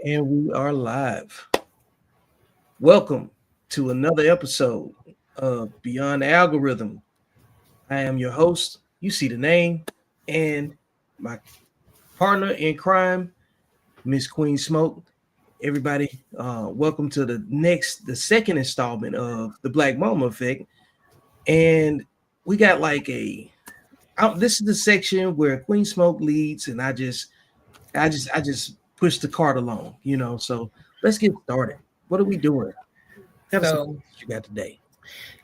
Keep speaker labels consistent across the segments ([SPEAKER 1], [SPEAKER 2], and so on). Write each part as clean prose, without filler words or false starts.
[SPEAKER 1] And we are live. Welcome to another episode of Beyond the Algorithm. I am your host. You see the name, and my partner in crime, Miss Queen Smoke. Everybody, welcome to the second installment of the Black Mama Effect. And we got this is the section where Queen Smoke leads, and I just push the cart along, So let's get started. What are we doing? Tell us some
[SPEAKER 2] So,
[SPEAKER 1] questions you got today.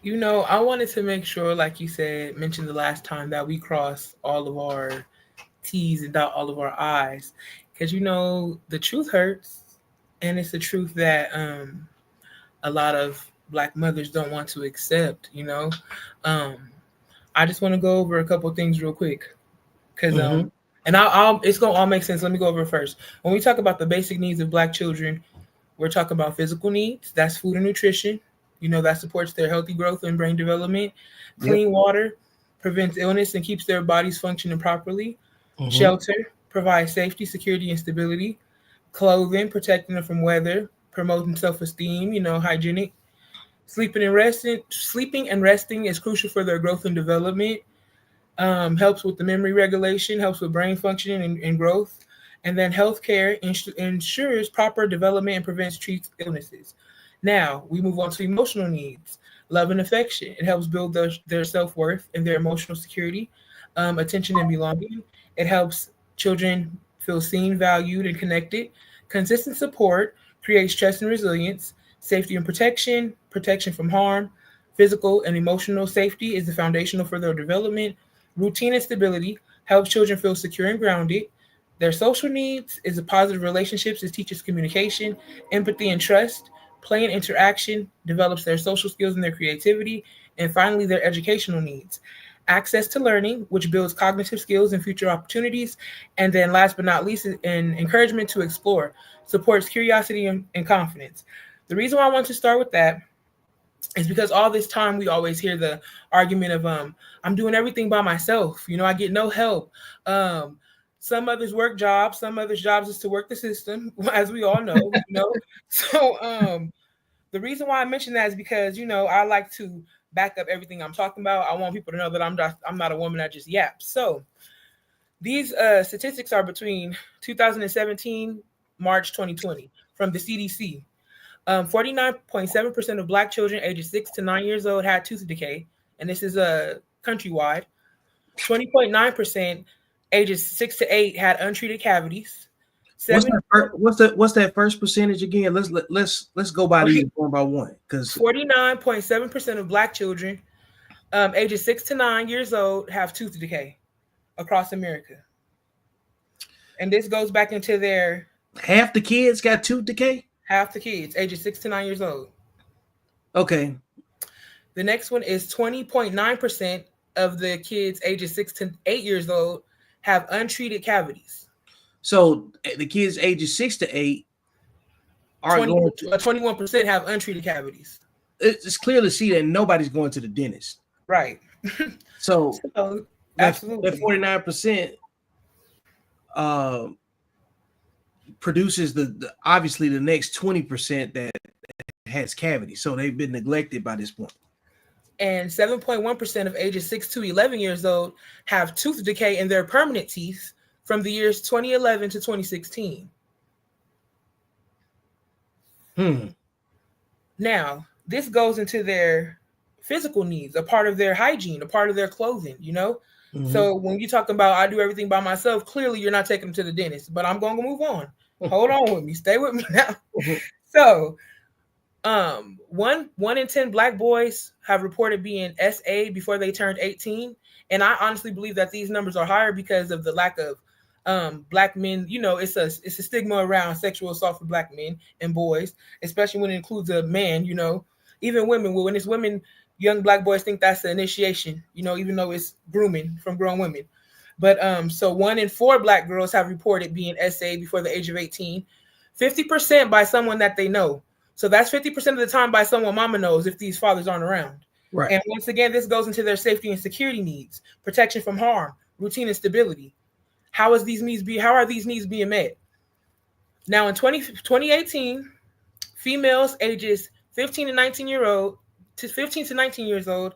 [SPEAKER 2] I wanted to make sure, like you said, mentioned the last time that we cross all of our T's and dot all of our I's. Because, the truth hurts. And it's the truth that a lot of Black mothers don't want to accept. Um, I just want to go over a couple things real quick. Because,
[SPEAKER 1] Mm-hmm.
[SPEAKER 2] and I'll it's going to all make sense. Let me go over it first. When we talk about the basic needs of Black children, we're talking about physical needs. That's food and nutrition. That supports their healthy growth and brain development.
[SPEAKER 1] Yep.
[SPEAKER 2] Clean water prevents illness and keeps their bodies functioning properly.
[SPEAKER 1] Mm-hmm.
[SPEAKER 2] Shelter provides safety, security, and stability. Clothing, protecting them from weather, promoting self-esteem, hygienic. Sleeping and resting is crucial for their growth and development. Helps with the memory regulation, helps with brain functioning and growth. And then healthcare ensures proper development and treats illnesses. Now we move on to emotional needs, love and affection. It helps build their self worth and their emotional security, attention and belonging. It helps children feel seen, valued, and connected. Consistent support creates trust and resilience. Safety and protection from harm, physical and emotional safety is the foundational for their development. Routine and stability helps children feel secure and grounded. Their social needs is a positive relationships. It teaches communication, empathy, and trust. Play and interaction develops their social skills and their creativity. And finally, their educational needs. Access to learning, which builds cognitive skills and future opportunities. And then last but not least, an encouragement to explore, supports curiosity and confidence. The reason why I want to start with that is because all this time we always hear the argument of I'm doing everything by myself. I get no help. Some others work jobs, some others jobs is to work the system, as we all know. So the reason why I mention that is because I like to back up everything I'm talking about. I want people to know that I'm not a woman that just yaps. So these statistics are between 2017 March 2020 from the CDC. 49.7% of Black children ages 6 to 9 years old had tooth decay, and this is countrywide. 20.9% ages 6 to 8 had untreated cavities.
[SPEAKER 1] What's
[SPEAKER 2] Seven
[SPEAKER 1] that? What's that first percentage again? Let's go by these one by one because
[SPEAKER 2] 49.7% of Black children ages 6 to 9 years old have tooth decay across America, and this goes back into their
[SPEAKER 1] half the kids got tooth decay.
[SPEAKER 2] half the kids ages 6 to 9 years old.
[SPEAKER 1] Okay,
[SPEAKER 2] The next one is 20.9% of the kids ages 6 to 8 years old have untreated cavities.
[SPEAKER 1] so the kids ages 6 to 8 are
[SPEAKER 2] 20,
[SPEAKER 1] going to.
[SPEAKER 2] 21% have untreated cavities.
[SPEAKER 1] It's clear to see that nobody's going to the dentist.
[SPEAKER 2] Right.
[SPEAKER 1] So
[SPEAKER 2] So,
[SPEAKER 1] that
[SPEAKER 2] absolutely.
[SPEAKER 1] 49% uh, produces the obviously the next 20% that has cavities. So they've been neglected by this point.
[SPEAKER 2] And 7.1% of ages 6 to 11 years old have tooth decay in their permanent teeth from the years 2011 to 2016.
[SPEAKER 1] Hmm.
[SPEAKER 2] Now, this goes into their physical needs, a part of their hygiene, a part of their clothing.
[SPEAKER 1] Mm-hmm.
[SPEAKER 2] So when you're talking about I do everything by myself, clearly you're not taking them to the dentist. But I'm going to move on. Hold on with me. Stay with me now. So, one in 10 Black boys have reported being SA before they turned 18, and I honestly believe that these numbers are higher because of the lack of Black men. It's a stigma around sexual assault for Black men and boys, especially when it includes a man. Even women. When it's women, young Black boys think that's the initiation. Even though it's grooming from grown women. But so 1 in 4 Black girls have reported being SA before the age of 18, 50% by someone that they know. So that's 50% of the time by someone mama knows if these fathers aren't around.
[SPEAKER 1] Right.
[SPEAKER 2] And once again, this goes into their safety and security needs, protection from harm, routine and stability. How are these needs being met? Now in 2018, females ages 15 to 15 to 19 years old,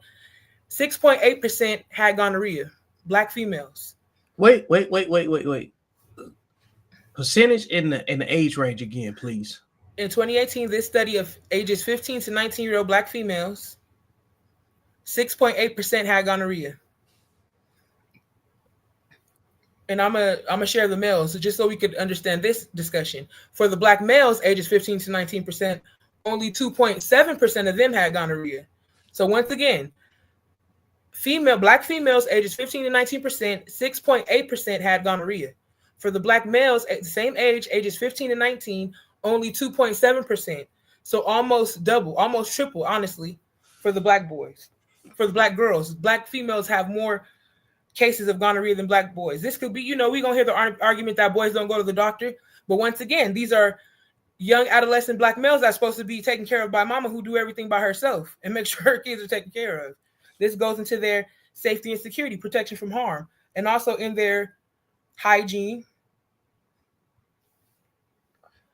[SPEAKER 2] 6.8% had gonorrhea. Black females.
[SPEAKER 1] Wait. Percentage in the age range again, please.
[SPEAKER 2] In 2018, this study of ages 15 to 19-year-old black females, 6.8% had gonorrhea. And I'm gonna share the males just so we could understand this discussion. For the black males, ages 15 to 19%, only 2.7% of them had gonorrhea. So once again, black females ages 15 to 19%, 6.8% had gonorrhea. For the black males at the same age, ages 15 to 19, only 2.7%. So almost double, almost triple, honestly, for the black boys. For the black girls, black females have more cases of gonorrhea than black boys. This could be, we're going to hear the argument that boys don't go to the doctor. But once again, these are young adolescent black males that's supposed to be taken care of by mama who do everything by herself and make sure her kids are taken care of. This goes into their safety and security, protection from harm, and also in their hygiene.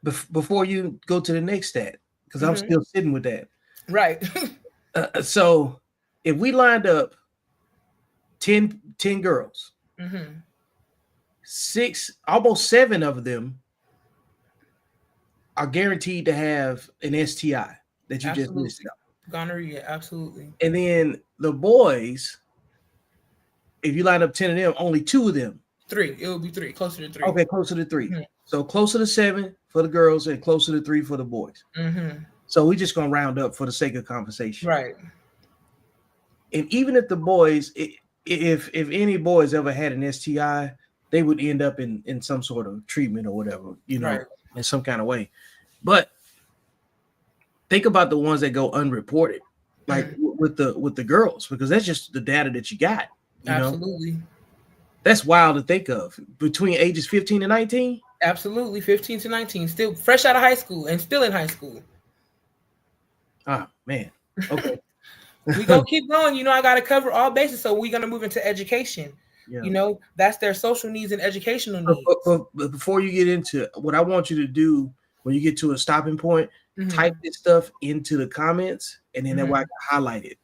[SPEAKER 1] Before you go to the next stat, because I'm still sitting with that.
[SPEAKER 2] Right.
[SPEAKER 1] So if we lined up 10 girls, almost 7 of them are guaranteed to have an STI that you just listed.
[SPEAKER 2] Gonorrhea, absolutely.
[SPEAKER 1] And then the boys, if you line up 10 of them, only 2 of them.
[SPEAKER 2] 3. It would be 3, closer to 3.
[SPEAKER 1] Okay, closer to 3. So closer to 7 for the girls and closer to 3 for the boys. So we're just gonna round up for the sake of conversation,
[SPEAKER 2] right?
[SPEAKER 1] And even if the boys, if any boys ever had an STI, they would end up in some sort of treatment or whatever,
[SPEAKER 2] right.
[SPEAKER 1] In some kind of way. But think about the ones that go unreported, like with the girls, because that's just the data that you got.
[SPEAKER 2] Absolutely.
[SPEAKER 1] That's wild to think of. Between ages 15 and 19?
[SPEAKER 2] Absolutely, 15 to 19, still fresh out of high school and still in high school.
[SPEAKER 1] Oh, man. Okay.
[SPEAKER 2] We're going to keep going. I got to cover all bases. So we're going to move into education. Yeah. That's their social needs and educational needs.
[SPEAKER 1] But before you get into it, what I want you to do when you get to a stopping point, type this stuff into the comments, and then that way I can highlight it,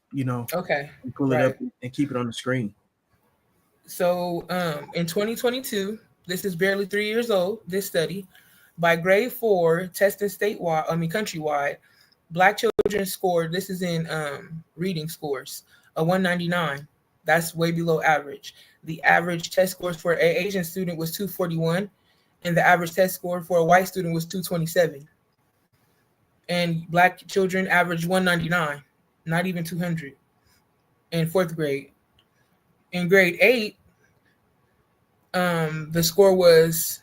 [SPEAKER 2] Okay.
[SPEAKER 1] And pull it up and keep it on the screen.
[SPEAKER 2] So in 2022, this is barely 3 years old, this study, by grade 4, testing countrywide, black children scored, this is in reading scores, a 199. That's way below average. The average test scores for an Asian student was 241, and the average test score for a white student was 227. And black children averaged 199, not even 200, in 4th grade. In grade 8, the score was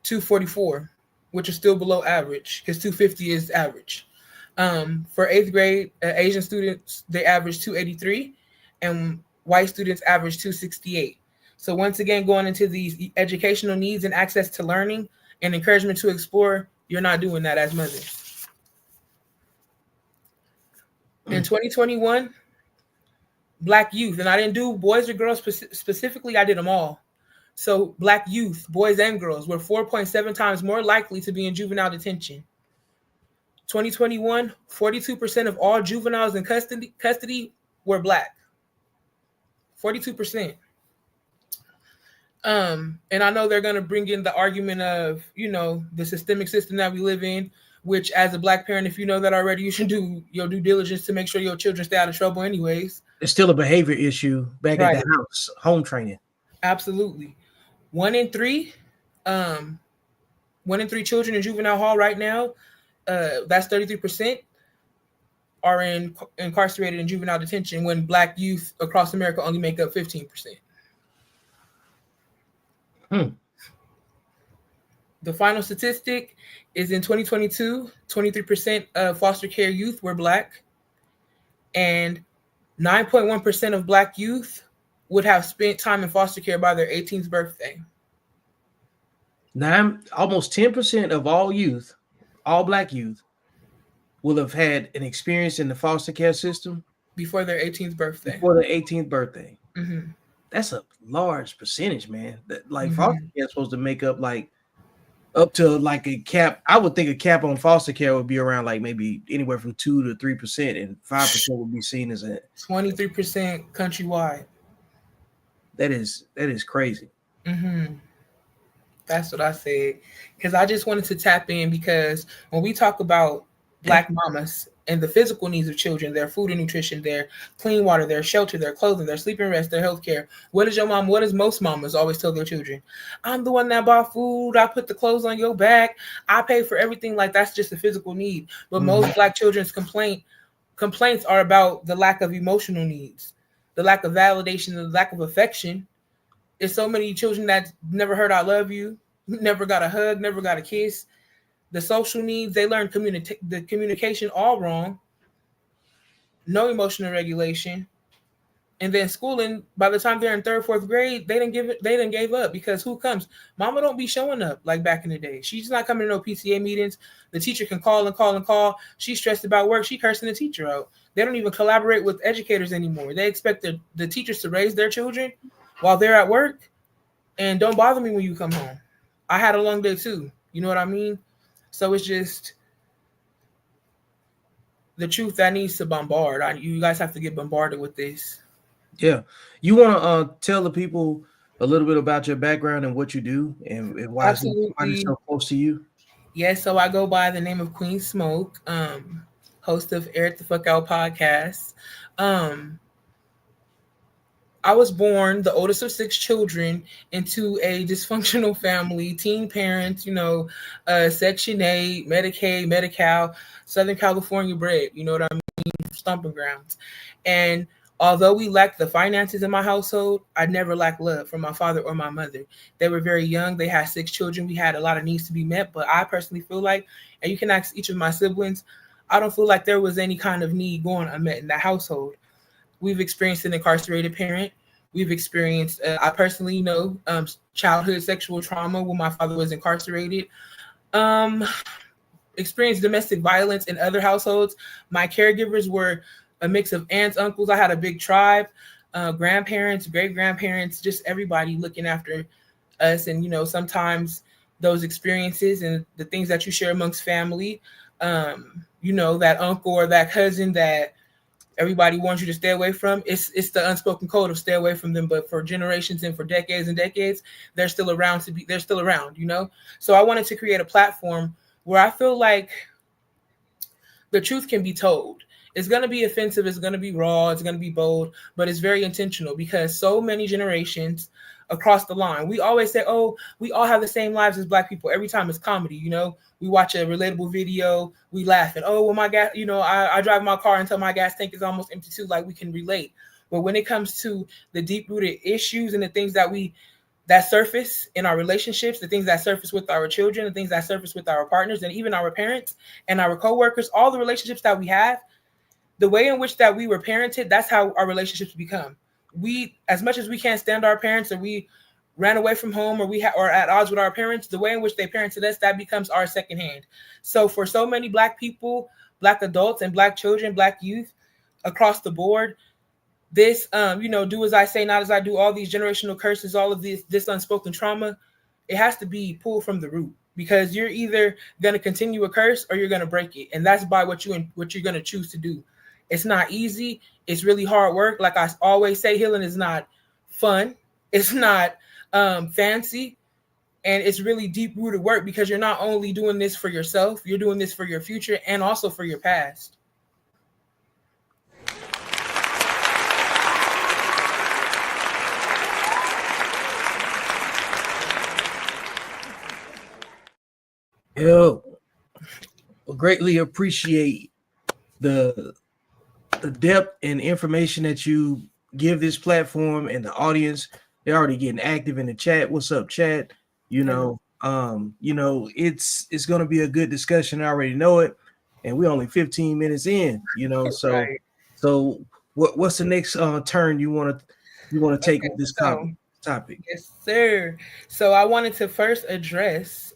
[SPEAKER 2] 244, which is still below average because 250 is average. For 8th grade, Asian students, they averaged 283, and white students averaged 268. So once again, going into these educational needs and access to learning and encouragement to explore, you're not doing that as mothers. In 2021, black youth, and I didn't do boys or girls specifically, I did them all. So black youth, boys and girls, were 4.7 times more likely to be in juvenile detention. 2021, 42% of all juveniles in custody were black. 42%. And I know they're going to bring in the argument of, the systemic system that we live in, which as a black parent, if you know that already, you should do your due diligence to make sure your children stay out of trouble anyways.
[SPEAKER 1] It's still a behavior issue back at the house, home training.
[SPEAKER 2] Absolutely. 1 in 3 children in juvenile hall right now, that's 33%, are incarcerated in juvenile detention, when black youth across America only make up 15%. The final statistic is in 2022, 23% of foster care youth were black, and 9.1% of black youth would have spent time in foster care by their 18th birthday.
[SPEAKER 1] Almost 10% of all youth, all black youth, will have had an experience in the foster care system
[SPEAKER 2] before their 18th birthday.
[SPEAKER 1] That's a large percentage, man. Foster care is supposed to make up like up to like a cap. I would think a cap on foster care would be around like maybe anywhere from 2 to 3%, and 5% would be seen as a
[SPEAKER 2] 23% countrywide.
[SPEAKER 1] that is crazy.
[SPEAKER 2] Mm-hmm. That's what I said. Because I just wanted to tap in because when we talk about black mamas and the physical needs of children, their food and nutrition, their clean water, their shelter, their clothing, their sleep and rest, their health care, what does most mamas always tell their children? I'm the one that bought food. I put the clothes on your back. I pay for everything. Like that's just a physical need. But
[SPEAKER 1] Mhm.
[SPEAKER 2] most black children's complaints are about the lack of emotional needs, the lack of validation, the lack of affection. There's so many children that never heard I love you, never got a hug, never got a kiss. The social needs, they learn the communication all wrong, no emotional regulation. And then schooling, by the time they're in third, fourth grade, they didn't gave up because who comes? Mama don't be showing up like back in the day. She's not coming to no PCA meetings. The teacher can call and call and call. She's stressed about work. She cursing the teacher out. They don't even collaborate with educators anymore. They expect the teachers to raise their children while they're at work and don't bother me when you come home. I had a long day too. You know what I mean? So it's just the truth that needs to bombard. You guys have to get bombarded with this.
[SPEAKER 1] Yeah, you want to tell the people a little bit about your background and what you do, and why it's
[SPEAKER 2] Absolutely.
[SPEAKER 1] so close to you.
[SPEAKER 2] Yes, so I go by the name of Queen Smoke, host of Air It the Fuck Out podcast. Um, I was born the oldest of six children into a dysfunctional family, teen parents, Section 8, Medicaid, Medi-Cal, Southern California bred, you know what I mean? Stomping grounds. And although we lacked the finances in my household, I never lacked love from my father or my mother. They were very young. They had six children. We had a lot of needs to be met. But I personally feel like, and you can ask each of my siblings, I don't feel like there was any kind of need going unmet in that household. We've experienced an incarcerated parent. We've experienced, I personally know, childhood sexual trauma when my father was incarcerated. Um, Experienced domestic violence in other households. My caregivers were a mix of aunts, uncles. I had a big tribe, grandparents, great grandparents, just everybody looking after us. And, sometimes those experiences and the things that you share amongst family, that uncle or that cousin that everybody wants you to stay away from. It's the unspoken code of stay away from them. But for generations and for decades and decades, they're still around. So I wanted to create a platform where I feel like the truth can be told. It's going to be offensive, it's going to be raw, it's going to be bold, but it's very intentional because so many generations across the line, we always say, oh, we all have the same lives as black people. Every time it's comedy. We watch a relatable video, we laugh and, oh, well, my gas, I drive my car until my gas tank is almost empty too, like we can relate. But when it comes to the deep rooted issues and the things that surface in our relationships, the things that surface with our children, the things that surface with our partners, and even our parents and our coworkers, all the relationships that we have, the way in which that we were parented, that's how our relationships become. We, as much as we can't stand our parents, or we ran away from home, or or at odds with our parents, the way in which they parented us, that becomes our second hand. So for so many black people, black adults, and black children, black youth across the board, this do as I say, not as I do, all these generational curses, all of this unspoken trauma, it has to be pulled from the root, because you're either going to continue a curse or you're going to break it, and that's by what you're going to choose to do. It's not easy. It's really hard work. Like I always say, healing is not fun. It's not fancy, and it's really deep rooted work, because you're not only doing this for yourself, you're doing this for your future and also for your past.
[SPEAKER 1] Yo, greatly appreciate the the depth and information that you give this platform and the audience. They're already getting active in the chat. What's up, chat? It's gonna be a good discussion. I already know it, and we're only 15 minutes in. So
[SPEAKER 2] Right.
[SPEAKER 1] so what's the next turn you want to take
[SPEAKER 2] Okay.
[SPEAKER 1] with this
[SPEAKER 2] So
[SPEAKER 1] topic?
[SPEAKER 2] yes, sir. So I wanted to first address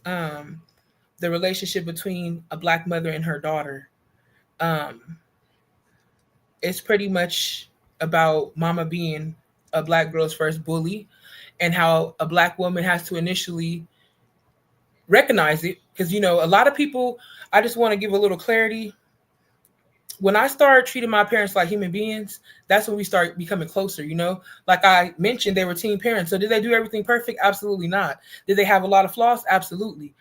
[SPEAKER 2] the relationship between a black mother and her daughter. Um, it's pretty much about mama being a black girl's first bully, and how a black woman has to initially recognize it, because a lot of people. I just want to give a little clarity. When I started treating my parents like human beings, that's when we start becoming closer. Like I mentioned, they were teen parents. So did they do everything perfect? Absolutely not. Did they have a lot of flaws? Absolutely.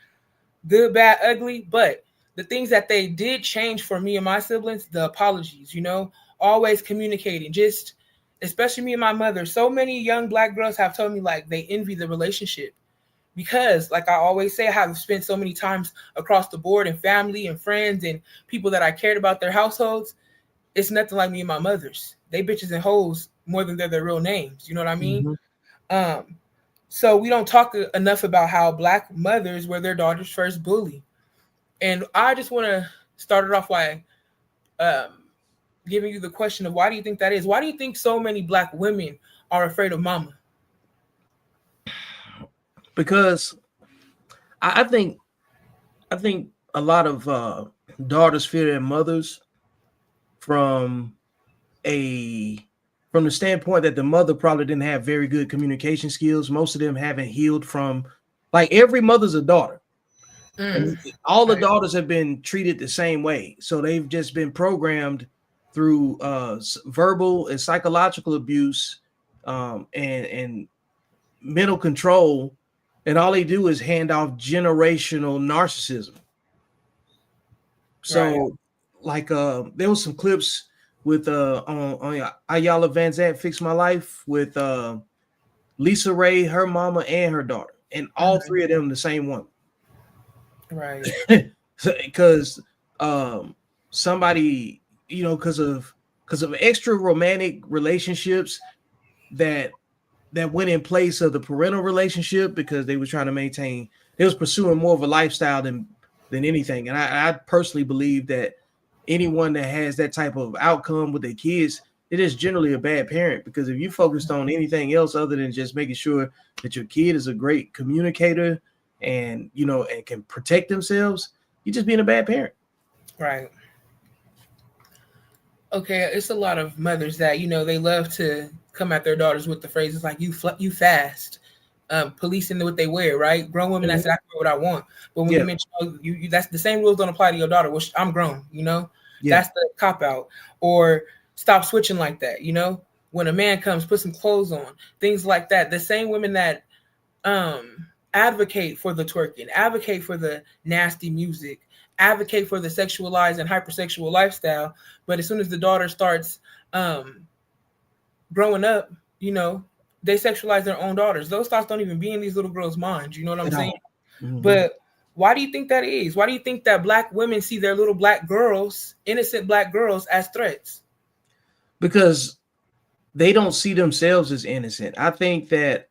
[SPEAKER 2] Good, bad, ugly. But the things that they did change for me and my siblings, the apologies, always communicating, just especially me and my mother. So many young Black girls have told me like they envy the relationship because, like I always say, I have spent so many times across the board and family and friends and people that I cared about their households. It's nothing like me and my mother's. They bitches and hoes more than they're their real names. You know what I mean?
[SPEAKER 1] Mm-hmm.
[SPEAKER 2] Um, so we don't talk enough about how Black mothers were their daughter's first bully. And I just want to start it off by um, giving you the question of why do you think that is? Why do you think so many Black women are afraid of mama?
[SPEAKER 1] Because I think a lot of daughters fear their mothers from a from the standpoint that the mother probably didn't have very good communication skills. Most of them haven't healed from, like, every mother's a daughter. And all the
[SPEAKER 2] Right.
[SPEAKER 1] daughters have been treated the same way. So they've just been programmed through verbal and psychological abuse, and mental control. And all they do is hand off generational narcissism.
[SPEAKER 2] Right.
[SPEAKER 1] So, like, there was some clips with on Ayala Van Zant Fix My Life with Lisa Ray, her mama, and her daughter, and all three of them the same one.
[SPEAKER 2] Right.
[SPEAKER 1] Because somebody, because of extra romantic relationships that went in place of the parental relationship, because they were trying to maintain, they was pursuing more of a lifestyle than anything. And I personally believe that anyone that has that type of outcome with their kids, it is generally a bad parent, because if you focused on anything else other than just making sure that your kid is a great communicator and and can protect themselves, you're just being a bad parent.
[SPEAKER 2] Right. Okay, it's a lot of mothers that they love to come at their daughters with the phrases like you fast, policing what they wear. Right, grown women that
[SPEAKER 1] Mhm.
[SPEAKER 2] said I can wear what I want, but when you
[SPEAKER 1] Yeah,
[SPEAKER 2] mention you that's the same rules don't apply to your daughter. Which I'm grown.
[SPEAKER 1] yeah.
[SPEAKER 2] That's the cop out. Or stop switching like that. When a man comes, put some clothes on, things like that. The same women that um advocate for the twerking, advocate for the nasty music, advocate for the sexualized and hypersexual lifestyle. But as soon as the daughter starts um growing up, they sexualize their own daughters. Those thoughts don't even be in these little girls' minds. You know what I'm
[SPEAKER 1] At
[SPEAKER 2] saying?
[SPEAKER 1] all. Hmm.
[SPEAKER 2] But why do you think that is? Why do you think that Black women see their little Black girls, innocent Black girls, as threats?
[SPEAKER 1] Because they don't see themselves as innocent. I think that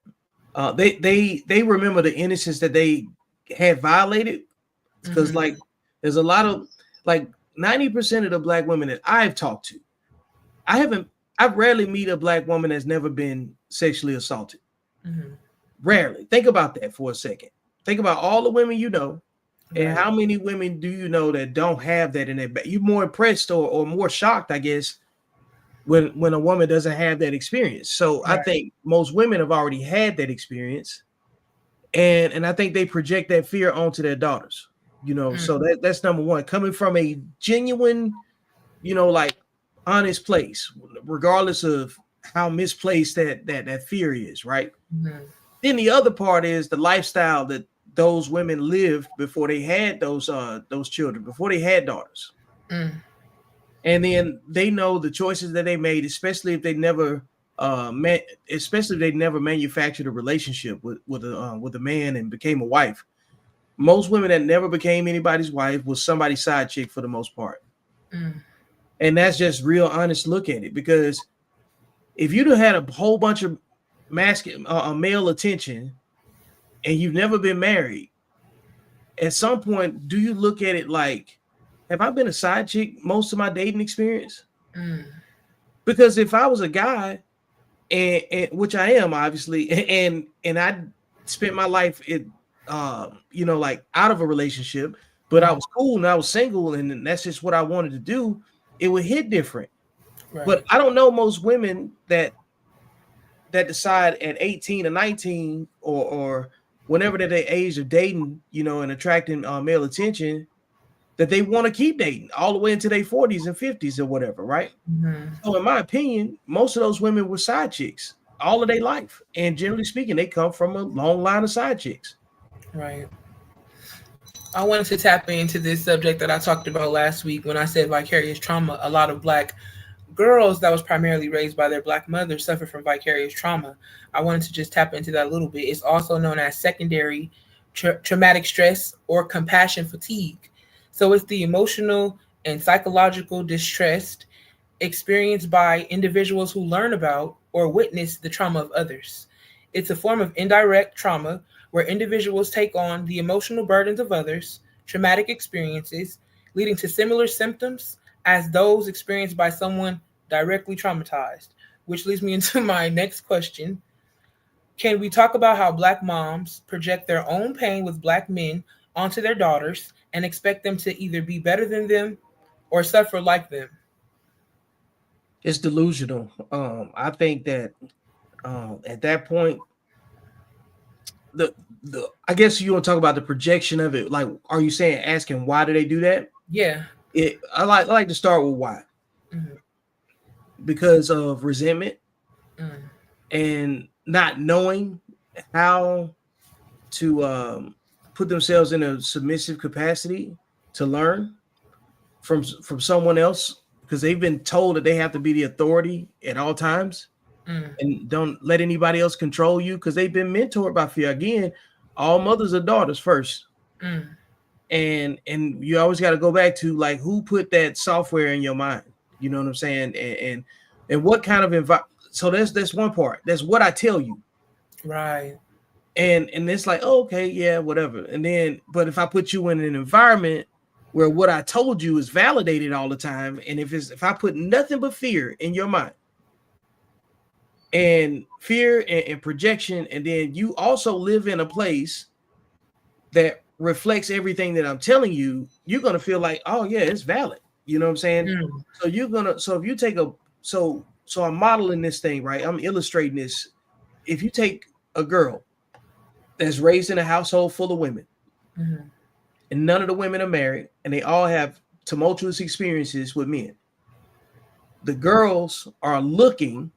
[SPEAKER 1] they remember the innocence that they had violated, because,
[SPEAKER 2] Mm-hmm.
[SPEAKER 1] like, there's a lot of, like, 90% of the Black women that I've talked to, I haven't I rarely meet a Black woman that's never been sexually assaulted.
[SPEAKER 2] Mm-hmm.
[SPEAKER 1] Rarely. Think about that for a second. Think about all the women you know, and
[SPEAKER 2] Right.
[SPEAKER 1] how many women do you know that don't have that in their back? You're more impressed or more shocked, I guess, when a woman doesn't have that experience. So I
[SPEAKER 2] Right.
[SPEAKER 1] think most women have already had that experience, and I think they project that fear onto their daughters. So that's number one. Coming from a genuine, like, honest place, regardless of how misplaced that fear is, right?
[SPEAKER 2] Mm-hmm.
[SPEAKER 1] Then the other part is the lifestyle that those women lived before they had those children, before they had daughters.
[SPEAKER 2] Mm-hmm.
[SPEAKER 1] And then they know the choices that they made, especially if they never especially if they never manufactured a relationship with a man and became a wife. Most women that never became anybody's wife was somebody's side chick for the most part.
[SPEAKER 2] Mm-hmm.
[SPEAKER 1] And that's just real honest look at it, because if you'd have had a whole bunch of masculine male attention and you've never been married, at some point, do you look at it like, have I been a side chick most of my dating experience? Because if I was a guy, and which I am, obviously, and I spent my life like, out of a relationship, but I
[SPEAKER 2] Mm-hmm.
[SPEAKER 1] was cool and I was single, and that's just what I wanted to do, it would hit different.
[SPEAKER 2] Right.
[SPEAKER 1] But I don't know most women that decide at 18 or 19, or whenever that they age of dating, and attracting male attention, that they want to keep dating all the way into their 40s and 50s or whatever, right?
[SPEAKER 2] Mm-hmm.
[SPEAKER 1] So in my opinion, most of those women were side chicks all of their life. And generally speaking, they come from a long line of side chicks.
[SPEAKER 2] Right. I wanted to tap into this subject that I talked about last week when I said vicarious trauma. A lot of Black girls that was primarily raised by their Black mothers suffer from vicarious trauma. I wanted to just tap into that a little bit. It's also known as secondary traumatic stress or compassion fatigue. So it's the emotional and psychological distress experienced by individuals who learn about or witness the trauma of others. It's a form of indirect trauma where individuals take on the emotional burdens of others, traumatic experiences, leading to similar symptoms as those experienced by someone directly traumatized. Which leads me into my next question. Can we talk about how Black moms project their own pain with Black men onto their daughters and expect them to either be better than them or suffer like them?
[SPEAKER 1] It's delusional. I think that at that point, the I guess you want to talk about the projection of it. Like, are you saying asking why do they do that?
[SPEAKER 2] Yeah.
[SPEAKER 1] I like to start with why.
[SPEAKER 2] Mm-hmm.
[SPEAKER 1] Because of resentment
[SPEAKER 2] Mm.
[SPEAKER 1] and not knowing how to put themselves in a submissive capacity to learn from someone else, because they've been told that they have to be the authority at all times
[SPEAKER 2] Mm.
[SPEAKER 1] and don't let anybody else control you, because they've been mentored by fear. Again, all mothers are daughters first.
[SPEAKER 2] Mm.
[SPEAKER 1] And you always got to go back to, like, who put that software in your mind? You know what I'm saying? And what kind of environment? So that's one part. That's what I tell you.
[SPEAKER 2] Right.
[SPEAKER 1] And it's like, oh, okay, yeah, whatever. And then, but if I put you in an environment where what I told you is validated all the time, and if I put nothing but fear in your mind, and fear and projection, and then you also live in a place that reflects everything that I'm telling you, you're gonna feel like, oh yeah, it's valid. You know what I'm saying?
[SPEAKER 2] Mm.
[SPEAKER 1] So if you take so I'm modeling this thing, right? I'm illustrating this. If you take a girl that's raised in a household full of women,
[SPEAKER 2] Mm-hmm.
[SPEAKER 1] and none of the women are married, and they all have tumultuous experiences with men, the girls are looking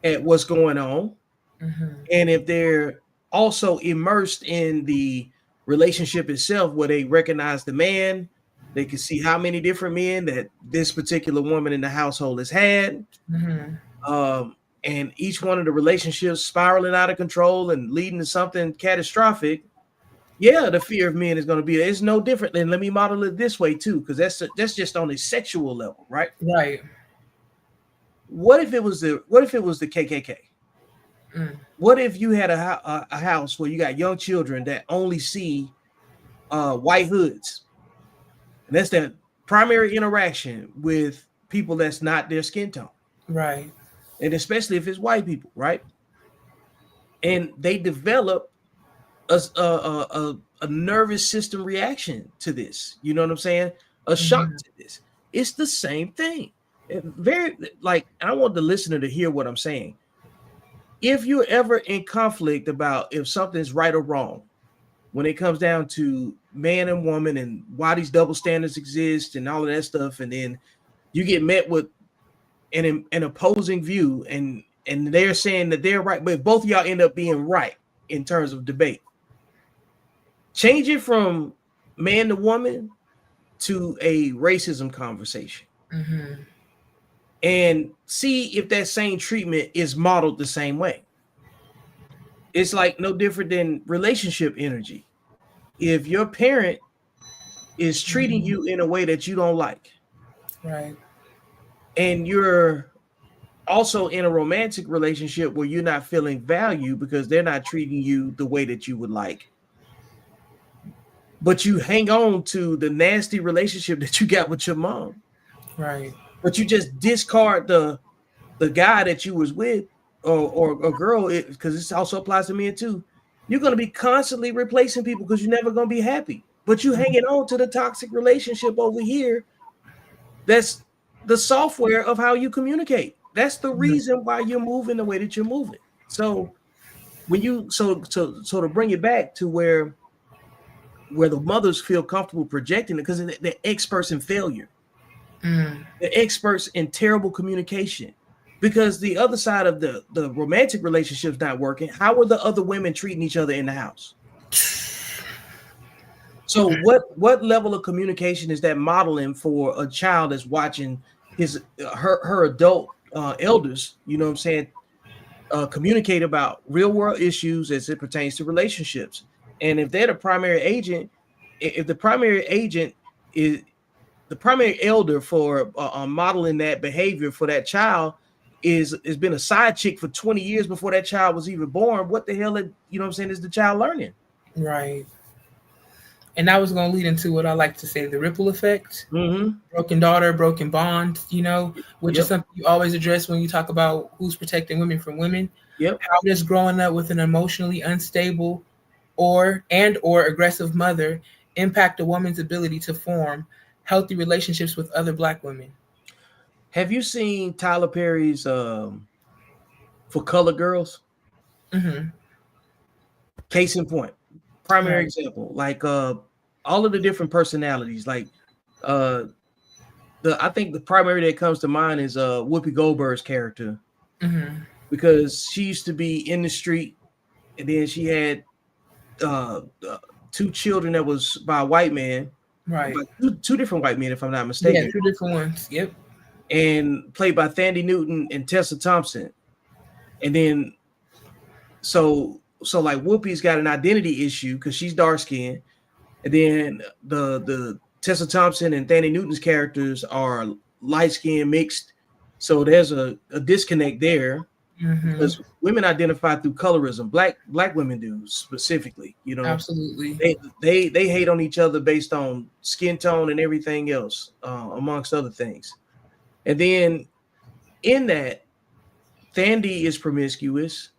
[SPEAKER 1] at what's going on,
[SPEAKER 2] Mm-hmm.
[SPEAKER 1] and if they're also immersed in the relationship itself, where they recognize the man, they can see how many different men that this particular woman in the household has had,
[SPEAKER 2] Mm-hmm.
[SPEAKER 1] um, and each one of the relationships spiraling out of control and leading to something catastrophic. Yeah, the fear of men is going to be there. It's no different. And let me model it this way too, because that's just on a sexual level, right?
[SPEAKER 2] Right.
[SPEAKER 1] What if it was the KKK?
[SPEAKER 2] Mm.
[SPEAKER 1] What if you had a house where you got young children that only see white hoods, and that's their primary interaction with people that's not their skin tone,
[SPEAKER 2] Right.
[SPEAKER 1] and especially if it's white people, right? And they develop a nervous system reaction to this. You know what I'm saying? A shock
[SPEAKER 2] Mm-hmm.
[SPEAKER 1] to this. It's the same thing. Very, like, I want the listener to hear what I'm saying. If you're ever in conflict about if something's right or wrong, when it comes down to man and woman and why these double standards exist and all of that stuff, and then you get met with an opposing view, and they're saying that they're right, but both of y'all end up being right in terms of debate. Change it from man to woman to a racism conversation,
[SPEAKER 2] Mm-hmm.
[SPEAKER 1] and see if that same treatment is modeled the same way. It's like no different than relationship energy. If your parent is treating
[SPEAKER 2] Mm-hmm.
[SPEAKER 1] you in a way that you don't like,
[SPEAKER 2] Right.
[SPEAKER 1] and you're also in a romantic relationship where you're not feeling value because they're not treating you the way that you would like, but you hang on to the nasty relationship that you got with your mom,
[SPEAKER 2] Right.
[SPEAKER 1] but you just discard the guy that you was with, or a girl, because this also applies to men too. You're going to be constantly replacing people because you're never going to be happy, but you hanging on to the toxic relationship over here. That's the software of how you communicate. That's the
[SPEAKER 2] Mm-hmm.
[SPEAKER 1] reason why you're moving the way that you're moving. So when you so to bring it back to where the mothers feel comfortable projecting it because they're experts in failure. They're experts in terrible communication. Because the other side of the romantic relationship's not working, how are the other women treating each other in the house? So what level of communication is that modeling for a child that's watching her adult elders, you know what I'm saying, communicate about real world issues as it pertains to relationships? And if they're the primary agent, if the primary agent is the primary elder for modeling that behavior for that child has been a side chick for 20 years before that child was even born, what the hell, you know what I'm saying, is the child learning?
[SPEAKER 2] Right. And that was going to lead into what I like to say, the ripple effect. Broken daughter, broken bond, which is something you always address when you talk about who's protecting women from women. How does growing up with an emotionally unstable or aggressive mother impact a woman's ability to form healthy relationships with other Black women?
[SPEAKER 1] Have you seen Tyler Perry's For Color Girls? Case in point, primary example, like all of the different personalities, like I think the primary that comes to mind is Whoopi Goldberg's character, because she used to be in the street, and then she had two children that was by a white man,
[SPEAKER 2] right?
[SPEAKER 1] Two different white men, if I'm not mistaken.
[SPEAKER 2] Yeah, two different ones. Yep.
[SPEAKER 1] And played by Thandie Newton and Tessa Thompson, and then so like Whoopi's got an identity issue because she's dark skinned, and then the Tessa Thompson and Thandie Newton's characters are light skinned mixed, so there's a disconnect there because women identify through colorism. Black women do specifically,
[SPEAKER 2] absolutely.
[SPEAKER 1] They hate on each other based on skin tone and everything else, amongst other things. And then in that, Thandie is promiscuous.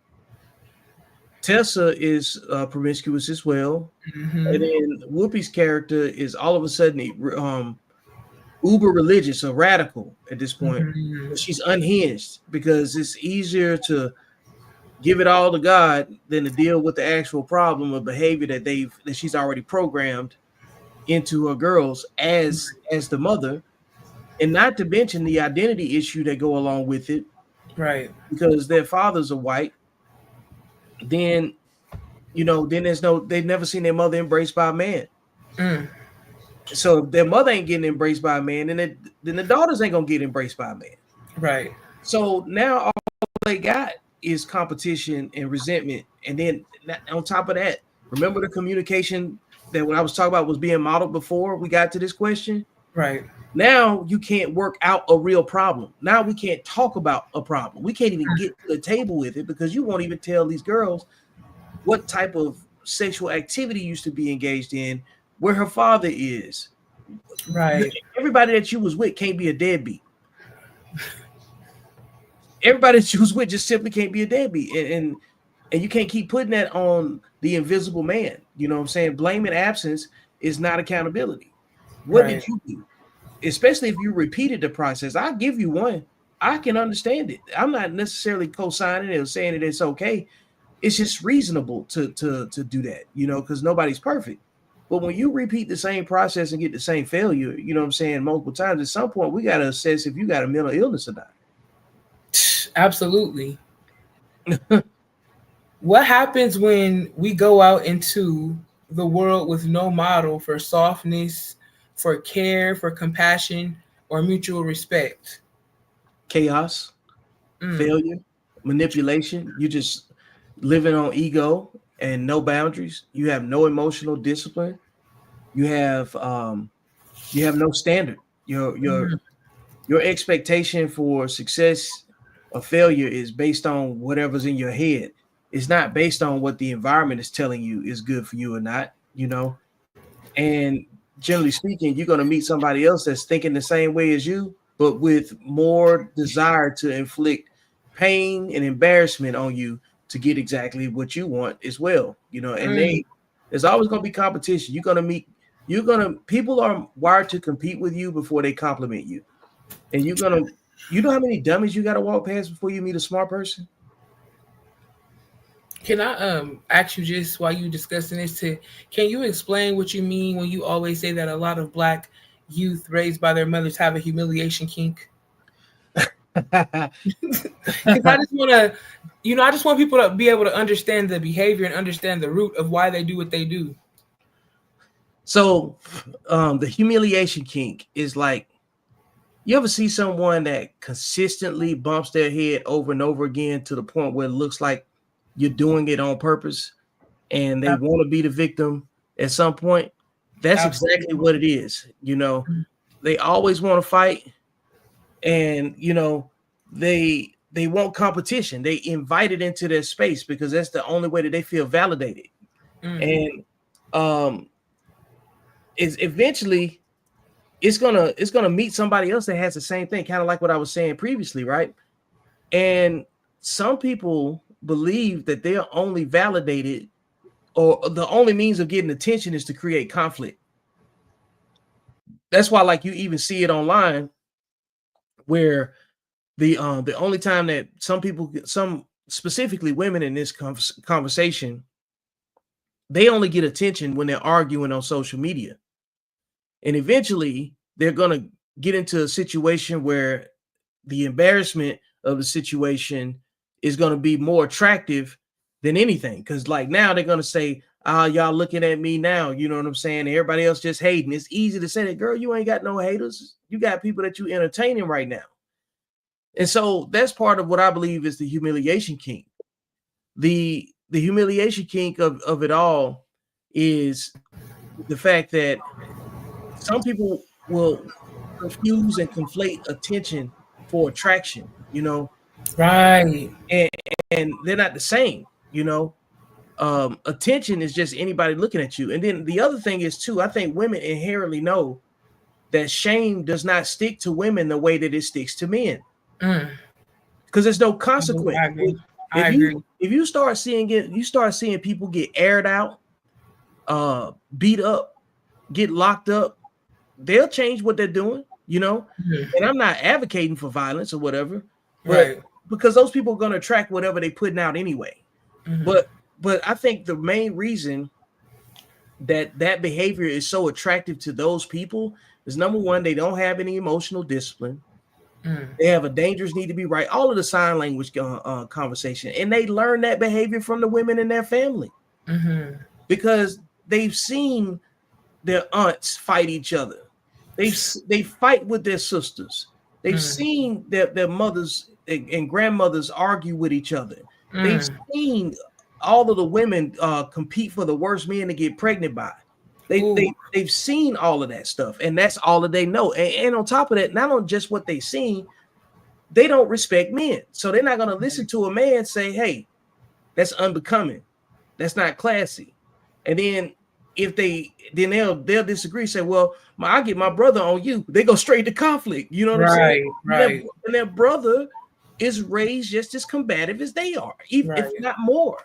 [SPEAKER 1] Tessa is promiscuous as well. And then Whoopi's character is all of a sudden uber religious or radical at this point. She's unhinged because it's easier to give it all to God than to deal with the actual problem of behavior that she's already programmed into her girls as the mother, and not to mention the identity issue that go along with it,
[SPEAKER 2] right?
[SPEAKER 1] Because their fathers are white. Then they've never seen their mother embraced by a man. So if their mother ain't getting embraced by a man, then the daughters ain't gonna get embraced by a man,
[SPEAKER 2] right?
[SPEAKER 1] So now all they got is competition and resentment, and then on top of that, remember the communication that what I was talking about was being modeled before we got to this question,
[SPEAKER 2] right?
[SPEAKER 1] Now you can't work out a real problem. Now we can't talk about a problem. We can't even get to the table with it because you won't even tell these girls what type of sexual activity used to be engaged in, where her father is.
[SPEAKER 2] Right.
[SPEAKER 1] Everybody that you was with can't be a deadbeat. Everybody that you was with just simply can't be a deadbeat. And you can't keep putting that on the invisible man. You know what I'm saying? Blame and absence is not accountability. What did you do? Especially if you repeated the process. I'll give you one. I can understand it. I'm not necessarily co-signing it or saying that it's okay. It's just reasonable to do that, because nobody's perfect. But when you repeat the same process and get the same failure, you know what I'm saying, multiple times, at some point we got to assess if you got a mental illness or not.
[SPEAKER 2] Absolutely. What happens when we go out into the world with no model for softness, for care, for compassion, or mutual respect?
[SPEAKER 1] Chaos, failure, manipulation. You just living on ego and no boundaries. You have no emotional discipline. You have no standard. Your expectation for success or failure is based on whatever's in your head. It's not based on what the environment is telling you is good for you or not, And generally speaking, you're going to meet somebody else that's thinking the same way as you, but with more desire to inflict pain and embarrassment on you to get exactly what you want as well, and there's always going to be competition. People are wired to compete with you before they compliment you. And you know how many dummies you got to walk past before you meet a smart person?
[SPEAKER 2] Can I ask you just while you discussing this to can you explain what you mean when you always say that a lot of black youth raised by their mothers have a humiliation kink? Because I just want to, I just want people to be able to understand the behavior and understand the root of why they do what they do.
[SPEAKER 1] So, the humiliation kink is like, you ever see someone that consistently bumps their head over and over again to the point where it looks like you're doing it on purpose and they want to be the victim at some point? That's exactly
[SPEAKER 2] Absolutely.
[SPEAKER 1] what it is. They always want to fight, and they want competition. They invite it into their space because that's the only way that they feel validated.
[SPEAKER 2] Mm.
[SPEAKER 1] And um is eventually it's gonna meet somebody else that has the same thing, kind of like what I was saying previously, right? And some people believe that they're only validated, or the only means of getting attention is to create conflict. That's why, like, you even see it online, where the only time that some specifically women in this conversation, they only get attention when they're arguing on social media, and eventually they're gonna get into a situation where the embarrassment of the situation is going to be more attractive than anything. Because, like, now they're going to say, "Ah, y'all looking at me now." You know what I'm saying? Everybody else just hating. It's easy to say that, girl, you ain't got no haters. You got people that you entertaining right now. And so that's part of what I believe is the humiliation kink. The humiliation kink of it all is the fact that some people will confuse and conflate attention for attraction,
[SPEAKER 2] Right.
[SPEAKER 1] and, and they're not the same. Attention is just anybody looking at you. And then the other thing is too, I think women inherently know that shame does not stick to women the way that it sticks to men,
[SPEAKER 2] Mm.
[SPEAKER 1] because there's no
[SPEAKER 2] I
[SPEAKER 1] consequence.
[SPEAKER 2] agree. I
[SPEAKER 1] If
[SPEAKER 2] agree.
[SPEAKER 1] you start seeing it, you start seeing people get aired out, beat up, get locked up, they'll change what they're doing.
[SPEAKER 2] Mm.
[SPEAKER 1] And I'm not advocating for violence or whatever, but
[SPEAKER 2] Right.
[SPEAKER 1] because those people are going to attract whatever they putting out anyway.
[SPEAKER 2] Mm-hmm.
[SPEAKER 1] But I think the main reason that behavior is so attractive to those people is, number one, they don't have any emotional discipline.
[SPEAKER 2] Mm.
[SPEAKER 1] They have a dangerous need to be right. All of the sign language conversation, and they learn that behavior from the women in their family,
[SPEAKER 2] Mm-hmm.
[SPEAKER 1] because they've seen their aunts fight each other. They fight with their sisters. They've
[SPEAKER 2] Mm.
[SPEAKER 1] seen their mothers and grandmothers argue with each other. They've
[SPEAKER 2] Mm.
[SPEAKER 1] seen all of the women compete for the worst men to get pregnant by.
[SPEAKER 2] Ooh.
[SPEAKER 1] They've seen all of that stuff, and that's all that they know. And on top of that, not on just what they've seen, they don't respect men. So they're not going to listen to a man say, "Hey, that's unbecoming. That's not classy." And then if they'll disagree, say, "Well, I get my brother on you." They go straight to conflict. You know what I'm saying?
[SPEAKER 2] Right. Right.
[SPEAKER 1] And their brother is raised just as combative as they are, if
[SPEAKER 2] Right.
[SPEAKER 1] not more.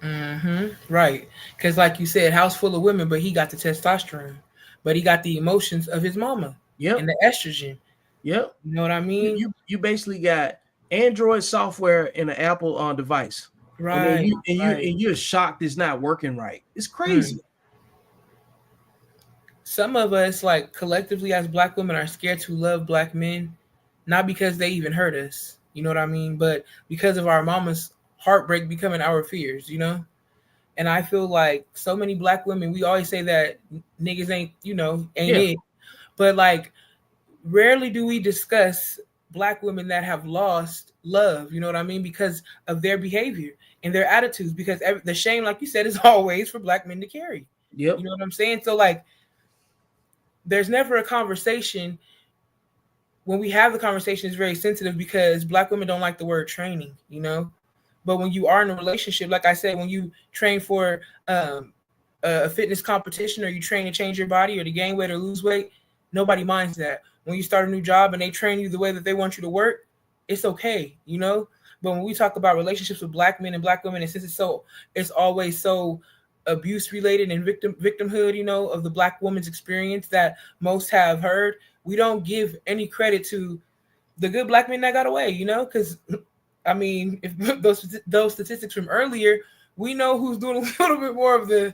[SPEAKER 2] Mm-hmm. Right. Because, like you said, house full of women, but he got the testosterone, but he got the emotions of his mama and
[SPEAKER 1] Yep,
[SPEAKER 2] the estrogen.
[SPEAKER 1] yep.
[SPEAKER 2] You know what I
[SPEAKER 1] You
[SPEAKER 2] mean?
[SPEAKER 1] you, you basically got Android software in an Apple on device, and then
[SPEAKER 2] Right. Right.
[SPEAKER 1] you're shocked it's not working right. It's
[SPEAKER 2] Mm.
[SPEAKER 1] crazy.
[SPEAKER 2] Some of us, like collectively as black women, are scared to love black men, not because they even hurt us. You know what I mean? But because of our mama's heartbreak becoming our fears. And I feel like so many black women, we always say that niggas ain't
[SPEAKER 1] Yeah,
[SPEAKER 2] it. But like rarely do we discuss black women that have lost love, you know what I mean? Because of their behavior and their attitudes. Because the shame, like you said, is always for black men to carry. You
[SPEAKER 1] yep,
[SPEAKER 2] know what I'm saying? So like there's never a conversation. When we have the conversation, it's very sensitive because black women don't like the word training. But when you are in a relationship, like I said, when you train for a fitness competition, or you train to change your body or to gain weight or lose weight, nobody minds that. When you start a new job and they train you the way that they want you to work, it's okay. But when we talk about relationships with black men and black women, and since it's always so abuse related and victimhood, of the black woman's experience that most have heard, we don't give any credit to the good black men that got away, because I mean, if those statistics from earlier, We know who's doing a little bit more of the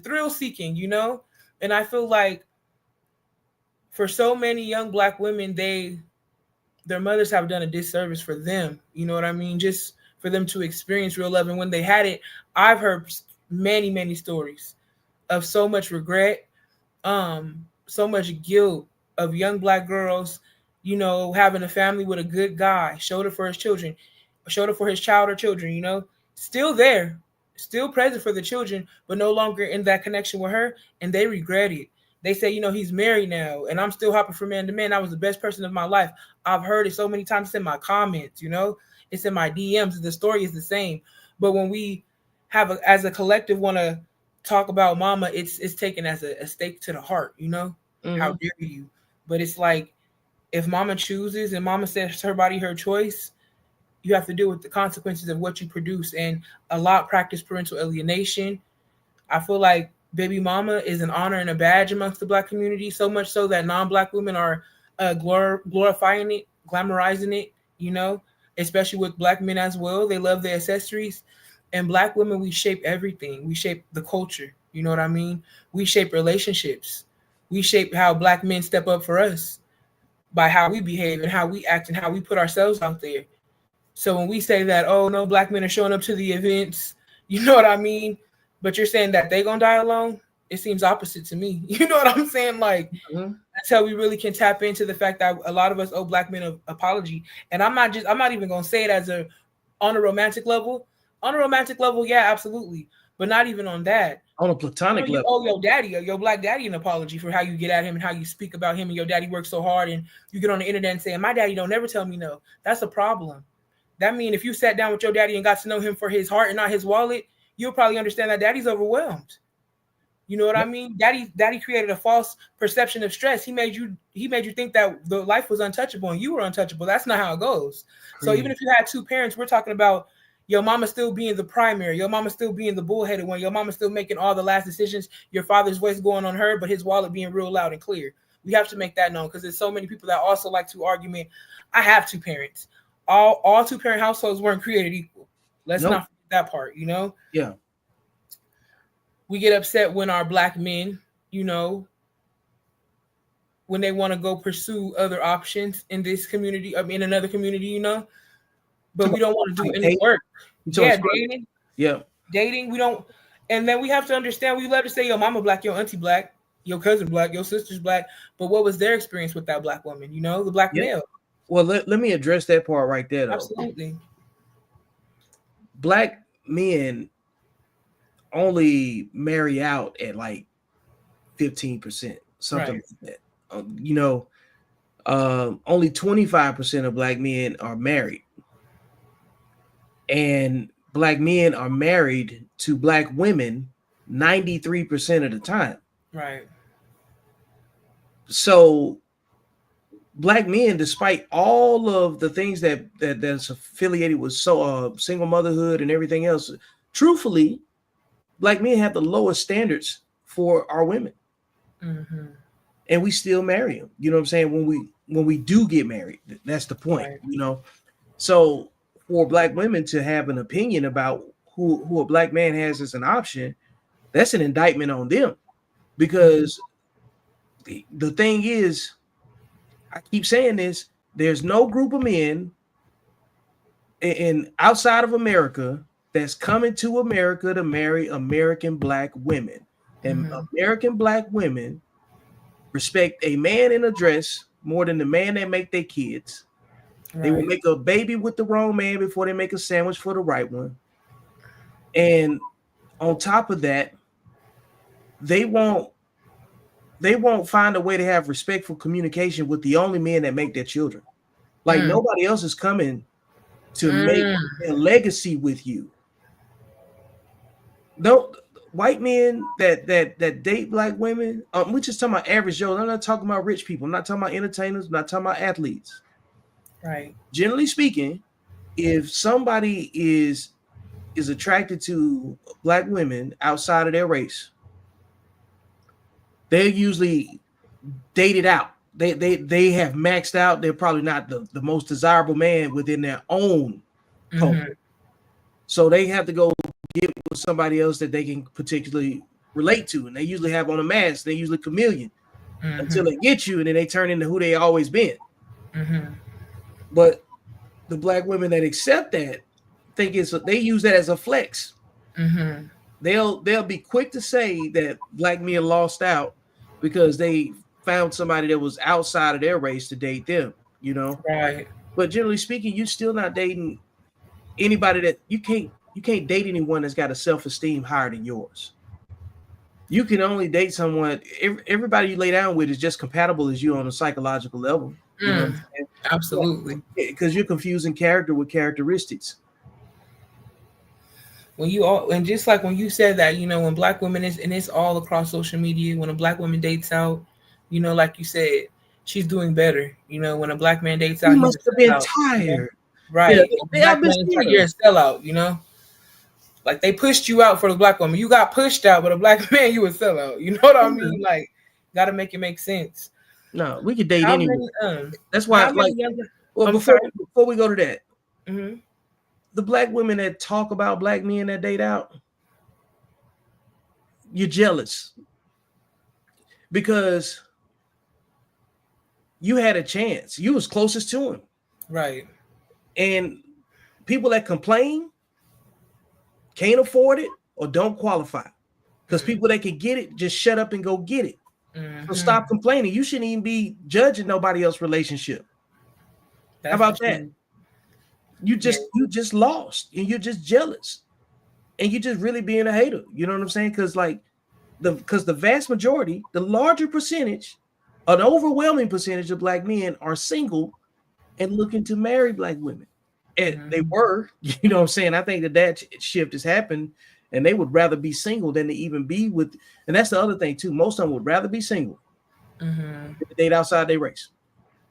[SPEAKER 2] thrill seeking, you know? And I feel like for so many young black women, their mothers have done a disservice for them. You know what I mean? Just for them to experience real love. And when they had it, I've heard many, many stories of so much regret, so much guilt of young black girls, you know, having a family with a good guy, showed up for his children, showed up for his child or children, you know, still there, still present for the children, but no longer in that connection with her, and they regret it. They say, you know, he's married now, and I'm still hopping from man to man. I was the best person of my life. I've heard it so many times. It's in my comments, you know, it's in my DMs. The story is the same. But when we as a collective, want to talk about mama, it's taken as a stake to the heart, you know. How dare you? But it's like, if mama chooses and mama says her body, her choice, you have to deal with the consequences of what you produce. And a lot practice parental alienation. I feel like baby mama is an honor and a badge amongst the black community, so much so that non-black women are glorifying it, glamorizing it, you know, especially with black men as well. They love the accessories. And black women, we shape everything. We shape the culture. You know what I mean? We shape relationships. We shape how black men step up for us by how we behave and how we act and how we put ourselves out there. So when we say that, oh no, black men are showing up to the events, you know what I mean? But you're saying that they gonna die alone, it seems opposite to me. You know what I'm saying? Like, that's how we really can tap into the fact that a lot of us owe black men an apology. And I'm not even gonna say it as on a romantic level. On a romantic level, yeah, absolutely. But not even on that.
[SPEAKER 1] On a platonic level.
[SPEAKER 2] Oh, your daddy, your black daddy, an apology for how you get at him and how you speak about him, and your daddy works so hard, and you get on the internet and say, my daddy don't never tell me no. That's a problem. That means if you sat down with your daddy and got to know him for his heart and not his wallet, you'll probably understand that daddy's overwhelmed. You know what I mean? Daddy created a false perception of stress. He made you think that the life was untouchable and you were untouchable. That's not how it goes. So even if you had two parents, we're talking about your mama still being the primary, your mama still being the bullheaded one, your mama still making all the last decisions, your father's voice going on her, but his wallet being real loud and clear. We have to make that known, because there's so many people that also like to argue, I have two parents. All two parent households weren't created equal. Let's not forget that part, you know?
[SPEAKER 1] Yeah.
[SPEAKER 2] We get upset when our black men, you know, when they want to go pursue other options in this community, in another community, you know, but we don't want to do any work. Yeah, dating.
[SPEAKER 1] Yeah.
[SPEAKER 2] Dating, we don't. And then we have to understand, we love to say your mama black, your auntie black, your cousin black, your sister's black, but what was their experience with that black woman, you know, the black male?
[SPEAKER 1] Well, let me address that part right there, though.
[SPEAKER 2] Absolutely.
[SPEAKER 1] Black men only marry out at like 15%, something like that. You know, only 25% of black men are married. And black men are married to black women 93% of the time.
[SPEAKER 2] Right.
[SPEAKER 1] So black men, despite all of the things that's affiliated with single motherhood and everything else, truthfully, black men have the lowest standards for our women. And we still marry them. You know what I'm saying? When we do get married, that's the point, you know? So for black women to have an opinion about who a black man has as an option, that's an indictment on them. Because the thing is, I keep saying this, there's no group of men in outside of America that's coming to America to marry American black women. And American black women respect a man in a dress more than the man that make their kids. They will make a baby with the wrong man before they make a sandwich for the right one. And on top of that, they won't find a way to have respectful communication with the only men that make their children. Like nobody else is coming to make a legacy with you. No white men that date black women. We're just talking about average Joe. I'm not talking about rich people. I'm not talking about entertainers. I'm not talking about athletes.
[SPEAKER 2] Right.
[SPEAKER 1] Generally speaking, if somebody is attracted to black women outside of their race, they're usually dated out. They have maxed out. They're probably not the most desirable man within their own culture. So they have to go get with somebody else that they can particularly relate to, and they usually have on a mask. They usually chameleon until they get you, and then they turn into who they always been. But the black women that accept that think they use that as a flex. They'll be quick to say that black men lost out because they found somebody that was outside of their race to date them,
[SPEAKER 2] Right.
[SPEAKER 1] But generally speaking, you're still not dating anybody that you can't date anyone that's got a self-esteem higher than yours. You can only date someone. Everybody you lay down with is just compatible as you on a psychological level. You know what I'm saying?
[SPEAKER 2] Absolutely.
[SPEAKER 1] Because you're confusing character with characteristics.
[SPEAKER 2] And just like when you said that, when black women and it's all across social media, when a black woman dates out, like you said, she's doing better. When a black man dates out,
[SPEAKER 1] You
[SPEAKER 2] he's
[SPEAKER 1] must have been tired.
[SPEAKER 2] Right. Black man, you're a sellout, Like they pushed you out for the black woman. You got pushed out, but a black man, you a sellout. You know what I mean? Like, gotta make it make sense.
[SPEAKER 1] No, we could date anyone. That's why, before we go to that, the black women that talk about black men that date out, you're jealous because you had a chance. You was closest to him.
[SPEAKER 2] Right.
[SPEAKER 1] And people that complain can't afford it or don't qualify. Because people that can get it, just shut up and go get it. So stop complaining. You shouldn't even be judging nobody else's relationship. How about that? You just lost and you're just jealous. And you're just really being a hater. You know what I'm saying? Because the vast majority, the larger percentage, an overwhelming percentage of black men are single and looking to marry black women. And they were, you know what I'm saying? I think that shift has happened, and they would rather be single than to even be with. And that's the other thing too. Most of them would rather be single than to date outside their race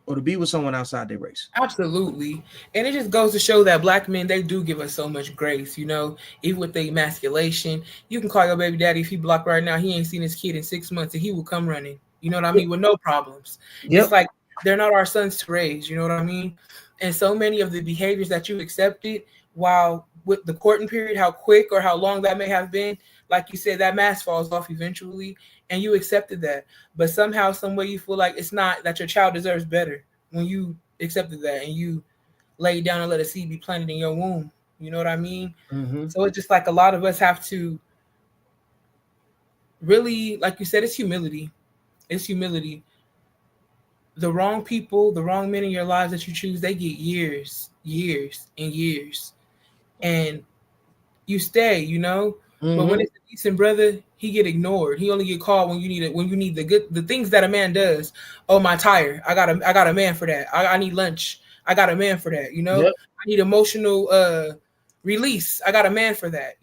[SPEAKER 1] or to be with someone outside their race.
[SPEAKER 2] Absolutely. And it just goes to show that black men, they do give us so much grace, even with the emasculation. You can call your baby daddy if he blocked right now. He ain't seen his kid in 6 months and he will come running. You know what I mean? With no problems. It's like they're not our sons to raise. You know what I mean? And so many of the behaviors that you accepted while with the courting period, how quick or how long that may have been, like you said, that mask falls off eventually, and you accepted that. But somehow, some way, you feel like it's not that your child deserves better when you accepted that and you laid down and let a seed be planted in your womb. You know what I mean? So it's just like a lot of us have to really, like you said, it's humility. It's humility. The wrong people, the wrong men in your lives that you choose, they get years and years. And you stay, But when it's a decent brother, he get ignored. He only get called when you need the things that a man does. Oh, my tire. I got a man for that. I need lunch. I got a man for that, I need emotional release. I got a man for that,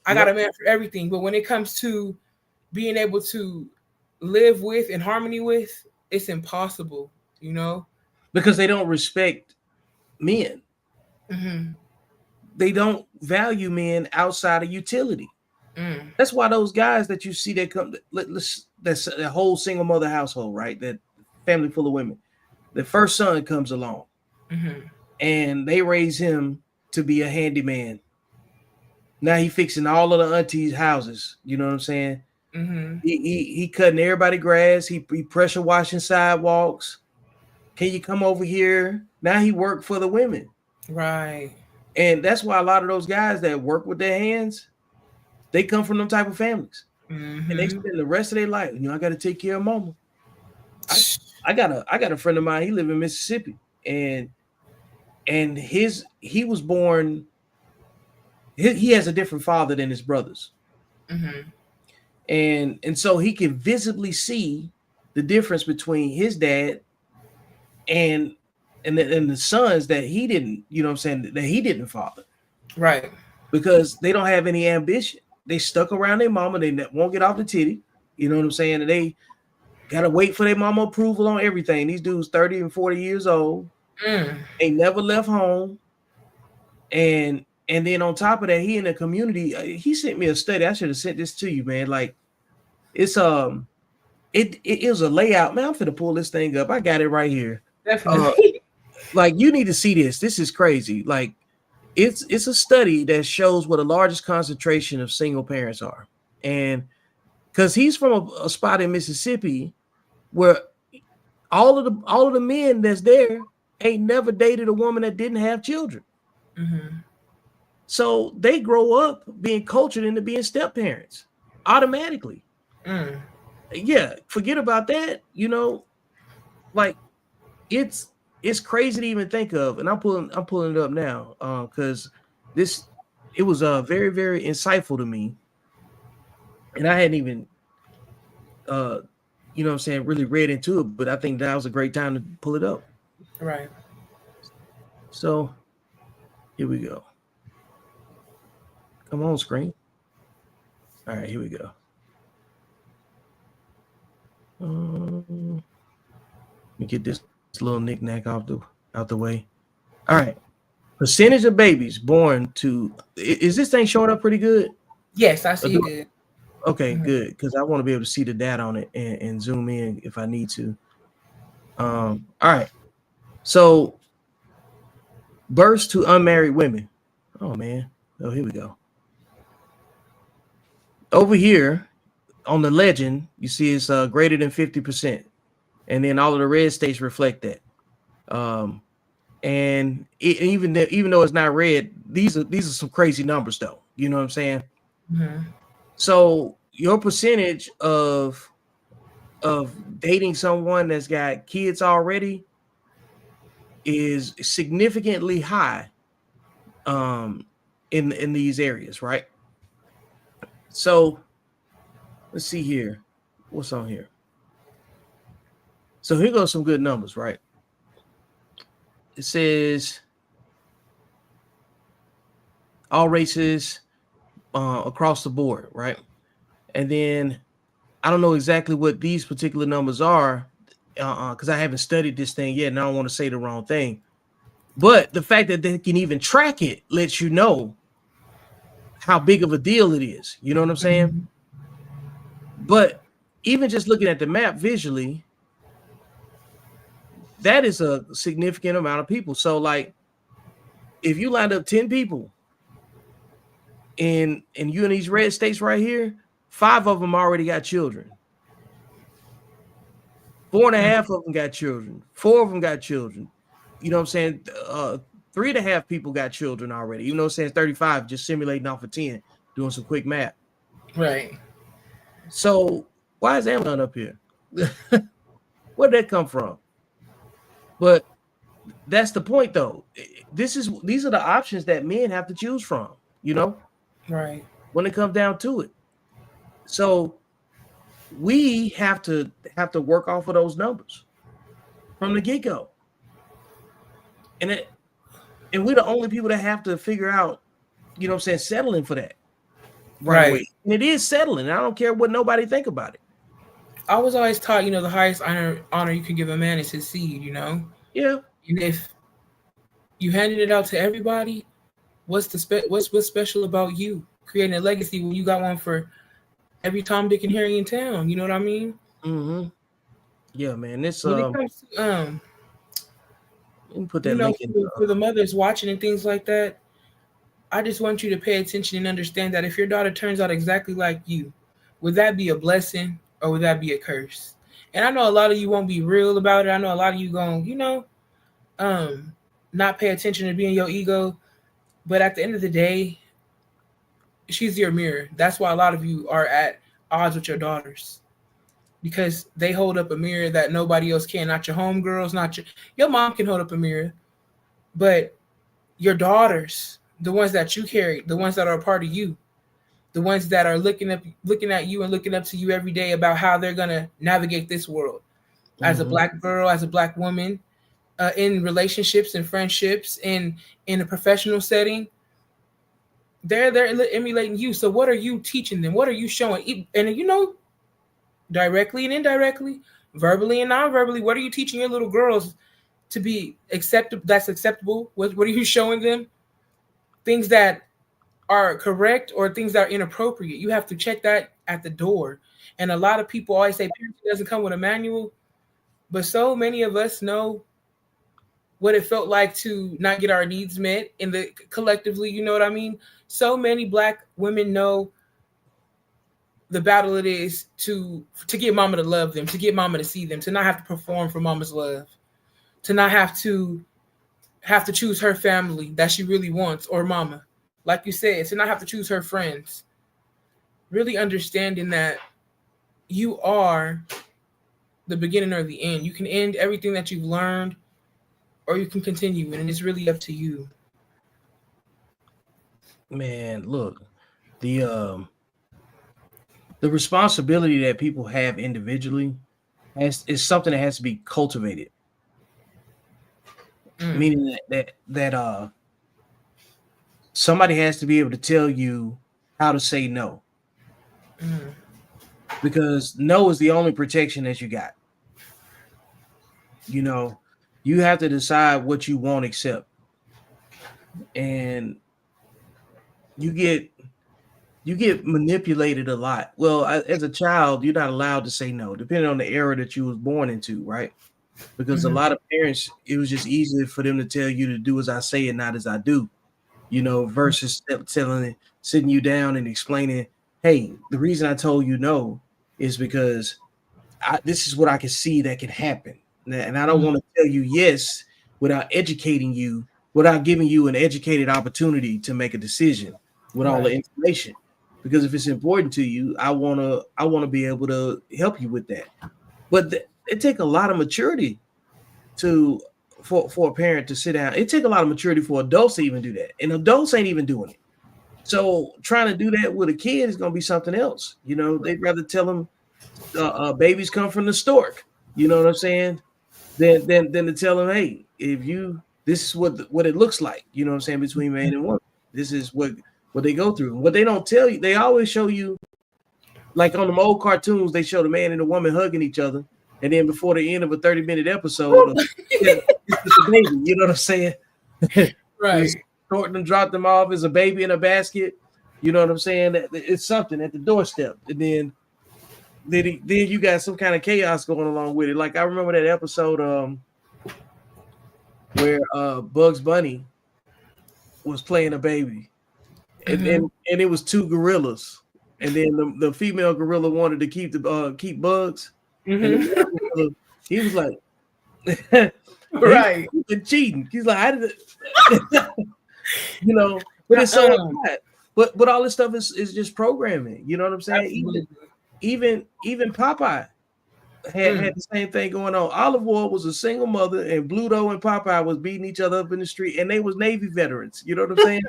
[SPEAKER 2] I got a man for everything. But when it comes to being able to live with in harmony with, it's impossible,
[SPEAKER 1] because they don't respect men. They don't value men outside of utility. That's why those guys that you see that come, that's a whole single mother household, right? That family full of women. The first son comes along, and they raise him to be a handyman. Now he fixing all of the aunties' houses. You know what I'm saying? He cutting everybody grass. He pressure washing sidewalks. Can you come over here? Now he work for the women.
[SPEAKER 2] Right.
[SPEAKER 1] And that's why a lot of those guys that work with their hands, they come from them type of families. And they spend the rest of their life. I got to take care of mama. I got a friend of mine. He live in Mississippi, and he was born. He has a different father than his brothers. And so he can visibly see the difference between his dad and the sons that he didn't, that he didn't father.
[SPEAKER 2] Right.
[SPEAKER 1] Because they don't have any ambition. They stuck around their mama. They won't get off the titty. You know what I'm saying? And they got to wait for their mama approval on everything. These dudes 30 and 40 years old. They never left home. And then on top of that, he in the community, he sent me a study. I should have sent this to you, man. Like, it's it was a layout. Man, I'm finna pull this thing up. I got it right here.
[SPEAKER 2] Definitely.
[SPEAKER 1] Like, you need to see this. This is crazy. Like, it's a study that shows what the largest concentration of single parents are, and because he's from a spot in Mississippi where all of the men that's there ain't never dated a woman that didn't have children.
[SPEAKER 2] Mm-hmm.
[SPEAKER 1] So they grow up being cultured into being step parents automatically.
[SPEAKER 2] Mm.
[SPEAKER 1] Yeah, forget about that. Like it's it's crazy to even think of. And I'm pulling it up now because this it was very very insightful to me, and I hadn't even uh what I'm saying, really read into it, but I think that was a great time to pull it up.
[SPEAKER 2] Right.
[SPEAKER 1] So here we go. Come on, screen. All right, here we go. Let me get this little knickknack out the way. All right. Percentage of babies born to is this thing showing up pretty good?
[SPEAKER 2] Yes, I see it good.
[SPEAKER 1] Okay,
[SPEAKER 2] Mm-hmm.
[SPEAKER 1] good. Because I want to be able to see the data on it and zoom in if I need to. All right. So births to unmarried women. Oh man. Oh, here we go. Over here on the legend, you see it's greater than 50%. And then all of the red states reflect that. Um, and even though it's not red, these are some crazy numbers though. You know what I'm saying?
[SPEAKER 2] Mm-hmm.
[SPEAKER 1] So your percentage of dating someone that's got kids already is significantly high um in these areas, right? So let's see here. What's on here? So here goes some good numbers, right? It says all races across the board, right? And then I don't know exactly what these particular numbers are because I haven't studied this thing yet, and I don't want to say the wrong thing. But the fact that they can even track it lets you know how big of a deal it is. You know what I'm saying?
[SPEAKER 2] Mm-hmm.
[SPEAKER 1] But even just looking at the map visually, that is a significant amount of people. So, like, if you lined up 10 people and you in these red states right here, 5 of them already got children. Four and a half of them got children. 4 of them got children. You know what I'm saying? 3.5 people got children already. Even though it's saying 35, just simulating off of 10, doing some quick math.
[SPEAKER 2] Right.
[SPEAKER 1] So why is Amazon up here? Where did that come from? But that's the point, though. These are the options that men have to choose from.
[SPEAKER 2] Right.
[SPEAKER 1] When it comes down to it. So we have to work off of those numbers from the get go, and we're the only people that have to figure out. You know what I'm saying? Settling for that right away,
[SPEAKER 2] Right.
[SPEAKER 1] and it is settling. I don't care what nobody think about it.
[SPEAKER 2] I was always taught, the highest honor you can give a man is his seed.
[SPEAKER 1] Yeah.
[SPEAKER 2] And if you handed it out to everybody, what's special about you creating a legacy when you got one for every Tom, Dick, and Harry in town? You know what I mean?
[SPEAKER 1] Mm-hmm. Yeah, man. This
[SPEAKER 2] When it comes to
[SPEAKER 1] let me put that link in.
[SPEAKER 2] for the mothers watching and things like that, I just want you to pay attention and understand that if your daughter turns out exactly like you, would that be a blessing or would that be a curse? And I know a lot of you won't be real about it. I know a lot of you going, not pay attention to being your ego. But at the end of the day, she's your mirror. That's why a lot of you are at odds with your daughters because they hold up a mirror that nobody else can. Not your homegirls, not your mom can hold up a mirror, but your daughters, the ones that you carry, the ones that are a part of you, the ones that are looking at you and looking up to you every day about how they're gonna navigate this world as a
[SPEAKER 1] Mm-hmm.
[SPEAKER 2] black girl, as a black woman, in relationships and friendships, in a professional setting. They're emulating you. So what are you teaching them? What are you showing? And directly and indirectly, verbally and non-verbally, what are you teaching your little girls to be acceptable? That's acceptable. What are you showing them? Things that are correct or things that are inappropriate. You have to check that at the door. And a lot of people always say parenting doesn't come with a manual, but so many of us know what it felt like to not get our needs met in the collectively, you know what I mean? So many Black women know the battle it is to get mama to love them, to get mama to see them, to not have to perform for mama's love, to not have to choose her family that she really wants or mama. Like you said, to not have to choose her friends. Really understanding that you are the beginning or the end. You can end everything that you've learned or you can continue, and it's really up to you.
[SPEAKER 1] Man, look, the the responsibility that people have individually is something that has to be cultivated. Meaning that somebody has to be able to tell you how to say no. Because no is the only protection that you got. You know, you have to decide what you won't accept. And you get manipulated a lot. Well, as a child, you're not allowed to say no, depending on the era that you was born into, right? Because a lot of parents, it was just easier for them to tell you to do as I say and not as I do, versus sitting you down and explaining, hey, the reason I told you no is because this is what I can see that can happen. And I don't want to tell you yes without educating you, without giving you an educated opportunity to make a decision with all the information. Because if it's important to you, I want to be able to help you with that. But it takes a lot of maturity for a parent to sit down. It takes a lot of maturity for adults to even do that. And adults ain't even doing it. So trying to do that with a kid is going to be something else. They'd rather tell them babies come from the stork. You know what I'm saying? Than to tell them, hey, this is what it looks like. You know what I'm saying? Between man and woman, this is what they go through. And what they don't tell you, they always show you, like on them old cartoons, they show the man and the woman hugging each other, and then before the end of a 30-minute episode, it's a baby. You know what I'm saying?
[SPEAKER 2] Right.
[SPEAKER 1] Sorting and drop them off as a baby in a basket. You know what I'm saying? It's something at the doorstep, and then you got some kind of chaos going along with it. Like I remember that episode where Bugs Bunny was playing a baby, and it was two gorillas, and then the female gorilla wanted to keep Bugs, and he was like,
[SPEAKER 2] right,
[SPEAKER 1] he's been cheating. He's like, I did but it's so bad. But all this stuff is just programming. You know what I'm saying? Even Popeye had the same thing going on. Olive Oyl was a single mother, and Bluto and Popeye was beating each other up in the street, and they was Navy veterans. You know what I'm saying?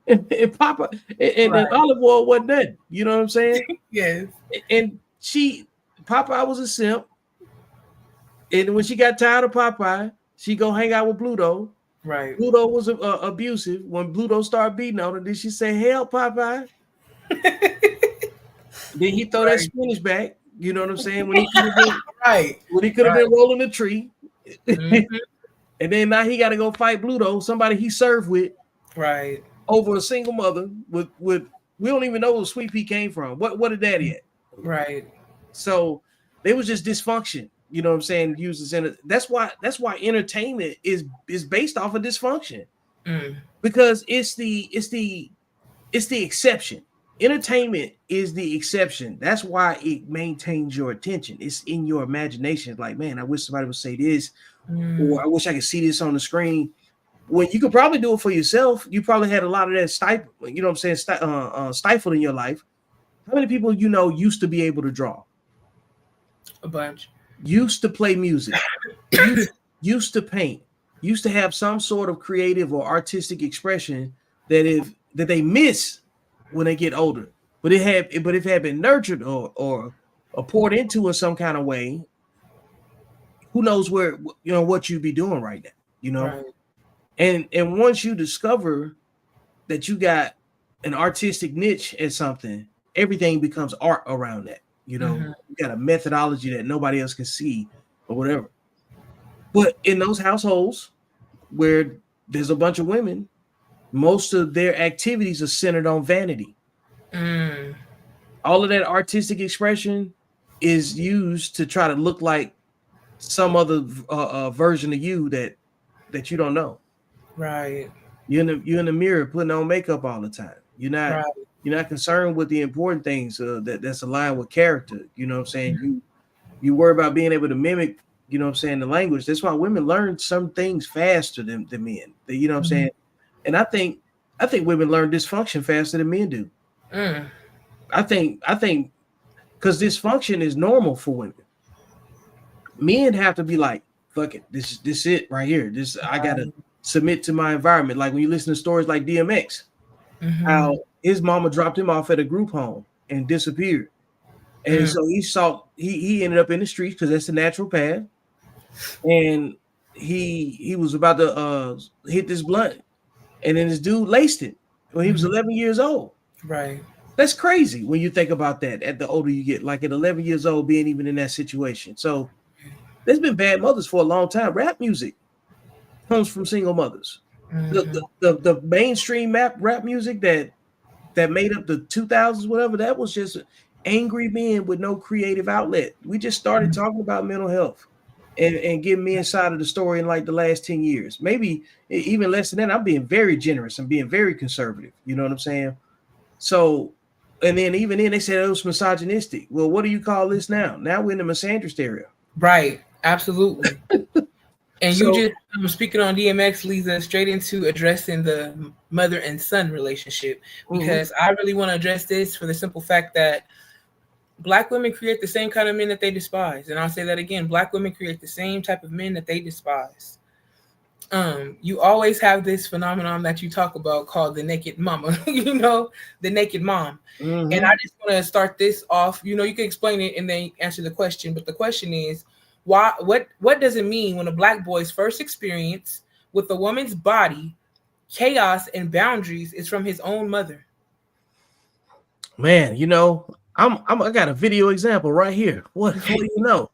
[SPEAKER 1] and Popeye and Olive Oyl wasn't that. You know what I'm saying?
[SPEAKER 2] Yes.
[SPEAKER 1] And Popeye was a simp, and when she got tired of Popeye, she go hang out with Bluto.
[SPEAKER 2] Right.
[SPEAKER 1] Bluto was abusive. When Bluto started beating on her, did she say, "Help, Popeye"? Then he throw that spinach back. You know what I'm saying? When he could have been rolling the tree. And then now he got to go fight Bluto, somebody he served with,
[SPEAKER 2] right,
[SPEAKER 1] over a single mother with we don't even know where Sweet Pea came from. What did daddy at?
[SPEAKER 2] Right.
[SPEAKER 1] So there was just dysfunction. You know what I'm saying? That's why entertainment is based off of dysfunction. Because it's the exception. Entertainment is the exception. That's why it maintains your attention. It's in your imagination. It's like, man, I wish somebody would say this, or I wish I could see this on the screen. When you could probably do it for yourself. You probably had a lot of that stifled in your life. How many people used to be able to draw?
[SPEAKER 2] A bunch.
[SPEAKER 1] Used to play music. used to paint. Used to have some sort of creative or artistic expression that they miss when they get older. But if it had been nurtured or poured into in some kind of way, who knows where what you'd be doing right now,
[SPEAKER 2] Right.
[SPEAKER 1] And once you discover that you got an artistic niche at something, everything becomes art around that. You got a methodology that nobody else can see or whatever. But in those households where there's a bunch of women, most of their activities are centered on vanity. All of that artistic expression is used to try to look like some other version of you that you don't know.
[SPEAKER 2] Right.
[SPEAKER 1] You're in the mirror putting on makeup all the time.
[SPEAKER 2] Right.
[SPEAKER 1] You're not concerned with the important things that's aligned with character. You know what I'm saying? You worry about being able to mimic, you know what I'm saying, the language. That's why women learn some things faster than men. You know what I'm
[SPEAKER 2] Mm-hmm.
[SPEAKER 1] saying? And I think women learn dysfunction faster than men do.
[SPEAKER 2] Mm.
[SPEAKER 1] I think because dysfunction is normal for women. Men have to be like, fuck it, this it right here. This I gotta
[SPEAKER 2] Right.
[SPEAKER 1] submit to my environment. Like when you listen to stories like DMX,
[SPEAKER 2] Mm-hmm.
[SPEAKER 1] how his mama dropped him off at a group home and disappeared. And
[SPEAKER 2] Mm.
[SPEAKER 1] so he ended up in the streets because that's the natural path. And he was about to hit this blunt, and then this dude laced it when he was
[SPEAKER 2] Mm-hmm.
[SPEAKER 1] 11 years old.
[SPEAKER 2] Right.
[SPEAKER 1] That's crazy when you think about that. At the older you get, like at 11 years old, being even in that situation. So there's been bad mothers for a long time. Rap music comes from single mothers.
[SPEAKER 2] Mm-hmm.
[SPEAKER 1] The mainstream rap music that made up the 2000s, whatever, that was just angry men with no creative outlet. We just started talking about mental health and getting me inside of the story in like the last 10 years. Maybe even less than that. I'm being very generous. I'm being very conservative. You know what I'm saying? So, and then even then they said it was misogynistic. Well, what do you call this now? Now we're in the misandrist area.
[SPEAKER 2] Right. Absolutely. And you
[SPEAKER 1] So,
[SPEAKER 2] just speaking on DMX leads us straight into addressing the mother and son relationship
[SPEAKER 1] mhm.
[SPEAKER 2] because I really want to address this for the simple fact that Black women create the same kind of men that they despise, and I'll say that again: Black women create the same type of men that they despise. You always have this phenomenon that you talk about called the naked mama, the naked mom. And I
[SPEAKER 1] Mhm.
[SPEAKER 2] just want to start this off. You can explain it and then answer the question. But the question is, why? What does it mean when a Black boy's first experience with a woman's body, chaos, and boundaries is from his own mother?
[SPEAKER 1] Man, I got a video example right here. What do you know?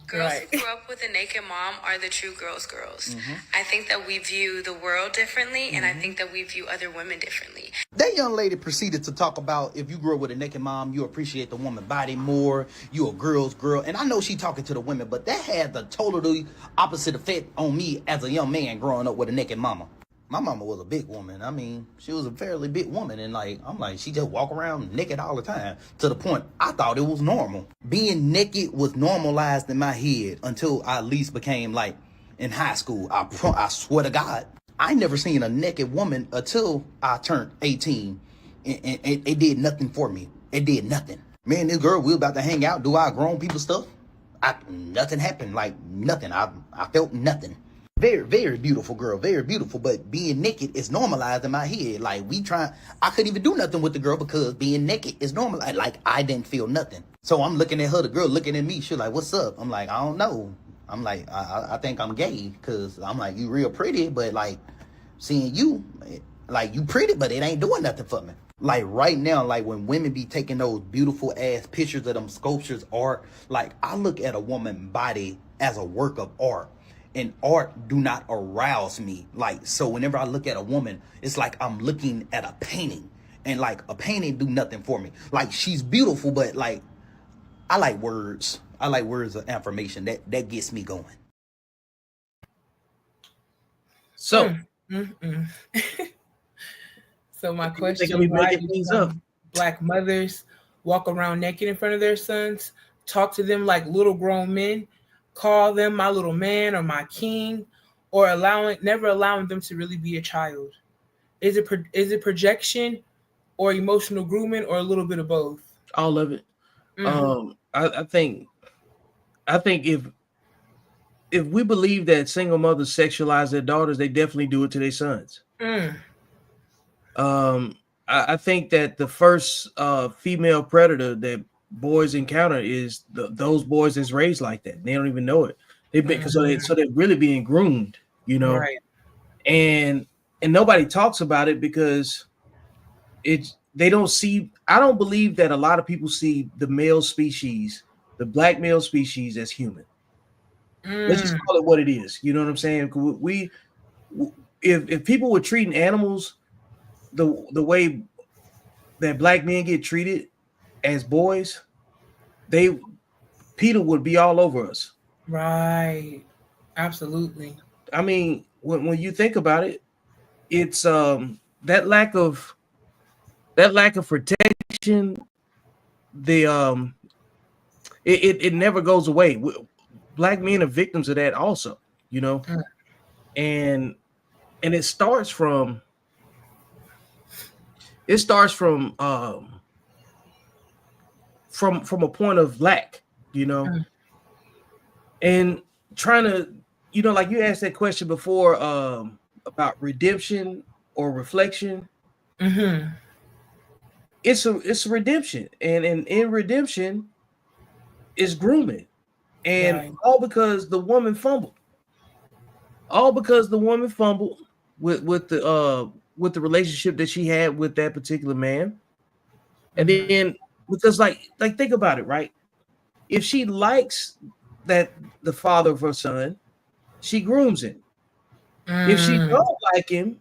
[SPEAKER 3] Girls who grew up with a naked mom are the true girls. I think that we view the world differently, and I think that we view other women differently.
[SPEAKER 4] That young lady proceeded to talk about if you grew up with a naked mom, you appreciate the woman body more. You a girl's girl. And I know she talking to the women, but that had the totally opposite effect on me as a young man growing up with a naked mama. My mama was a big woman. I mean, she was a fairly big woman. And I'm like, she just walk around naked all the time. To the point, I thought it was normal. Being naked was normalized in my head until I at least became like in high school. I swear to God. I never seen a naked woman until I turned 18. And it did nothing for me. It did nothing. Me and this girl, we were about to hang out, do our grown people stuff. Nothing happened. Like nothing. I felt nothing. Very, very beautiful girl. Very beautiful. But being naked is normalized in my head. Like I couldn't even do nothing with the girl because being naked is normal. Like I didn't feel nothing. So I'm looking at her, the girl looking at me. She's like, what's up? I'm like, I don't know. I'm like, I think I'm gay because I'm like, you real pretty, but like seeing you, like you pretty, but it ain't doing nothing for me. Like right now, like when women be taking those beautiful ass pictures of them sculptures, art, like I look at a woman's body as a work of art. And art do not arouse me. Like, so whenever I look at a woman, it's like I'm looking at a painting. And like a painting do nothing for me. Like she's beautiful, but like I like words. I like words of affirmation. That gets me going.
[SPEAKER 1] So,
[SPEAKER 2] Mm-mm. So my
[SPEAKER 1] you think
[SPEAKER 2] question:
[SPEAKER 1] I'll be
[SPEAKER 2] why
[SPEAKER 1] making
[SPEAKER 2] do
[SPEAKER 1] things up?
[SPEAKER 2] some Black mothers walk around naked in front of their sons, talk to them like little grown men, call them my little man or my king, or never allowing them to really be a child? Is it projection or emotional grooming or a little bit of both?
[SPEAKER 1] All of it.
[SPEAKER 2] Mm.
[SPEAKER 1] I think if we believe that single mothers sexualize their daughters, they definitely do it to their sons.
[SPEAKER 2] Mm.
[SPEAKER 1] I think that the first female predator that boys encounter is those boys that's raised like that. They don't even know it. They've been so they're really being groomed,
[SPEAKER 2] Right.
[SPEAKER 1] and nobody talks about it because they don't see. I don't believe that a lot of people see the male species, the Black male species, as human. Let's just
[SPEAKER 2] Mm.
[SPEAKER 1] call it what it is. You know what I'm saying? If people were treating animals the way that Black men get treated as boys, Peter would be all over us.
[SPEAKER 2] Right. Absolutely.
[SPEAKER 1] I mean, when you think about it, it's that lack of protection. The it never goes away. Black men are victims of that also, you know,
[SPEAKER 2] Mm.
[SPEAKER 1] and it starts from it starts from a point of lack, you know,
[SPEAKER 2] Mm.
[SPEAKER 1] and trying to, you know, like you asked that question before, about redemption or reflection.
[SPEAKER 2] Mm-hmm.
[SPEAKER 1] It's a redemption, and in redemption is grooming, and
[SPEAKER 2] Right.
[SPEAKER 1] all because the woman fumbled with the relationship that she had with that particular man. And
[SPEAKER 2] Mm-hmm.
[SPEAKER 1] then, because like think about it, right? If she likes that the father of her son, she grooms him. If she
[SPEAKER 2] Mm.
[SPEAKER 1] don't like him,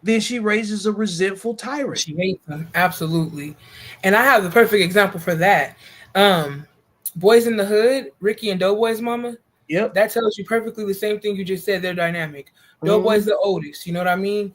[SPEAKER 1] then she raises a resentful tyrant.
[SPEAKER 2] She hates them. Absolutely. And I have the perfect example for that. Um, Boys in the Hood, Ricky and Doughboy's mama.
[SPEAKER 1] Yep.
[SPEAKER 2] That tells you perfectly the same thing you just said. They're dynamic. Doughboy's
[SPEAKER 1] Mhm.
[SPEAKER 2] the oldest. You know what I mean?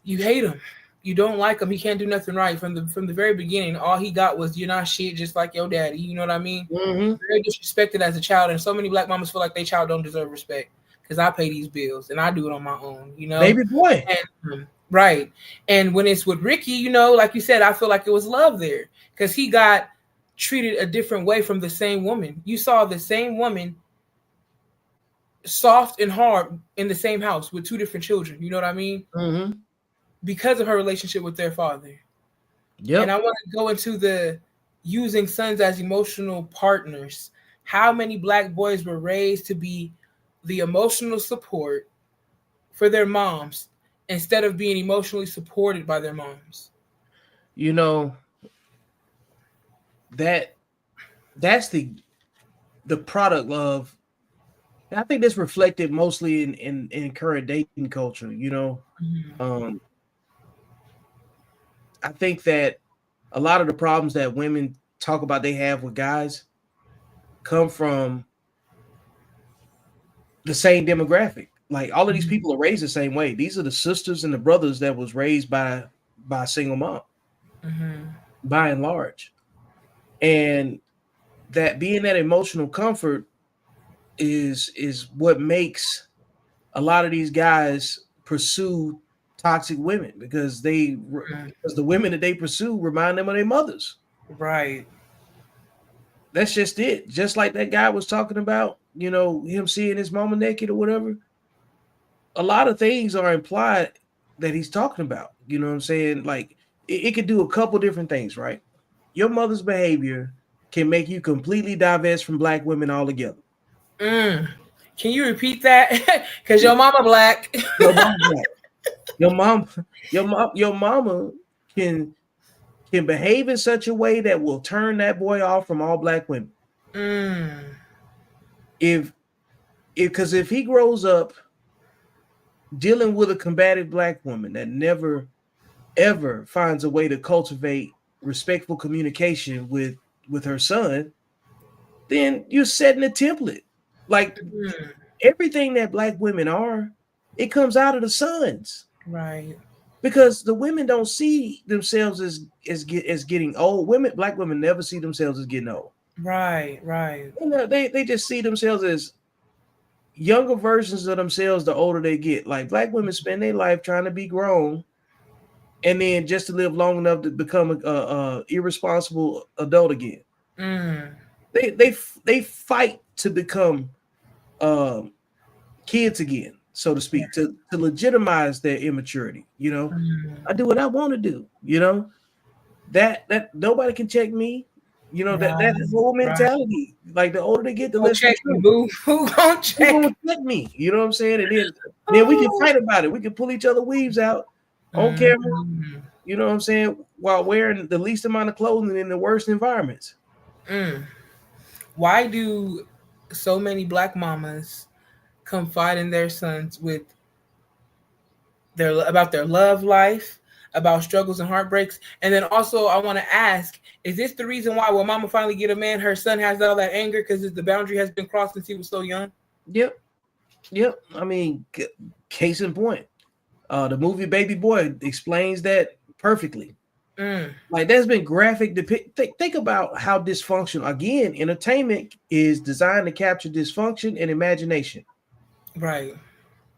[SPEAKER 2] You hate him. You don't like him. He can't do nothing right from the very beginning. All he got was you're not shit, just like your daddy. You know what I mean?
[SPEAKER 1] Mhm.
[SPEAKER 2] Very disrespected as a child, and so many black mamas feel like their child don't deserve respect because I pay these bills and I do it on my own. You know?
[SPEAKER 1] Baby boy.
[SPEAKER 2] And, right. And when it's with Ricky, you know, like you said, I feel like it was love there because he got treated a different way from the same woman. You saw the same woman soft and hard in the same house with two different children. You know what I mean?
[SPEAKER 1] Mhm.
[SPEAKER 2] Because of her relationship with their father. And I
[SPEAKER 1] Yep.
[SPEAKER 2] want to go into the using sons as emotional partners. How many black boys were raised to be the emotional support for their moms instead of being emotionally supported by their moms?
[SPEAKER 1] You know, that that's the product of, I think that's reflected mostly in current dating culture, you know.
[SPEAKER 2] Mhm.
[SPEAKER 1] Um I think that a lot of the problems that women talk about they have with guys come from the same demographic. Like all of these
[SPEAKER 2] Mhm.
[SPEAKER 1] people are raised the same way. These are the sisters and the brothers that was raised by a single mom,
[SPEAKER 2] Mhm.
[SPEAKER 1] by and large. And that being that emotional comfort is what makes a lot of these guys pursue toxic women, because
[SPEAKER 2] Mhm.
[SPEAKER 1] because the women that they pursue remind them of their mothers.
[SPEAKER 2] Right.
[SPEAKER 1] That's just it. Just like that guy was talking about, you know, him seeing his mama naked or whatever. A lot of things are implied that he's talking about. You know what I'm saying? Like it could do a couple different things, right? Your mother's behavior can make you completely divest from black women altogether.
[SPEAKER 2] Mm. Can you repeat that? Because your mama black.
[SPEAKER 1] Your mom, your mom, your mama can can behave in such a way that will turn that boy off from all black women.
[SPEAKER 2] Mm.
[SPEAKER 1] If because if he grows up dealing with a combative black woman that never ever finds a way to cultivate respectful communication with her son, then you're setting a template. Like
[SPEAKER 2] Mm.
[SPEAKER 1] everything that black women are, it comes out of the sons.
[SPEAKER 2] Right.
[SPEAKER 1] Because the women don't see themselves as getting old. Black women never see themselves as getting old.
[SPEAKER 2] Right. Right.
[SPEAKER 1] You know, they just see themselves as younger versions of themselves the older they get. Like black women spend their life trying to be grown, and then just to live long enough to become a irresponsible adult again.
[SPEAKER 2] Mm.
[SPEAKER 1] They fight to become um, kids again, so to
[SPEAKER 2] Yeah.
[SPEAKER 1] speak, to legitimize their immaturity. You know,
[SPEAKER 2] Mm.
[SPEAKER 1] I do what I want to do. You know, that nobody can check me. You know, that
[SPEAKER 2] Right.
[SPEAKER 1] whole
[SPEAKER 2] Right.
[SPEAKER 1] mentality. Like the older they get, the
[SPEAKER 2] Who gonna
[SPEAKER 1] less
[SPEAKER 2] check me,
[SPEAKER 1] mature.
[SPEAKER 2] boo? Who gonna
[SPEAKER 1] Who gonna
[SPEAKER 2] check?
[SPEAKER 1] check me? You know what I'm saying? And then we can
[SPEAKER 2] Oh.
[SPEAKER 1] fight about it. We can pull each other weaves out on camera.
[SPEAKER 2] Mm.
[SPEAKER 1] You know what I'm saying? While wearing the least amount of clothing in the worst environments.
[SPEAKER 2] Mm. Why do so many black mamas confide in their sons with their about their love life, about struggles and heartbreaks. And then also, I want to ask: is this the reason why when Mama finally get a man, her son has all that anger because the boundary has been crossed since he was so young?
[SPEAKER 1] Yep. I mean, case in point, the movie Baby Boy explains that perfectly. Like, there's been graphic think about how dysfunction, again, entertainment is designed to capture dysfunction and imagination.
[SPEAKER 2] Right.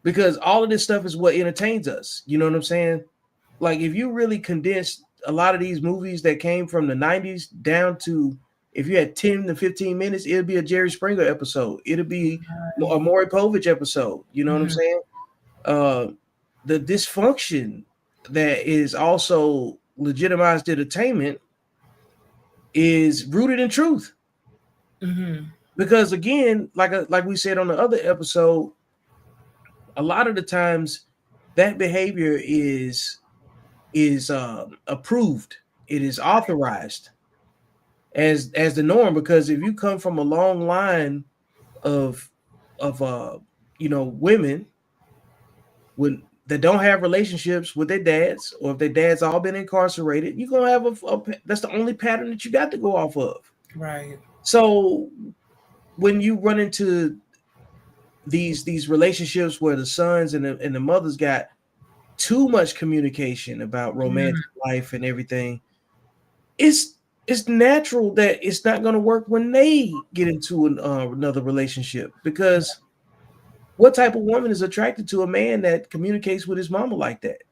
[SPEAKER 1] Because all of this stuff is what entertains us. You know what I'm saying? Like, if you really condensed a lot of these movies that came from the 90s down to, if you had 10 to 15 minutes, it'd be a Jerry Springer episode. It'd be a Maury Povich episode. You know what I'm saying? The dysfunction that is also legitimized entertainment is rooted in truth. Because again, like we said on the other episode, a lot of the times that behavior is approved. It is authorized as the norm, because if you come from a long line of women that don't have relationships with their dads, or if their dads all been incarcerated, you're gonna have that's the only pattern that you got to go off of.
[SPEAKER 2] Right.
[SPEAKER 1] So when you run into these relationships where the sons and the mothers got too much communication about romantic life and everything, it's natural that it's not going to work when they get into another relationship, because what type of woman is attracted to a man that communicates with his mama like that?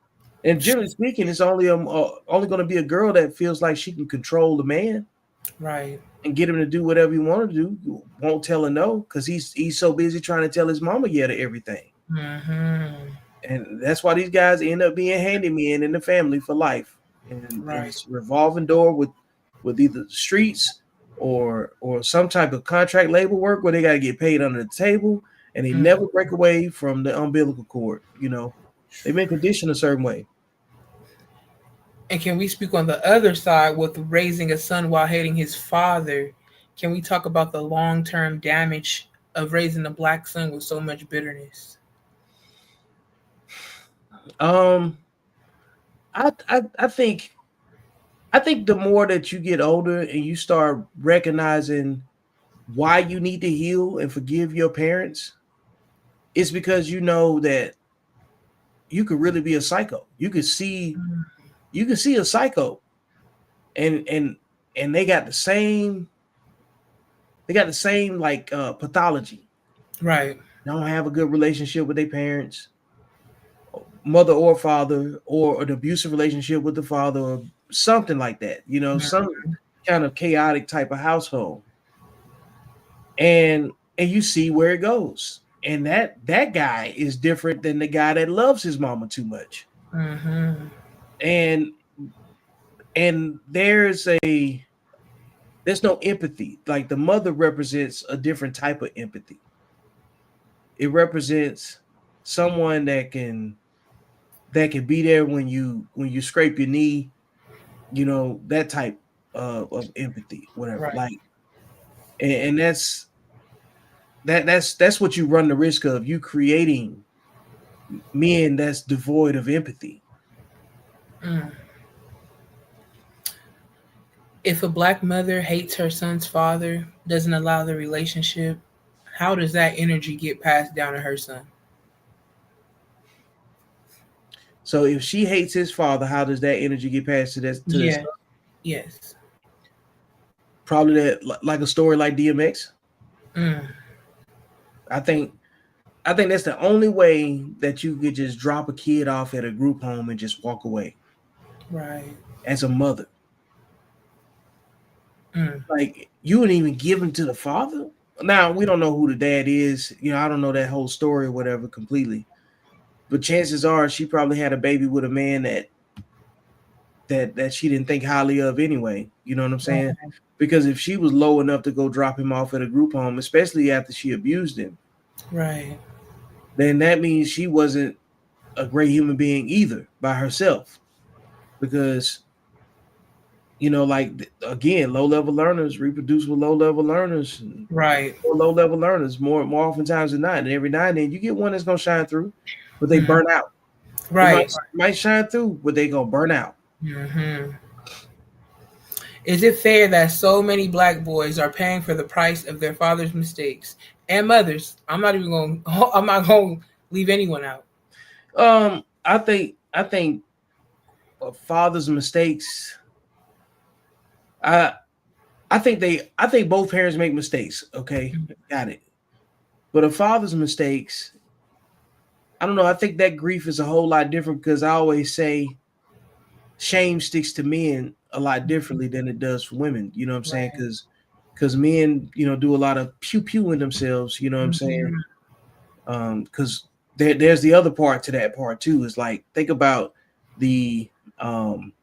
[SPEAKER 1] And generally speaking, it's only going to be a girl that feels like she can control the man,
[SPEAKER 2] right,
[SPEAKER 1] and get him to do whatever he want to do. Won't tell her no, because he's so busy trying to tell his mama yeah to everything. And that's why these guys end up being handymen in the family for life. And it's a revolving door with either the streets or some type of contract labor work where they got to get paid under the table, and they never break away from the umbilical cord. You know, they've been conditioned a certain way.
[SPEAKER 2] And can we speak on the other side with raising a son while hating his father? Can we talk about the long-term damage of raising a black son with so much bitterness?
[SPEAKER 1] I think the more that you get older and you start recognizing why you need to heal and forgive your parents, it's because you know that you could really be a psycho. You could see a psycho, and they got the same like pathology.
[SPEAKER 2] Right.
[SPEAKER 1] They don't have a good relationship with their parents, mother or father, or an abusive relationship with the father, or something like that. You know, some kind of chaotic type of household. And you see where it goes. And that guy is different than the guy that loves his mama too much. And there's no empathy. Like, the mother represents a different type of empathy. It represents someone that can be there when you scrape your knee, you know, that type of empathy, whatever.
[SPEAKER 2] Right.
[SPEAKER 1] Like, and that's what you run the risk of, you creating men that's devoid of empathy.
[SPEAKER 2] If a black mother hates her son's father, doesn't allow the relationship, how does that energy get passed down to her son?
[SPEAKER 1] So if she hates his father, how does that energy get passed to this?
[SPEAKER 2] Yes.
[SPEAKER 1] Probably that, like a story like DMX. I think that's the only way that you could just drop a kid off at a group home and just walk away.
[SPEAKER 2] Right.
[SPEAKER 1] As a mother. Like, you wouldn't even give him to the father? Now, we don't know who the dad is. You know, I don't know that whole story or whatever completely. But chances are she probably had a baby with a man that she didn't think highly of anyway. You know what I'm saying? Right. Because if she was low enough to go drop him off at a group home, especially after she abused him,
[SPEAKER 2] right,
[SPEAKER 1] then that means she wasn't a great human being either by herself. Because, you know, like, again, low-level learners reproduce with low-level learners.
[SPEAKER 2] Right.
[SPEAKER 1] Low-level learners more oftentimes than not. And every now and then you get one that's going to shine through, but they burn out.
[SPEAKER 2] Right.
[SPEAKER 1] Might shine through, but they gonna burn out.
[SPEAKER 2] Mm-hmm. Is it fair that so many black boys are paying for the price of their father's mistakes and mothers? I'm not going to leave anyone out.
[SPEAKER 1] I think a father's mistakes. I I think both parents make mistakes. Okay, got it. But a father's mistakes, I don't know. I think that grief is a whole lot different because I always say shame sticks to men a lot differently than it does for women. You know what I'm saying?
[SPEAKER 2] Right.
[SPEAKER 1] Because men, do a lot of pew pew in themselves. You know what I'm saying? Because there's the other part to that part too. Is like think about the um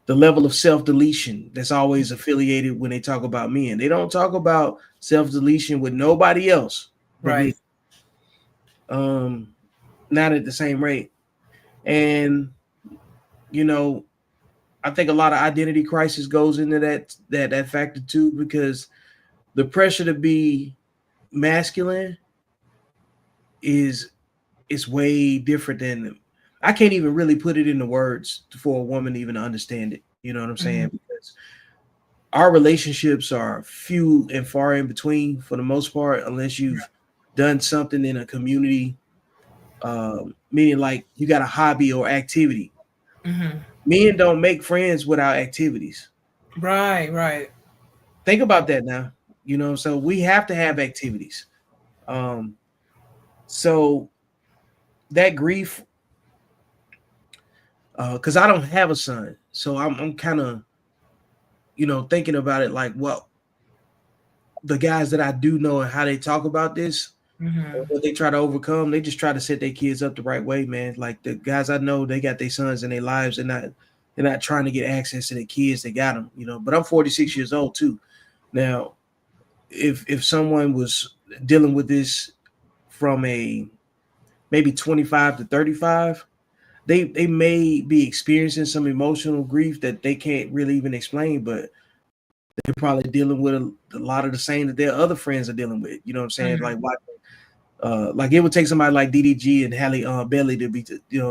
[SPEAKER 1] the level of self deletion that's always affiliated when they talk about men. They don't talk about self deletion with nobody else but men.
[SPEAKER 2] Right.
[SPEAKER 1] Not at the same rate. And you know, I think a lot of identity crisis goes into that factor too, because the pressure to be masculine is way different than I can't even really put it into words for a woman to even understand it. You know what I'm saying? Because our relationships are few and far in between for the most part, unless you've done something in a community, meaning like you got a hobby or activity. Men don't make friends without activities.
[SPEAKER 2] Right. Right.
[SPEAKER 1] Think about that now. So we have to have activities. Um, so that grief, because I don't have a son, so I'm kind of, thinking about it like, well, the guys that I do know and how they talk about this, what they try to overcome, they just try to set their kids up the right way, man. Like the guys I know, they got their sons in their lives, and they're not trying to get access to their kids. They got them, But I'm 46 years old too. Now, if someone was dealing with this from a maybe 25 to 35, they may be experiencing some emotional grief that they can't really even explain, but they're probably dealing with a lot of the same that their other friends are dealing with. You know what I'm saying? Like it would take somebody like DDG and Halle Bailey to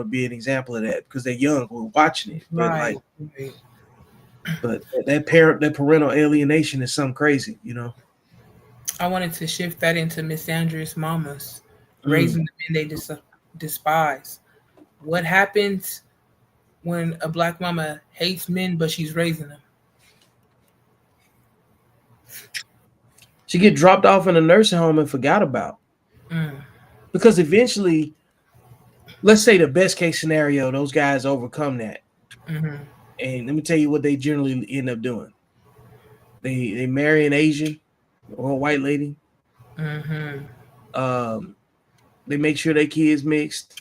[SPEAKER 1] be an example of that because they're young, we're watching it. But
[SPEAKER 2] Right.
[SPEAKER 1] but that parental alienation is something crazy,
[SPEAKER 2] I wanted to shift that into misandrous mamas raising the men they despise. What happens when a black mama hates men but she's raising them?
[SPEAKER 1] She get dropped off in a nursing home and forgot about. Because eventually, let's say the best case scenario, those guys overcome that. And let me tell you what they generally end up doing. They marry an Asian or a white lady. They make sure their kids mixed.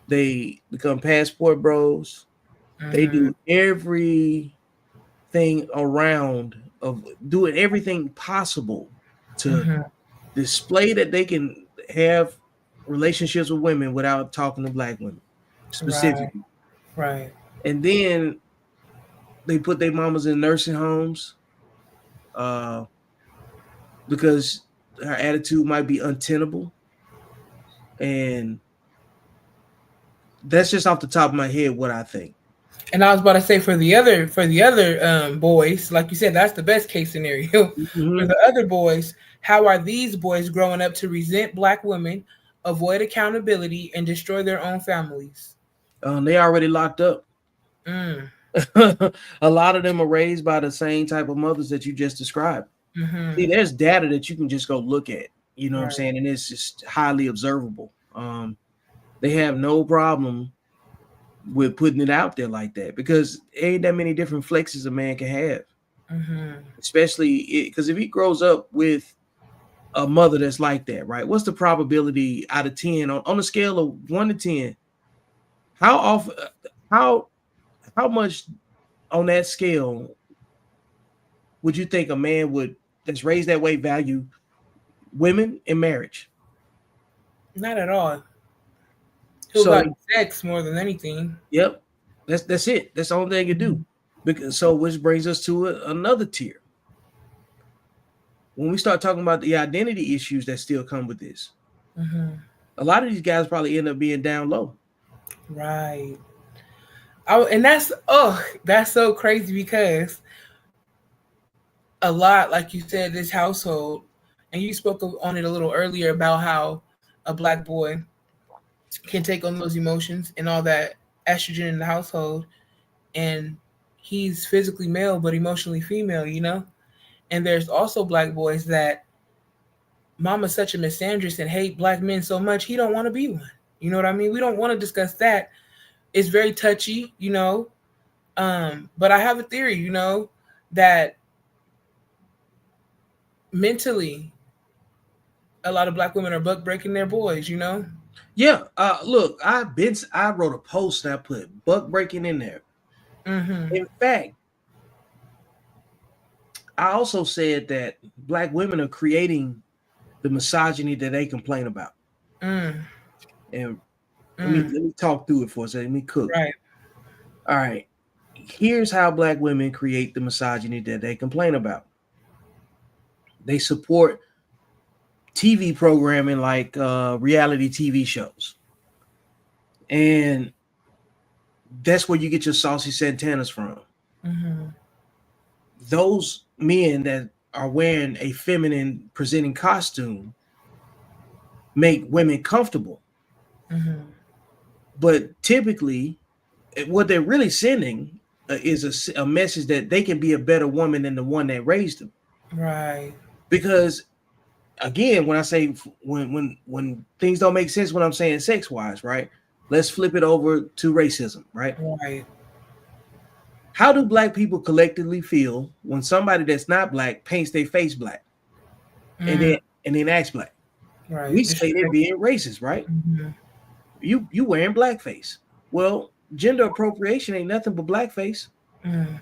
[SPEAKER 1] They become passport bros. They do everything around of doing everything possible to display that they can have relationships with women without talking to black women specifically.
[SPEAKER 2] Right.
[SPEAKER 1] And then they put their mamas in nursing homes because her attitude might be untenable. And that's just off the top of my head what I think.
[SPEAKER 2] And I was about to say for the other boys, like you said, that's the best case scenario. For the other boys, how are these boys growing up to resent black women, avoid accountability, and destroy their own families?
[SPEAKER 1] They already locked up. A lot of them are raised by the same type of mothers that you just described. See, there's data that you can just go look at, what I'm saying? And it's just highly observable. They have no problem with putting it out there like that because ain't that many different flexes a man can have. Especially because if he grows up with a mother that's like that, right? What's the probability out of 10 on a scale of 1 to 10? How often, how much on that scale would you think a man that's raised that way value women in marriage?
[SPEAKER 2] Not at all. He'll value sex more than anything.
[SPEAKER 1] Yep. That's it. That's the only thing you do. Which brings us to another tier. When we start talking about the identity issues that still come with this, a lot of these guys probably end up being down low.
[SPEAKER 2] Right. And that's so crazy because a lot, like you said, this household, and you spoke on it a little earlier about how a black boy can take on those emotions and all that estrogen in the household, and he's physically male but emotionally female, you know? And there's also black boys that mama's such a misandrist and hate black men so much he don't want to be one. You know what I mean? We don't want to discuss that. It's very touchy, you know. But I have a theory, you know, that mentally a lot of black women are buck breaking their boys, you know?
[SPEAKER 1] Yeah. Look, I wrote a post and I put buck breaking in there.
[SPEAKER 2] Mm-hmm.
[SPEAKER 1] In fact, I also said that black women are creating the misogyny that they complain about.
[SPEAKER 2] Mm,
[SPEAKER 1] And
[SPEAKER 2] mm,
[SPEAKER 1] let me talk through it for a second. Let me cook.
[SPEAKER 2] right.
[SPEAKER 1] All right. Here's how black women create the misogyny that they complain about. They support TV programming like reality TV shows. And that's where you get your saucy Santanas from.
[SPEAKER 2] Mm-hmm.
[SPEAKER 1] Those men that are wearing a feminine presenting costume make women comfortable.
[SPEAKER 2] Mm-hmm.
[SPEAKER 1] But typically, what they're really sending is a message that they can be a better woman than the one that raised them.
[SPEAKER 2] Right.
[SPEAKER 1] Because again, when I say when things don't make sense, when I'm saying sex wise, right? Let's flip it over to racism, right?
[SPEAKER 2] Right.
[SPEAKER 1] How do black people collectively feel when somebody that's not black paints their face black and
[SPEAKER 2] Mm,
[SPEAKER 1] then and then acts black?
[SPEAKER 2] right.
[SPEAKER 1] We say they're being racist, right?
[SPEAKER 2] Mm-hmm.
[SPEAKER 1] You wearing blackface. Well, gender appropriation ain't nothing but blackface.
[SPEAKER 2] Mm,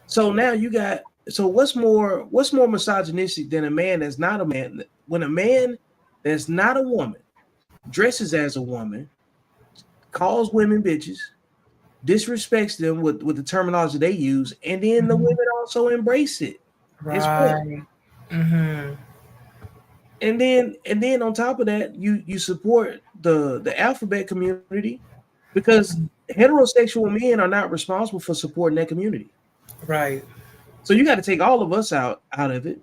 [SPEAKER 1] So now you got what's more misogynistic than a man that's not a man? When a man that's not a woman dresses as a woman, calls women bitches, disrespects them with the terminology they use, and then the
[SPEAKER 2] mm-hmm.
[SPEAKER 1] women also embrace it as well.
[SPEAKER 2] Right. Mm-hmm.
[SPEAKER 1] And then on top of that, you support the alphabet community because heterosexual men are not responsible for supporting that community.
[SPEAKER 2] Right.
[SPEAKER 1] So you got to take all of us out of it.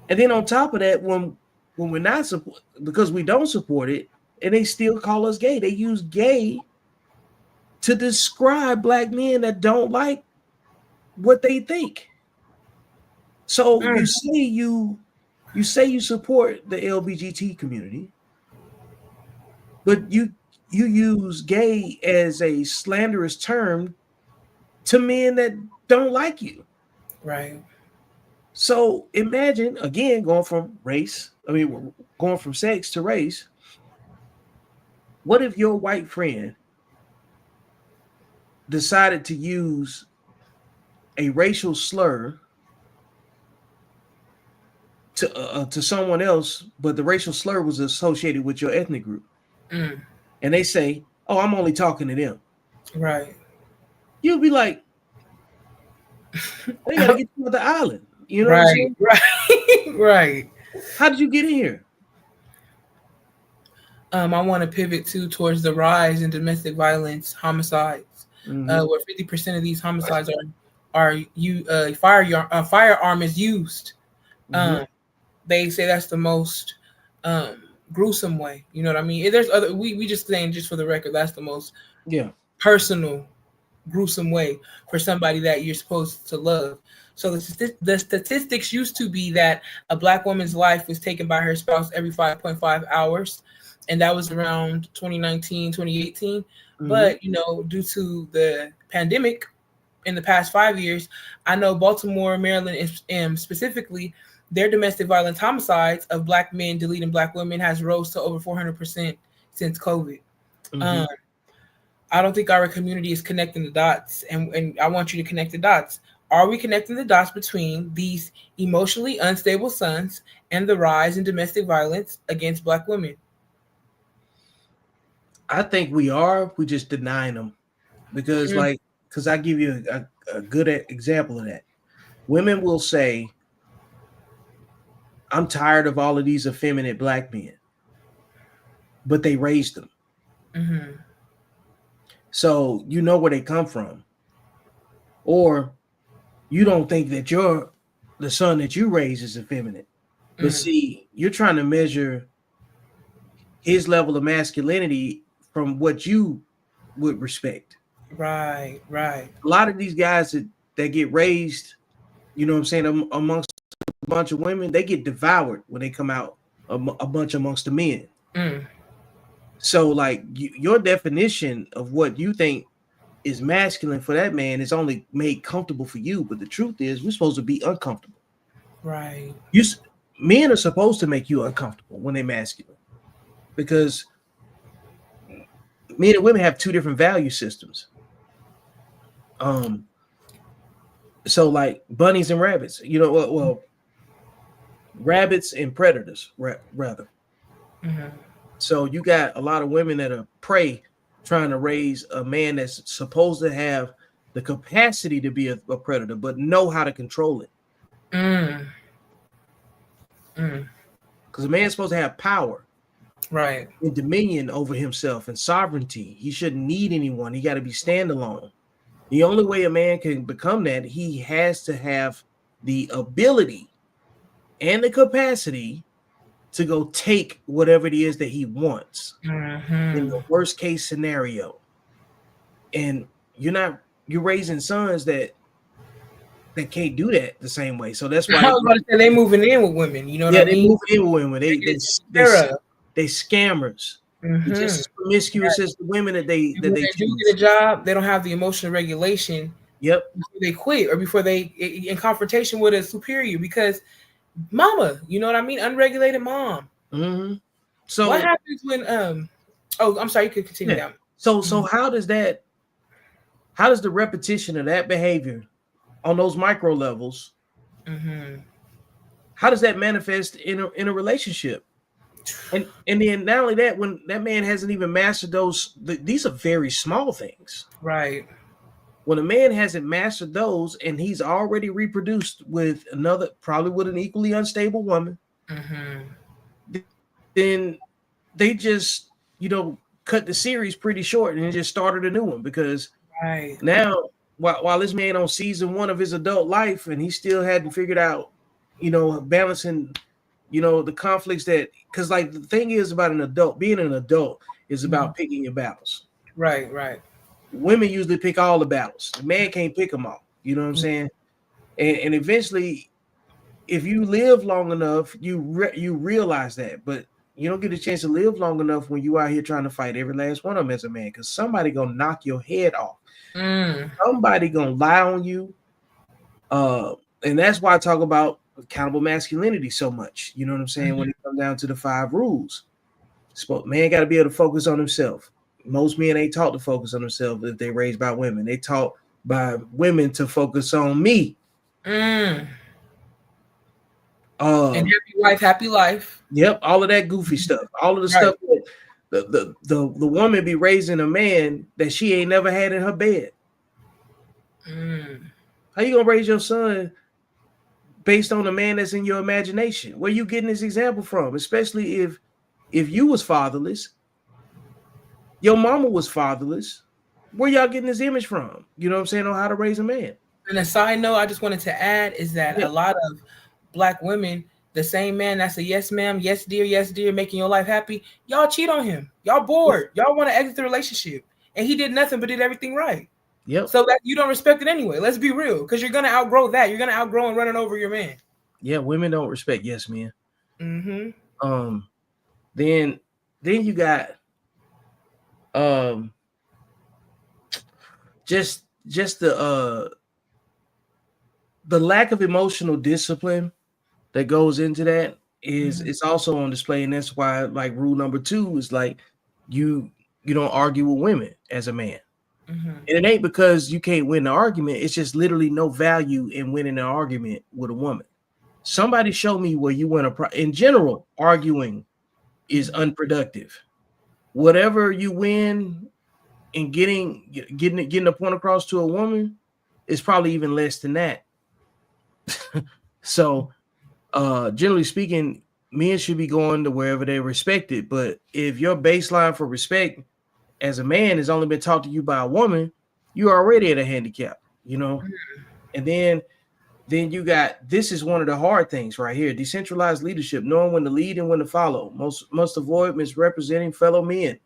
[SPEAKER 1] And then on top of that, when we're not support because we don't support it, and they still call us gay. They use gay to describe black men that don't like what they think. So
[SPEAKER 2] Mm,
[SPEAKER 1] you say you support the LBGT community, but you use gay as a slanderous term to men that don't like you.
[SPEAKER 2] right.
[SPEAKER 1] So imagine again going from race, I mean we're going from sex to race. What if your white friend decided to use a racial slur to someone else, but the racial slur was associated with your ethnic group,
[SPEAKER 2] Mm,
[SPEAKER 1] and they say, "Oh, I'm only talking to them."
[SPEAKER 2] right.
[SPEAKER 1] You'll be like, "They got to get you off the island." You know what I'm
[SPEAKER 2] Right.
[SPEAKER 1] saying?
[SPEAKER 2] Right. Right.
[SPEAKER 1] How did you get in here?
[SPEAKER 2] I want to pivot towards the rise in domestic violence homicides,
[SPEAKER 1] Mm-hmm.
[SPEAKER 2] where 50% of these homicides are you firearm is used.
[SPEAKER 1] Mm-hmm.
[SPEAKER 2] Um, they say that's the most um, gruesome way. You know what I mean? There's other. We just saying just for the record, that's the most
[SPEAKER 1] Yeah.
[SPEAKER 2] personal, gruesome way for somebody that you're supposed to love. So the statistics used to be that a black woman's life was taken by her spouse every 5.5 hours, and that was around 2019, 2018.
[SPEAKER 1] Mm-hmm.
[SPEAKER 2] But you know, due to the pandemic in the past 5 years, I know Baltimore, Maryland, specifically, their domestic violence homicides of black men deleting black women has rose to over 400% since COVID.
[SPEAKER 1] Mm-hmm.
[SPEAKER 2] Um, I don't think our community is connecting the dots, and I want you to connect the dots. Are we connecting the dots between these emotionally unstable sons and the rise in domestic violence against black women?
[SPEAKER 1] I think we are. We just denying them because,
[SPEAKER 2] Mm,
[SPEAKER 1] like, because I give you a good example of that. Women will say, "I'm tired of all of these effeminate black men," but they raised them.
[SPEAKER 2] mm-hmm.
[SPEAKER 1] So you know where they come from. Or you don't think that the son that you raise is effeminate. But see, you're trying to measure his level of masculinity from what you would respect.
[SPEAKER 2] Right.
[SPEAKER 1] A lot of these guys that get raised, you know what I'm saying, amongst a bunch of women, they get devoured when they come out a bunch amongst the men. So like your definition of what you think is masculine for that man is only made comfortable for you, but the truth is we're supposed to be uncomfortable.
[SPEAKER 2] Right.
[SPEAKER 1] Men are supposed to make you uncomfortable when they're masculine, because men and women have two different value systems. So like bunnies and rabbits, you know, well, rabbits and predators, rather. So you got a lot of women that are prey trying to raise a man that's supposed to have the capacity to be a predator, but know how to control it. Because a man's supposed to have power,
[SPEAKER 2] right,
[SPEAKER 1] and dominion over himself and sovereignty. He shouldn't need anyone. He got to be standalone. The only way a man can become that, he has to have the ability and the capacity to go take whatever it is that he wants in the worst case scenario. And you're raising sons that can't do that the same way. So that's why
[SPEAKER 2] I was about to say they moving in with women. You know what I mean?
[SPEAKER 1] They moving in with women. They scammers. They're just as promiscuous as the women that they
[SPEAKER 2] do get a job. They don't have the emotional regulation.
[SPEAKER 1] Yep.
[SPEAKER 2] Before they quit or before they in confrontation with a superior, because mama, you know what I mean? Unregulated mom. So what happens when oh, I'm sorry, you could continue down.
[SPEAKER 1] So how does the repetition of that behavior on those micro levels, how does that manifest in a relationship? And then not only that, when that man hasn't even mastered these are very small things.
[SPEAKER 2] Right.
[SPEAKER 1] When a man hasn't mastered those and he's already reproduced with probably with an equally unstable woman, then they just, cut the series pretty short and just started a new one, because now while this man on season 1 of his adult life and he still hadn't figured out, balancing, the conflicts because like the thing is about being an adult is about picking your battles.
[SPEAKER 2] Right.
[SPEAKER 1] Women usually pick all the battles. The man can't pick them all. You know what I'm saying? And eventually, if you live long enough, you realize that. But you don't get a chance to live long enough when you out here trying to fight every last one of them as a man, because somebody gonna knock your head off. Somebody gonna lie on you. And that's why I talk about accountable masculinity so much. You know what I'm saying? When it comes down to the 5 rules, man got to be able to focus on himself. Most men ain't taught to focus on themselves if they raised by women. They taught by women to focus on me.
[SPEAKER 2] And happy wife, happy life.
[SPEAKER 1] Yep, all of that goofy stuff. All of the stuff that the woman be raising a man that she ain't never had in her bed. How you gonna raise your son based on a man that's in your imagination? Where you getting this example from? Especially if you was fatherless, your mama was fatherless. Where y'all getting this image from? You know what I'm saying, on how to raise a man.
[SPEAKER 2] And a side note I just wanted to add is that a lot of Black women, the same man that's a yes ma'am, yes dear, making your life happy, y'all cheat on him. Y'all bored. Y'all want to exit the relationship. And he did nothing but did everything right.
[SPEAKER 1] Yep.
[SPEAKER 2] So that you don't respect it anyway. Let's be real, because you're gonna outgrow that. You're gonna outgrow and running over your man.
[SPEAKER 1] Yeah, women don't respect yes men. Then you got just the lack of emotional discipline that goes into that is it's also on display, and that's why like rule number 2 is like you don't argue with women as a man. And it ain't because you can't win the argument. It's just literally no value in winning an argument with a woman. Somebody show me where you win in general, arguing is unproductive. Whatever you win in getting a point across to a woman is probably even less than that. So generally speaking, men should be going to wherever they're respected. But if your baseline for respect as a man has only been taught to you by a woman, you're already at a handicap, And then you got, this is one of the hard things right here: decentralized leadership, knowing when to lead and when to follow. Most must avoid misrepresenting fellow men.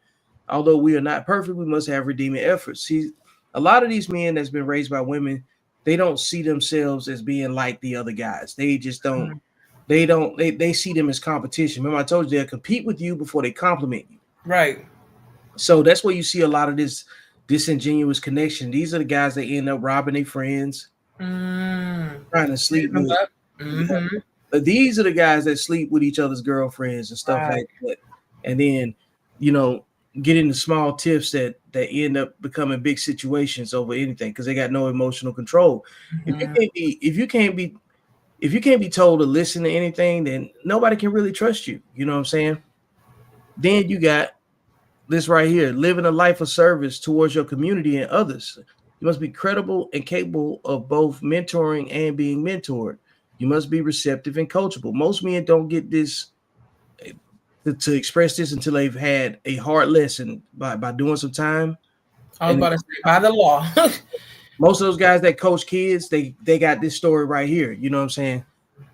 [SPEAKER 1] Although we are not perfect, we must have redeeming efforts. See, a lot of these men that's been raised by women, they don't see themselves as being like the other guys. They just don't. They see them as competition. Remember, I told you they'll compete with you before they compliment you.
[SPEAKER 2] Right.
[SPEAKER 1] So that's where you see a lot of this disingenuous connection. These are the guys that end up robbing their friends, trying to sleep with. But these are the guys that sleep with each other's girlfriends and stuff like that. And then, get into small tiffs that end up becoming big situations over anything because they got no emotional control. If you can't be told to listen to anything, then nobody can really trust you. You know what I'm saying? Then you got this right here: living a life of service towards your community and others. You must be credible and capable of both mentoring and being mentored. You must be receptive and coachable. Most men don't get this to express this until they've had a hard lesson by doing some time.
[SPEAKER 2] I was about to say, by the law.
[SPEAKER 1] Most of those guys that coach kids, they got this story right here. You know what I'm saying?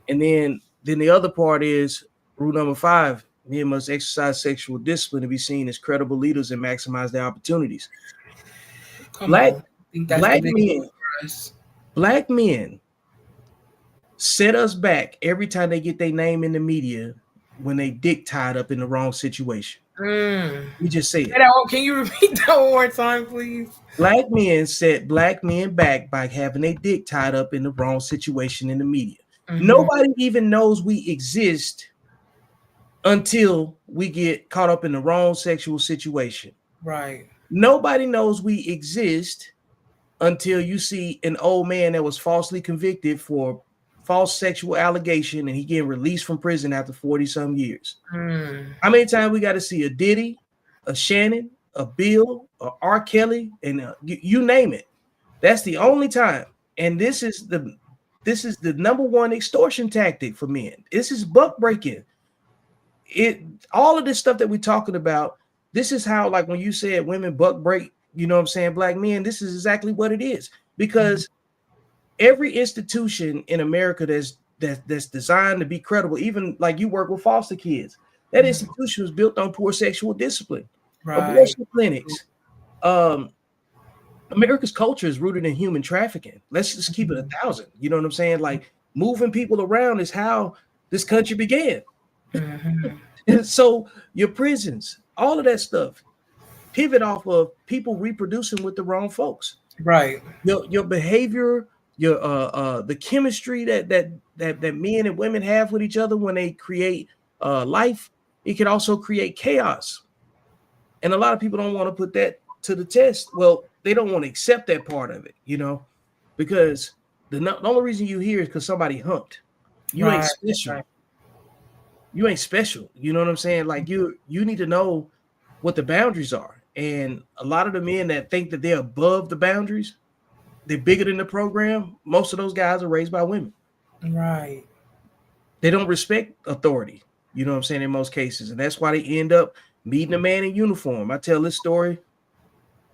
[SPEAKER 1] And then the other part is rule number 5: men must exercise sexual discipline to be seen as credible leaders and maximize their opportunities. Black men set us back every time they get their name in the media when they dick tied up in the wrong situation. You just say it.
[SPEAKER 2] Can you repeat that one more time, please?
[SPEAKER 1] Black men set black men back by having a dick tied up in the wrong situation in the media. Nobody even knows we exist until we get caught up in the wrong sexual situation.
[SPEAKER 2] Right.
[SPEAKER 1] Nobody knows we exist until you see an old man that was falsely convicted for false sexual allegation and he getting released from prison after 40-some years. How many times we got to see a Diddy, a Shannon, a Bill, a R. Kelly, and you name it? That's the only time. And this is the number one extortion tactic for men. This is buck breaking. All of this stuff that we're talking about, this is how, like when you said women buck break, you know what I'm saying, black men, this is exactly what it is. Because every institution in America that's designed to be credible, even like you work with foster kids, that institution was built on poor sexual discipline. Abortion clinics. America's culture is rooted in human trafficking. Let's just keep it 1,000. You know what I'm saying? Like moving people around is how this country began. And so your prisons, all of that stuff, pivot off of people reproducing with the wrong folks.
[SPEAKER 2] Right.
[SPEAKER 1] Your behavior, your the chemistry that men and women have with each other when they create life, it can also create chaos. And a lot of people don't want to put that to the test. Well, they don't want to accept that part of it, because the only reason you hear is because somebody humped. You ain't special. Right. You ain't special. You know what I'm saying? Like you need to know what the boundaries are. And a lot of the men that think that they're above the boundaries, they're bigger than the program. Most of those guys are raised by women.
[SPEAKER 2] Right.
[SPEAKER 1] They don't respect authority. You know what I'm saying? In most cases. And that's why they end up meeting a man in uniform. I tell this story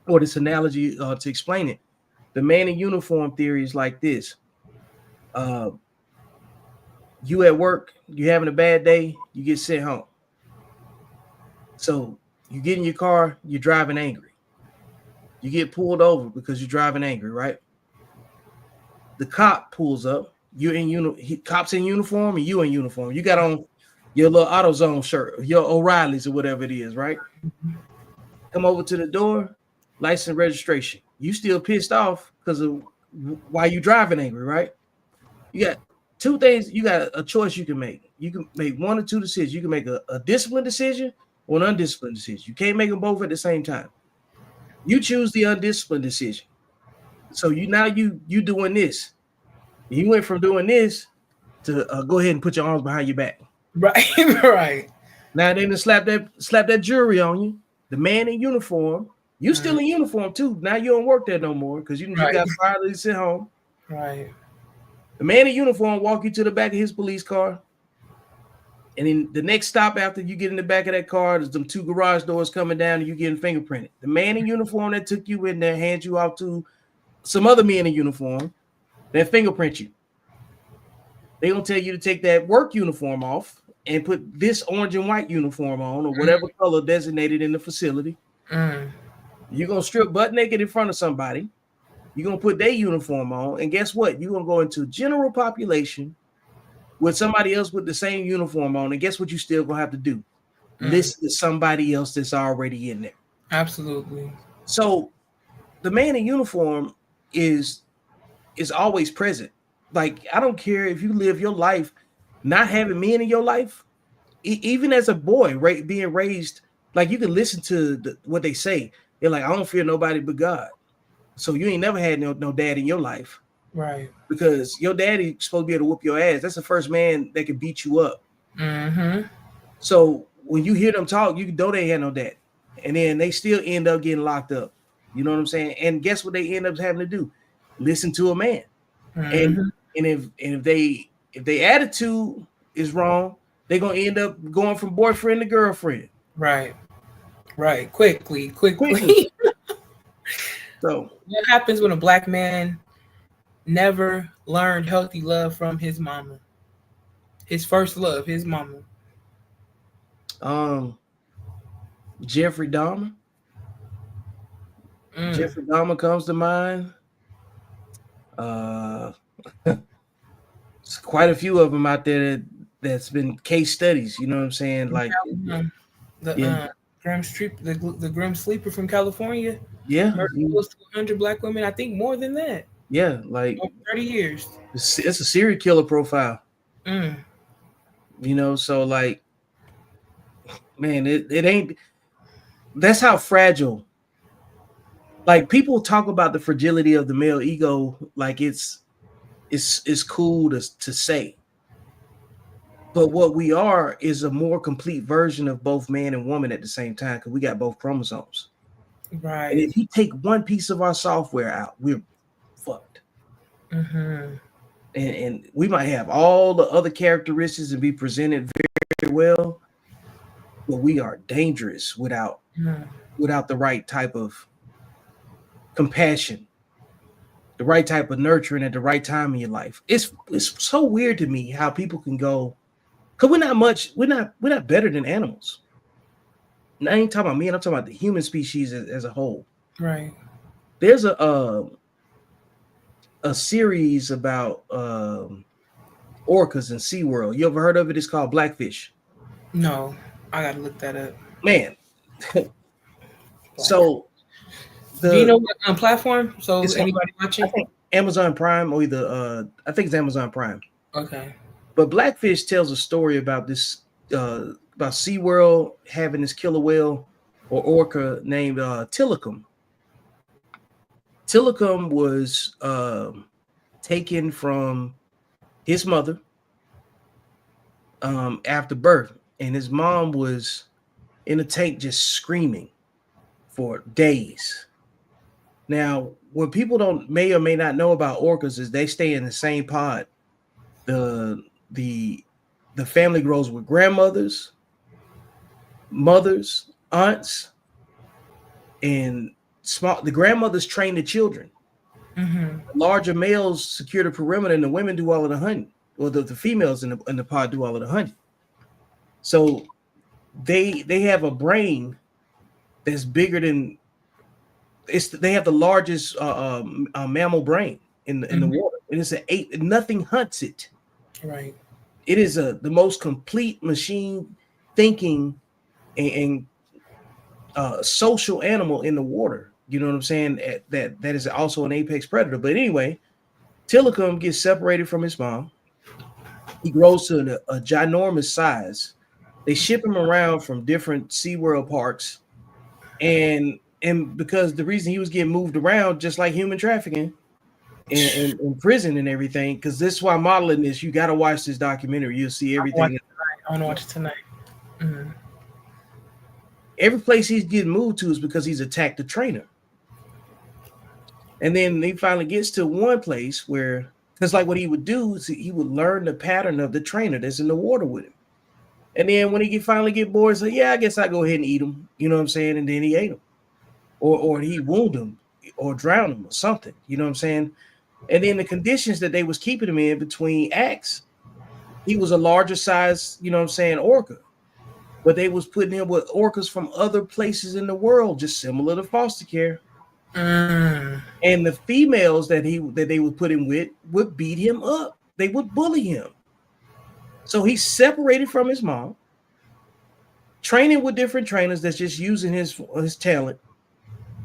[SPEAKER 1] or this analogy to explain it. The man in uniform theory is like this. You at work, you having a bad day, you get sent home. So you get in your car, you're driving angry. You get pulled over because you're driving angry, right? The cop pulls up. You're in cop's in uniform and you in uniform. You got on your little AutoZone shirt, your O'Reilly's or whatever it is, right? Come over to the door, license registration. You still pissed off because of why you driving angry, right? You got two things. You got a choice you can make. You can make one or two decisions. You can make a disciplined decision or an undisciplined decision. You can't make them both at the same time. You choose the undisciplined decision. So you doing this. You went from doing this to go ahead and put your arms behind your back.
[SPEAKER 2] Right, right.
[SPEAKER 1] Now they done slap that jury on you. The man in uniform. You still in uniform too. Now you don't work there no more because you got fired and sent home.
[SPEAKER 2] Right.
[SPEAKER 1] The man in uniform walk you to the back of his police car. And then the next stop after you get in the back of that car, there's them 2 garage doors coming down and you getting fingerprinted. The man in uniform that took you in there hands you off to some other men in uniform that fingerprint you. They're going to tell you to take that work uniform off and put this orange and white uniform on or whatever color designated in the facility. You're going to strip butt naked in front of somebody. You're going to put their uniform on. And guess what? You're going to go into general population with somebody else with the same uniform on. And guess what you still going to have to do? Listen to somebody else that's already in there.
[SPEAKER 2] Absolutely.
[SPEAKER 1] So the man in uniform is always present. Like, I don't care if you live your life not having men in your life, even as a boy, right, being raised, like you can listen to what they say. They're like, I don't fear nobody but God. So you ain't never had no dad in your life.
[SPEAKER 2] Right.
[SPEAKER 1] Because your daddy's supposed to be able to whoop your ass. That's the first man that can beat you up. So when you hear them talk, you know they ain't had no dad. And then they still end up getting locked up. You know what I'm saying? And guess what they end up having to do? Listen to a man. And if they attitude is wrong, they're gonna end up going from boyfriend to girlfriend.
[SPEAKER 2] Right. Quickly.
[SPEAKER 1] So
[SPEAKER 2] what happens when a black man never learned healthy love from his mama? His first love, his mama.
[SPEAKER 1] Jeffrey Dahmer. Jeffrey Dahmer comes to mind. There's quite a few of them out there that's been case studies. You know what I'm saying? Like
[SPEAKER 2] the Grim Sleeper from California.
[SPEAKER 1] Yeah,
[SPEAKER 2] close to 100 black women. I think more than that.
[SPEAKER 1] Yeah, like
[SPEAKER 2] 30 years.
[SPEAKER 1] It's a serial killer profile. You know, so like, man, it ain't. That's how fragile. Like, people talk about the fragility of the male ego, like it's cool to say. But what we are is a more complete version of both man and woman at the same time, because we got both chromosomes.
[SPEAKER 2] Right.
[SPEAKER 1] And if you take one piece of our software out, we're fucked. And we might have all the other characteristics and be presented very, very well, but we are dangerous without the right type of compassion, the right type of nurturing at the right time in your life. It's so weird to me how people can go, because we're not better than animals. And I ain't talking about me, I'm talking about the human species as a whole.
[SPEAKER 2] Right.
[SPEAKER 1] There's a series about orcas in SeaWorld. You ever heard of it? It's called Blackfish.
[SPEAKER 2] No, I gotta look that up.
[SPEAKER 1] Man. So
[SPEAKER 2] do you know what platform? So
[SPEAKER 1] is
[SPEAKER 2] anybody watching?
[SPEAKER 1] I think Amazon Prime or either I think it's Amazon Prime.
[SPEAKER 2] Okay.
[SPEAKER 1] But Blackfish tells a story about this about SeaWorld having this killer whale or orca named Tilikum. Tilikum was taken from his mother after birth, and his mom was in a tank just screaming for days. Now, what people may or may not know about orcas is they stay in the same pod. The family grows with grandmothers, mothers, aunts, and the grandmothers train the children. Larger males secure the perimeter, and the women do all of the hunting, or the females in the pod do all of the hunting. So they have a brain that's bigger than they have the largest mammal brain in the water, and it's nothing hunts it.
[SPEAKER 2] Right.
[SPEAKER 1] It is the most complete machine thinking and social animal in the water. You know what I'm saying? That is also an apex predator. But anyway, Tilikum gets separated from his mom. He grows to a ginormous size. They ship him around from different SeaWorld parks. And because the reason he was getting moved around, just like human trafficking in prison and everything, because this is why I'm modeling this. You got to watch this documentary. You'll see everything.
[SPEAKER 2] I want to watch it tonight.
[SPEAKER 1] Every place he's getting moved to is because he's attacked the trainer. And then he finally gets to one place where, because like what he would do is he would learn the pattern of the trainer that's in the water with him. And then when he finally get bored, so yeah, I guess I go ahead and eat him. You know what I'm saying? And then he ate him, or he wound him, or drowned him, or something. You know what I'm saying? And then the conditions that they was keeping him in between acts, he was a larger size, you know what I'm saying, orca. But they was putting him with orcas from other places in the world, just similar to foster care. And the females that they would put him with would beat him up. They would bully him. So he's separated from his mom, training with different trainers that's just using his talent.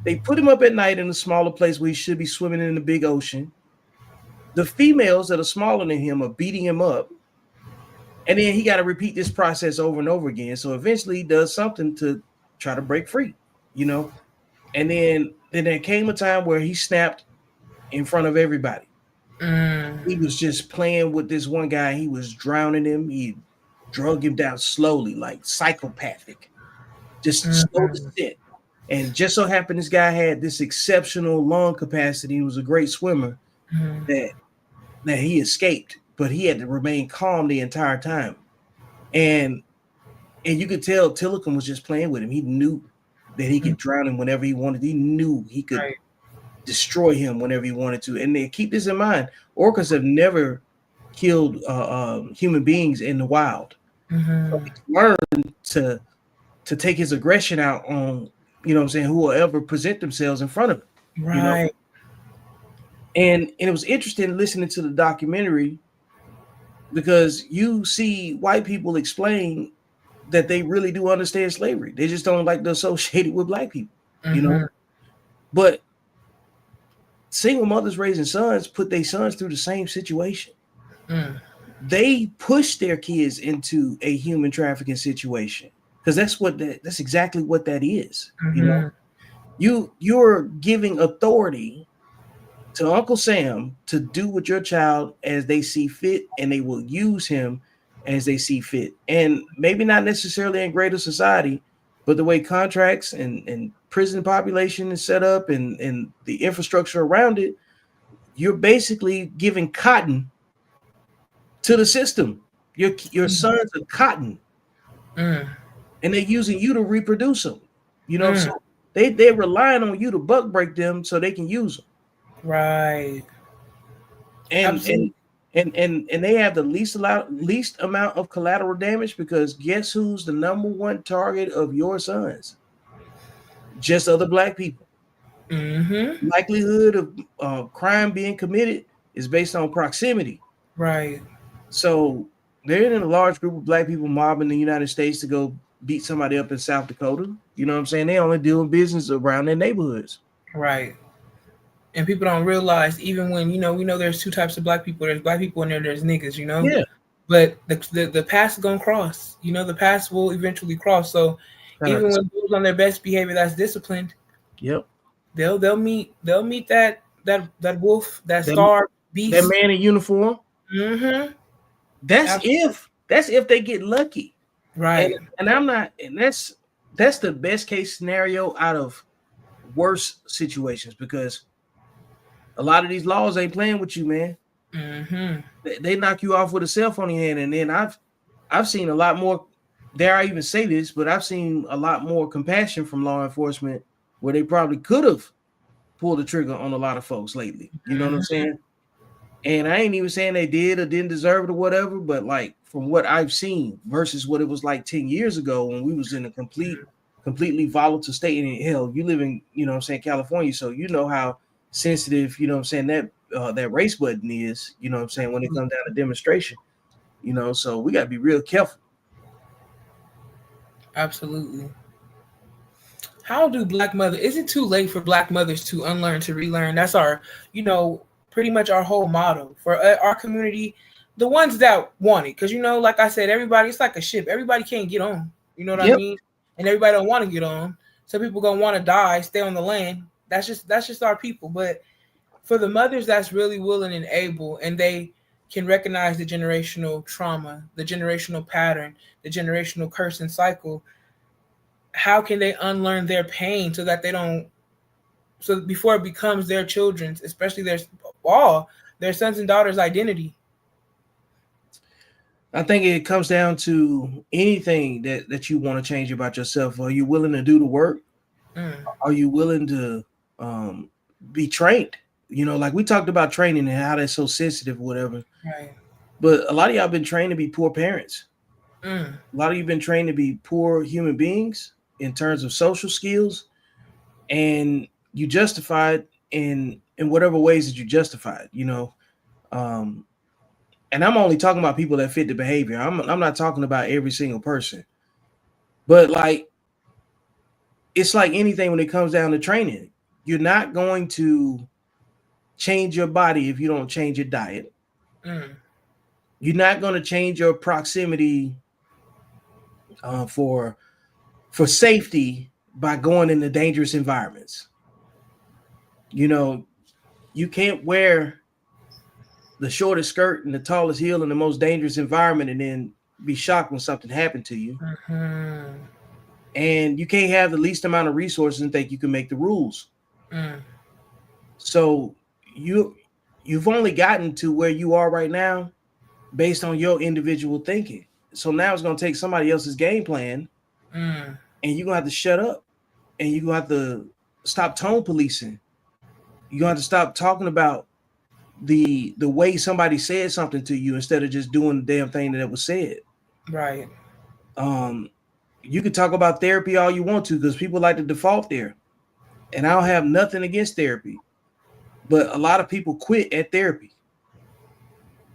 [SPEAKER 1] They put him up at night in a smaller place where he should be swimming in the big ocean. The females that are smaller than him are beating him up. And then he got to repeat this process over and over again. So eventually he does something to try to break free, you know. And then there came a time where he snapped in front of everybody. He was just playing with this one guy. He was drowning him. He drug him down slowly, like psychopathic, just slow descent. And just so happened this guy had this exceptional lung capacity. He was a great swimmer that he escaped, but he had to remain calm the entire time. And you could tell Tillicum was just playing with him. He knew that he could drown him whenever he wanted. He knew he could destroy him whenever he wanted to. And they keep this in mind. Orcas have never killed human beings in the wild. So he's learned to take his aggression out on, you know what I'm saying, who will ever present themselves in front of him.
[SPEAKER 2] Right.
[SPEAKER 1] You know? And it was interesting listening to the documentary because you see white people explain that they really do understand slavery. They just don't like to associate it with black people, you know. But single mothers raising sons put their sons through the same situation. They push their kids into a human trafficking situation because that's exactly what that is. You know, you're giving authority to Uncle Sam to do with your child as they see fit, and they will use him as they see fit. And maybe not necessarily in greater society, but the way contracts and prison population is set up and the infrastructure around it, you're basically giving cotton to the system. Your sons are cotton, and they're using you to reproduce them. You know, so they're relying on you to buck break them so they can use them.
[SPEAKER 2] Right.
[SPEAKER 1] And they have the least amount of collateral damage because guess who's the number one target of your sons? Just other black people. Likelihood of crime being committed is based on proximity.
[SPEAKER 2] Right.
[SPEAKER 1] So they're in a large group of black people mobbing the United States to go beat somebody up in South Dakota. You know what I'm saying? They only doing business around their neighborhoods.
[SPEAKER 2] Right. And people don't realize, even when, we know there's two types of black people. There's black people and there's niggas,
[SPEAKER 1] Yeah.
[SPEAKER 2] But the past is gonna cross. The past will eventually cross. So even when those on their best behavior that's disciplined,
[SPEAKER 1] yep,
[SPEAKER 2] they'll meet that wolf, that starved beast,
[SPEAKER 1] that man in uniform. That's
[SPEAKER 2] Absolutely.
[SPEAKER 1] that's if they get lucky.
[SPEAKER 2] Right.
[SPEAKER 1] And I'm not, and that's the best case scenario out of worse situations because a lot of these laws ain't playing with you, man. They knock you off with a cell phone in your hand. And then I've seen a lot more, dare I even say this, but I've seen a lot more compassion from law enforcement where they probably could have pulled the trigger on a lot of folks lately. You know what I'm saying? And I ain't even saying they did or didn't deserve it or whatever, but like from what I've seen versus what it was like 10 years ago when we was in a completely volatile state. And hell, you live in, you know what I'm saying, California, so you know how sensitive, you know what I'm saying, that race button is, you know what I'm saying, when it comes down to demonstration, you know, so we got to be real careful.
[SPEAKER 2] Absolutely. How do is it too late for black mothers to unlearn, to relearn? That's our, pretty much our whole motto for our community, the ones that want it. Because, like I said, everybody, it's like a ship. Everybody can't get on. You know what I mean? And everybody don't want to get on. Some people going to want to die, stay on the land. That's just our people. But for the mothers that's really willing and able, and they can recognize the generational trauma, the generational pattern, the generational curse and cycle, how can they unlearn their pain so that they don't, so before it becomes their children's, especially their sons and daughters' identity?
[SPEAKER 1] I think it comes down to anything that you want to change about yourself. Are you willing to do the work?
[SPEAKER 2] Mm,
[SPEAKER 1] Are you willing to um, be trained? Like we talked about training and how that's so sensitive, or whatever.
[SPEAKER 2] right.
[SPEAKER 1] But a lot of y'all been trained to be poor parents.
[SPEAKER 2] Mm,
[SPEAKER 1] A lot of you been trained to be poor human beings in terms of social skills, and you justify it in whatever ways that you justify it. Um, and I'm only talking about people that fit the behavior. I'm not talking about every single person, but like it's like anything when it comes down to training. You're not going to change your body if you don't change your diet.
[SPEAKER 2] mm,
[SPEAKER 1] You're not going to change your proximity for safety by going into dangerous environments. You know, you can't wear the shortest skirt and the tallest heel in the most dangerous environment and then be shocked when something happened to you.
[SPEAKER 2] mm,
[SPEAKER 1] And you can't have the least amount of resources and think you can make the rules.
[SPEAKER 2] mm,
[SPEAKER 1] So you you've only gotten to where you are right now based on your individual thinking. So now it's going to take somebody else's game plan,
[SPEAKER 2] mm,
[SPEAKER 1] and you're going to have to shut up, and you're going to have to stop tone policing. You're going to have to stop talking about the way somebody said something to you instead of just doing the damn thing that was said.
[SPEAKER 2] right.
[SPEAKER 1] Um, you can talk about therapy all you want to because people like to default there, and I don't have nothing against therapy, but a lot of people quit at therapy.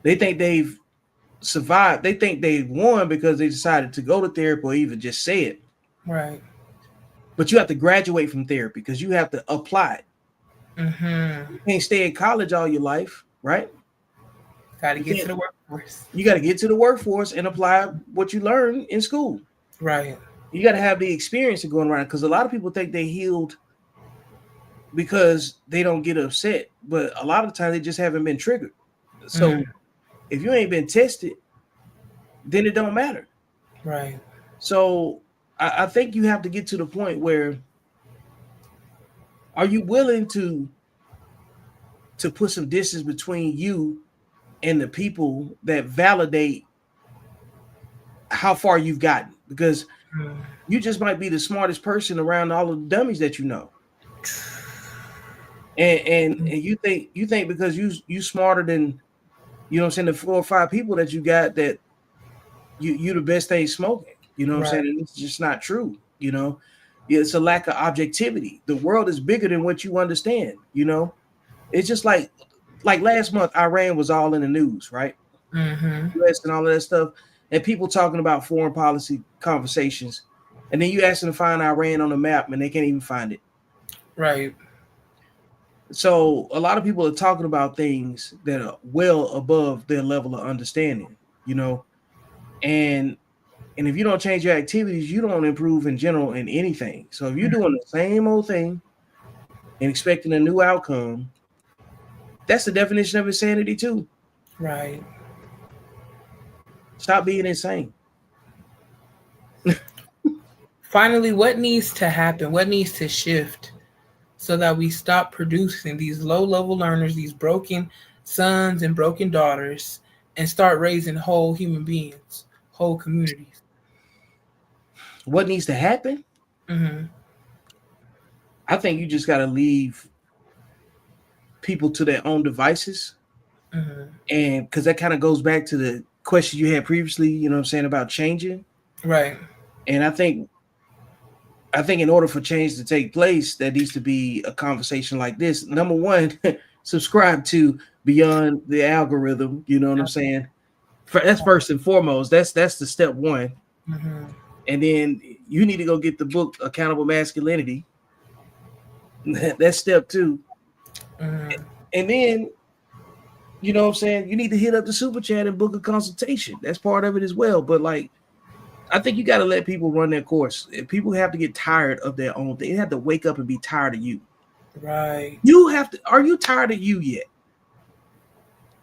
[SPEAKER 1] They think they've survived. They think they've won because they decided to go to therapy or even just say it.
[SPEAKER 2] Right.
[SPEAKER 1] But you have to graduate from therapy because you have to apply it.
[SPEAKER 2] Mm-hmm.
[SPEAKER 1] You can't stay in college all your life, right?
[SPEAKER 2] Got to
[SPEAKER 1] You
[SPEAKER 2] get to
[SPEAKER 1] can't.
[SPEAKER 2] the workforce.
[SPEAKER 1] You got to get to the workforce and apply what you learn in school.
[SPEAKER 2] Right.
[SPEAKER 1] You got to have the experience of going around because a lot of people think they healed because they don't get upset, but a lot of the time they just haven't been triggered. So
[SPEAKER 2] Mm,
[SPEAKER 1] if you ain't been tested, then it don't matter.
[SPEAKER 2] right.
[SPEAKER 1] So I think you have to get to the point where are you willing to put some distance between you and the people that validate how far you've gotten? Because
[SPEAKER 2] Mm,
[SPEAKER 1] you just might be the smartest person around all of the dummies that you know. And you think because you smarter than what I'm saying, the 4 or 5 people that you got that you the best thing smoking. You know what I'm
[SPEAKER 2] right.
[SPEAKER 1] saying? And it's just not true. It's a lack of objectivity. The world is bigger than what you understand. It's just like last month, Iran was all in the news, right?
[SPEAKER 2] Mm-hmm.
[SPEAKER 1] US and all of that stuff, and people talking about foreign policy conversations, and then you ask them to find Iran on the map, and they can't even find it.
[SPEAKER 2] Right.
[SPEAKER 1] So a lot of people are talking about things that are well above their level of understanding, and if you don't change your activities, you don't improve in general in anything. So if you're doing the same old thing and expecting a new outcome, that's the definition of insanity too.
[SPEAKER 2] Right.
[SPEAKER 1] Stop being insane.
[SPEAKER 2] Finally, what needs to happen? What needs to shift so that we stop producing these low-level learners, these broken sons and broken daughters, and start raising whole human beings, whole communities?
[SPEAKER 1] What needs to happen?
[SPEAKER 2] Mm-hmm.
[SPEAKER 1] I think you just got to leave people to their own devices.
[SPEAKER 2] Mm-hmm.
[SPEAKER 1] And because that kind of goes back to the question you had previously, what I'm saying, about changing.
[SPEAKER 2] Right.
[SPEAKER 1] And I think in order for change to take place, there needs to be a conversation like this. Number one, subscribe to Beyond the Algorithm. You know what I'm saying? That's first and foremost. That's the step one.
[SPEAKER 2] Mm-hmm.
[SPEAKER 1] And then you need to go get the book Accountable Masculinity. That's step two.
[SPEAKER 2] Mm-hmm.
[SPEAKER 1] And then, you know what I'm saying, you need to hit up the super chat and book a consultation. That's part of it as well. But like, I think you got to let people run their course. If people have to get tired of their own thing. They have to wake up and be tired of you.
[SPEAKER 2] Right.
[SPEAKER 1] You have to. Are you tired of you yet?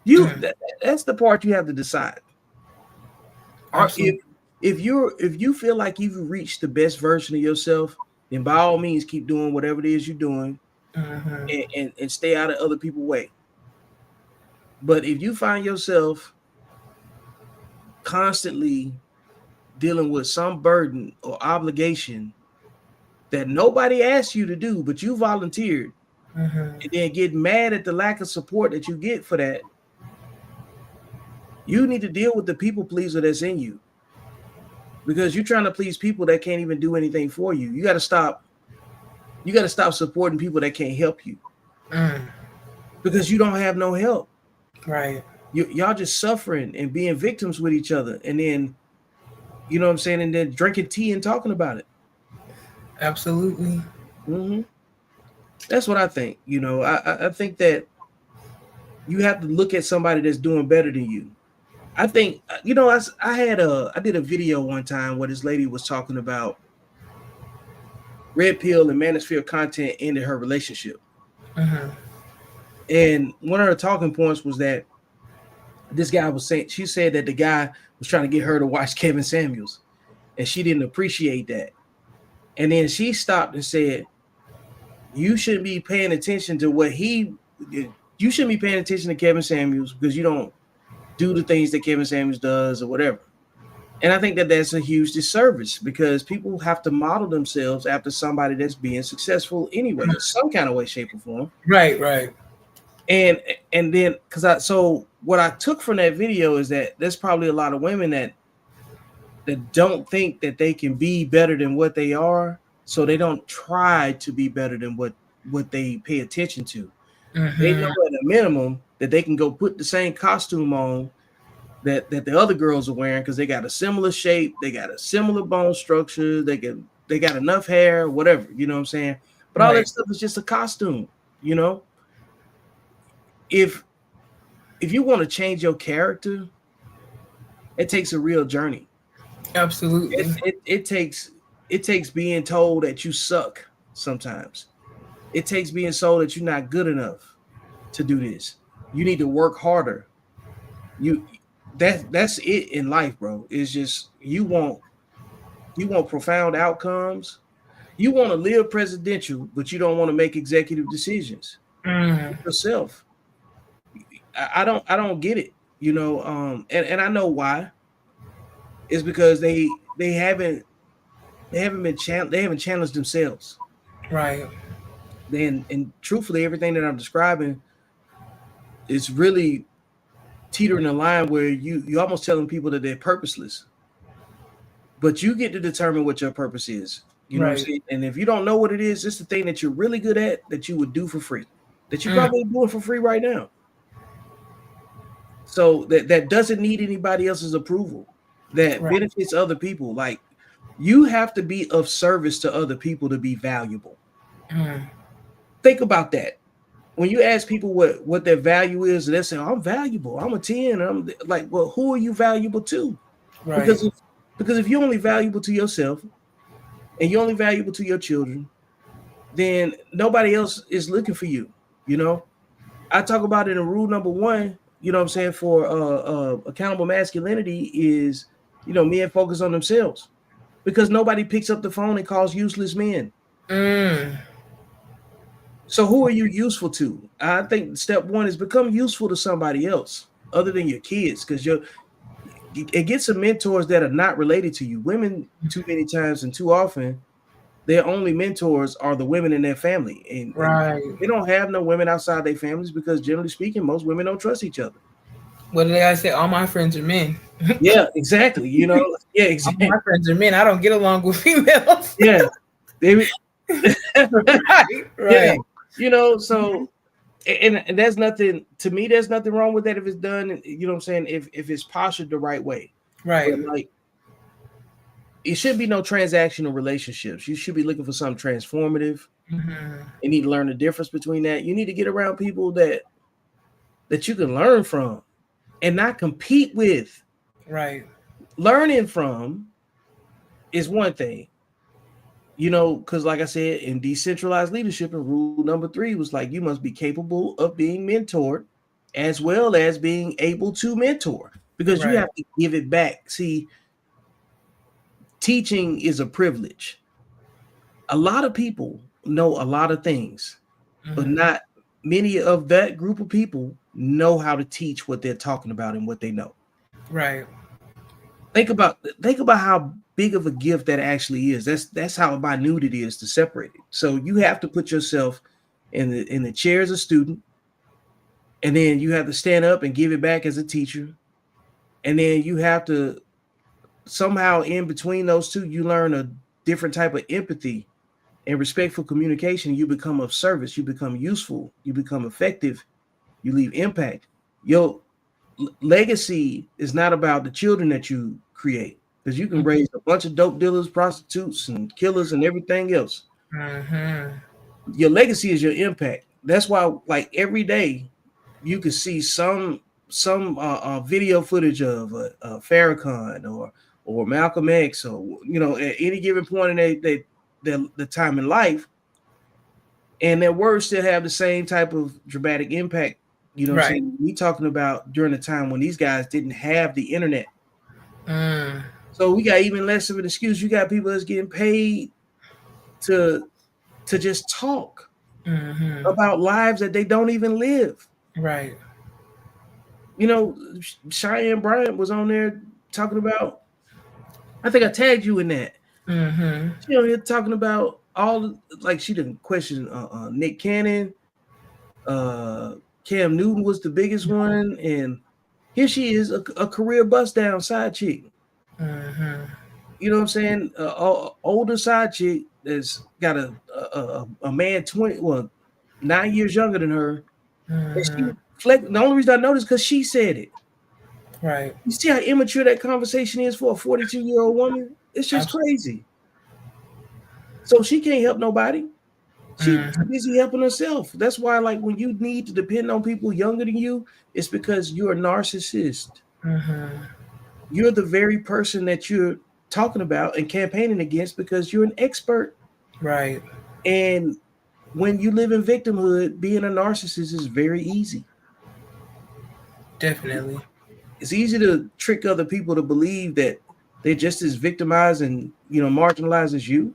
[SPEAKER 2] Mm.
[SPEAKER 1] That's the part you have to decide. Or
[SPEAKER 2] Absolutely.
[SPEAKER 1] if you feel like you've reached the best version of yourself, then by all means keep doing whatever it is you're doing,
[SPEAKER 2] Mm-hmm.
[SPEAKER 1] and stay out of other people's way. But if you find yourself constantly dealing with some burden or obligation that nobody asked you to do, but you volunteered, and then get mad at the lack of support that you get for that, you need to deal with the people pleaser that's in you, because you're trying to please people that can't even do anything for you. You got to stop. You got to stop supporting people that can't help you, because you don't have no help.
[SPEAKER 2] Right.
[SPEAKER 1] Y'all just suffering and being victims with each other, and then, you know what I'm saying, and then drinking tea and talking about it.
[SPEAKER 2] Absolutely.
[SPEAKER 1] That's what I think. You know, I think that you have to look at somebody that's doing better than you. I think, you know, I did a video one time where this lady was talking about red pill and manosphere content ended her relationship. And one of her talking points was that this guy was saying, she said that the guy was trying to get her to watch Kevin Samuels, and she didn't appreciate that. And then she stopped and said, you shouldn't be paying attention to you shouldn't be paying attention to Kevin Samuels because you don't do the things that Kevin Samuels does or whatever. And I think that that's a huge disservice, because people have to model themselves after somebody that's being successful anyway, in some kind of way, shape, or form.
[SPEAKER 2] Right.
[SPEAKER 1] And then, so what I took from that video is that there's probably a lot of women that don't think that they can be better than what they are, so they don't try to be better than what they pay attention to. They know at a minimum that they can go put the same costume on that the other girls are wearing, because they got a similar shape, they got a similar bone structure, they got enough hair, whatever, you know what I'm saying? But all that stuff is just a costume, you know. If you want to change your character, it takes a real journey.
[SPEAKER 2] Absolutely.
[SPEAKER 1] It takes being told that you suck sometimes. It takes being told that you're not good enough to do this. You need to work harder. That's it in life, bro. It's just you want profound outcomes. You want to live presidential, but you don't want to make executive decisions yourself. I don't get it, you know. And I know why. It's because they haven't challenged themselves.
[SPEAKER 2] Right.
[SPEAKER 1] And truthfully, everything that I'm describing is really teetering a line where you almost telling people that they're purposeless, but you get to determine what your purpose is. You know what I'm saying? And if you don't know what it is, it's the thing that you're really good at that you would do for free, that you're probably doing for free right now. So that doesn't need anybody else's approval, that benefits other people. Like, you have to be of service to other people to be valuable. Think about that. When you ask people what their value is, they say, I'm valuable, I'm a 10. I'm like, well, who are you valuable to? Right. Because if you're only valuable to yourself and you're only valuable to your children, then nobody else is looking for you. You know, I talk about it in rule number 1, you know what I'm saying, for accountable masculinity is, you know, men focus on themselves, because nobody picks up the phone and calls useless men. So who are you useful to? I think step 1 is become useful to somebody else other than your kids, because get some mentors that are not related to you. Women, too many times and too often, their only mentors are the women in their family. And they don't have no women outside their families, because generally speaking, most women don't trust each other.
[SPEAKER 2] What did I say? All my friends are men.
[SPEAKER 1] Yeah, exactly. You know, yeah, exactly.
[SPEAKER 2] All my friends are men. I don't get along with females.
[SPEAKER 1] Yeah.
[SPEAKER 2] Right.
[SPEAKER 1] Yeah. You know, so and there's nothing, to me, there's nothing wrong with that if it's done, you know what I'm saying, if it's postured the right way.
[SPEAKER 2] Right.
[SPEAKER 1] But like, it should be no transactional relationships. You should be looking for something transformative. You need to learn the difference between that. You need to get around people that you can learn from and not compete with.
[SPEAKER 2] Right.
[SPEAKER 1] Learning from is one thing. You know, because like I said, in decentralized leadership, and rule number 3 was like, you must be capable of being mentored as well as being able to mentor, because you have to give it back. See, teaching is a privilege. A lot of people know a lot of things, but not many of that group of people know how to teach what they're talking about and what they know.
[SPEAKER 2] Right.
[SPEAKER 1] think about how big of a gift that actually is. That's how minute it is to separate it. So you have to put yourself in the chair as a student, and then you have to stand up and give it back as a teacher, and then you have to somehow in between those two you learn a different type of empathy and respectful communication. You become of service, you become useful, you become effective, you leave impact. Your legacy is not about the children that you create, because you can raise a bunch of dope dealers, prostitutes, and killers and everything else. Your legacy is your impact. That's why, like, every day you can see some video footage of Farrakhan or Malcolm X, or at any given point in the time in life, and their words still have the same type of dramatic impact. You know what I'm saying? We talking about during the time when these guys didn't have the internet. So we got even less of an excuse. You got people that's getting paid to just talk about lives that they don't even live.
[SPEAKER 2] Right.
[SPEAKER 1] Cheyenne Bryant was on there talking about, I think I tagged you in that. She on here talking about all, like, she didn't question Nick Cannon, Cam Newton was the biggest one, and here she is, a career bust down side chick. You know what I'm saying? Older side chick that's got a man 9 years younger than her. And she the only reason I know this because she said it.
[SPEAKER 2] Right.
[SPEAKER 1] You see how immature that conversation is for a 42-year-old woman? It's just crazy. So she can't help nobody. She's busy helping herself. That's why, like, when you need to depend on people younger than you, it's because you're a narcissist. You're the very person that you're talking about and campaigning against because you're an expert.
[SPEAKER 2] Right.
[SPEAKER 1] And when you live in victimhood, being a narcissist is very easy.
[SPEAKER 2] Definitely.
[SPEAKER 1] It's easy to trick other people to believe that they're just as victimized and marginalized as you.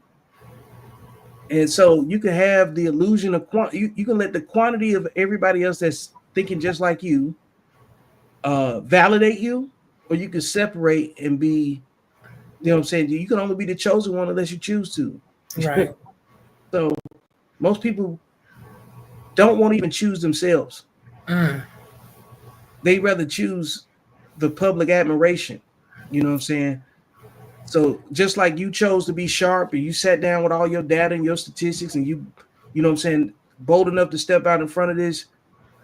[SPEAKER 1] And so you can have the illusion of you can let the quantity of everybody else that's thinking just like you validate you, or you can separate and be, you know what I'm saying? You can only be the chosen one unless you choose to.
[SPEAKER 2] Right.
[SPEAKER 1] So most people don't want to even choose themselves. They rather choose the public admiration. You know what I'm saying? So just like you chose to be sharp and you sat down with all your data and your statistics, and you know what I'm saying, bold enough to step out in front of this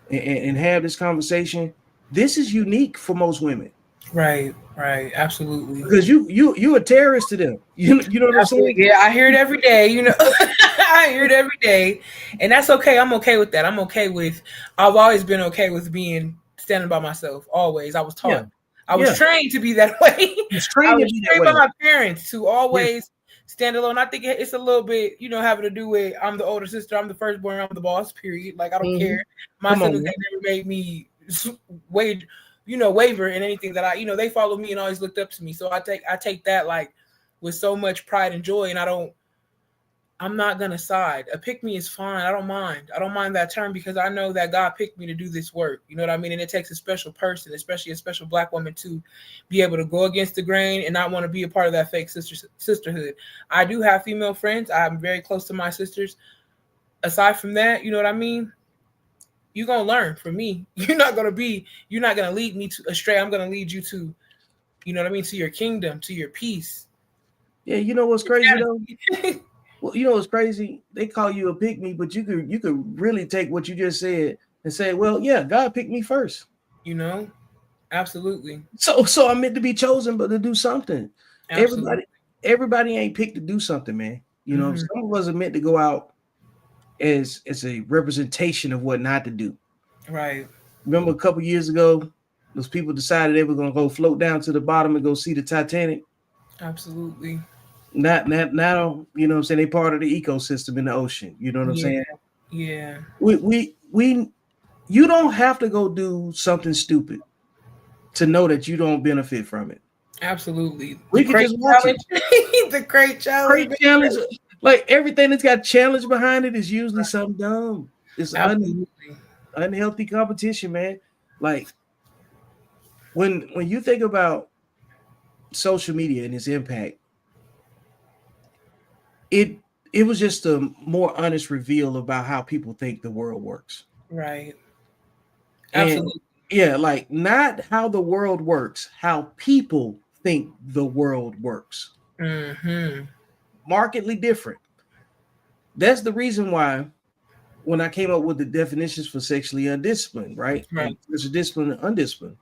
[SPEAKER 1] and have this conversation. This is unique for most women.
[SPEAKER 2] Right. Absolutely.
[SPEAKER 1] Because you a terrorist to them. You know what I'm saying?
[SPEAKER 2] Yeah, I hear it every day. I hear it every day, and that's okay. I'm okay with that. I've always been okay with standing by myself. Always. I was taught.
[SPEAKER 1] Yeah.
[SPEAKER 2] I was trained to be that way. I was trained by my parents to always stand alone. I think it's a little bit, having to do with I'm the older sister, I'm the firstborn, I'm the boss. Period. Like, I don't care. My siblings never made me waver in anything that they follow me and always looked up to me. So I take that, like, with so much pride and joy, and I'm not gonna side. A pick me is fine. I don't mind that term, because I know that God picked me to do this work. You know what I mean? And it takes a special person, especially a special Black woman, to be able to go against the grain and not want to be a part of that fake sisterhood. I do have female friends. I'm very close to my sisters. Aside from that, you know what I mean? You're gonna learn from me. You're not gonna lead me astray. I'm gonna lead you to, you know what I mean, to your kingdom, to your peace.
[SPEAKER 1] Yeah, you know what's crazy though? Well, you know what's crazy? They call you a pick me, but you could really take what you just said and say, well, yeah, God picked me first.
[SPEAKER 2] Absolutely.
[SPEAKER 1] So I'm meant to be chosen, but to do something.
[SPEAKER 2] Absolutely.
[SPEAKER 1] Everybody ain't picked to do something, man. Some of us are meant to go out as a representation of what not to do.
[SPEAKER 2] Right.
[SPEAKER 1] Remember a couple years ago, those people decided they were going to go float down to the bottom and go see the Titanic.
[SPEAKER 2] Absolutely.
[SPEAKER 1] Not now, you know what I'm saying? They part of the ecosystem in the ocean. You know what I'm saying?
[SPEAKER 2] Yeah.
[SPEAKER 1] You don't have to go do something stupid to know that you don't benefit from it.
[SPEAKER 2] Absolutely.
[SPEAKER 1] We can just watch it.
[SPEAKER 2] The great challenge.
[SPEAKER 1] Great challenge. Like, everything that's got challenge behind it is usually something dumb. It's unhealthy competition, man. Like, when you think about social media and its impact, it it was just a more honest reveal about how people think the world works.
[SPEAKER 2] Right.
[SPEAKER 1] And
[SPEAKER 2] Absolutely.
[SPEAKER 1] yeah, like not how the world works, how people think the world works.
[SPEAKER 2] Mm-hmm.
[SPEAKER 1] Markedly different. That's the reason why when I came up with the definitions for sexually undisciplined, right?
[SPEAKER 2] Right.
[SPEAKER 1] And there's a discipline and undisciplined.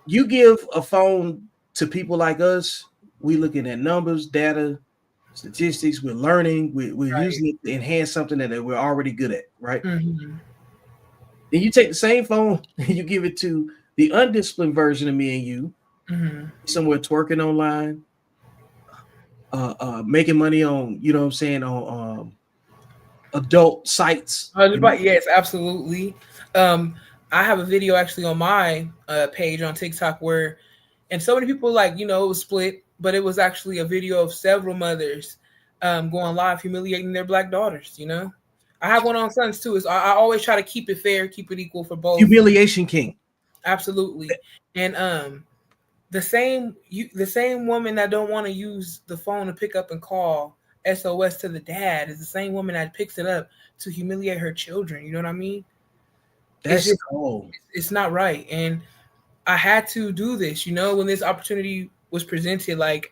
[SPEAKER 1] You give a phone to people like us, we looking at numbers, data, statistics, we're learning, we're
[SPEAKER 2] Right.
[SPEAKER 1] using it to enhance something that we're already good at, right?
[SPEAKER 2] Mm-hmm.
[SPEAKER 1] Then you take the same phone and you give it to the undisciplined version of me and you,
[SPEAKER 2] Mm-hmm.
[SPEAKER 1] somewhere twerking online, making money on, you know what I'm saying, on adult sites.
[SPEAKER 2] But yes, absolutely. Um, I have a video actually on my page on TikTok where, and so many people like, it was split, but it was actually a video of several mothers going live humiliating their black daughters. I have one on sons too. I always try to keep it fair, keep it equal for both.
[SPEAKER 1] Humiliation king.
[SPEAKER 2] Absolutely. And the same woman that don't want to use the phone to pick up and call SOS to the dad is the same woman that picks it up to humiliate her children. You know what I mean?
[SPEAKER 1] That's cold.
[SPEAKER 2] It's not right. And I had to do this, when this opportunity was presented. Like,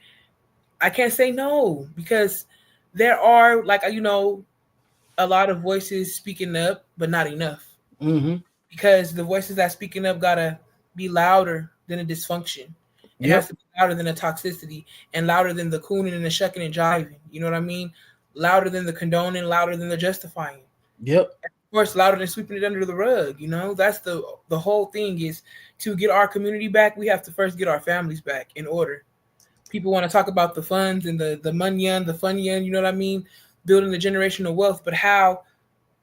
[SPEAKER 2] I can't say no because there are, like, a lot of voices speaking up, but not enough.
[SPEAKER 1] Mm-hmm.
[SPEAKER 2] Because the voices that speaking up gotta be louder than a dysfunction. It has to be louder than a toxicity and louder than the cooning and the shucking and jiving. You know what I mean? Louder than the condoning, louder than the justifying.
[SPEAKER 1] Yep.
[SPEAKER 2] And of course, louder than sweeping it under the rug. That's the whole thing is to get our community back. We have to first get our families back in order. People want to talk about the funds and the munyan, the funyan. You know what I mean? Building the generational wealth, but how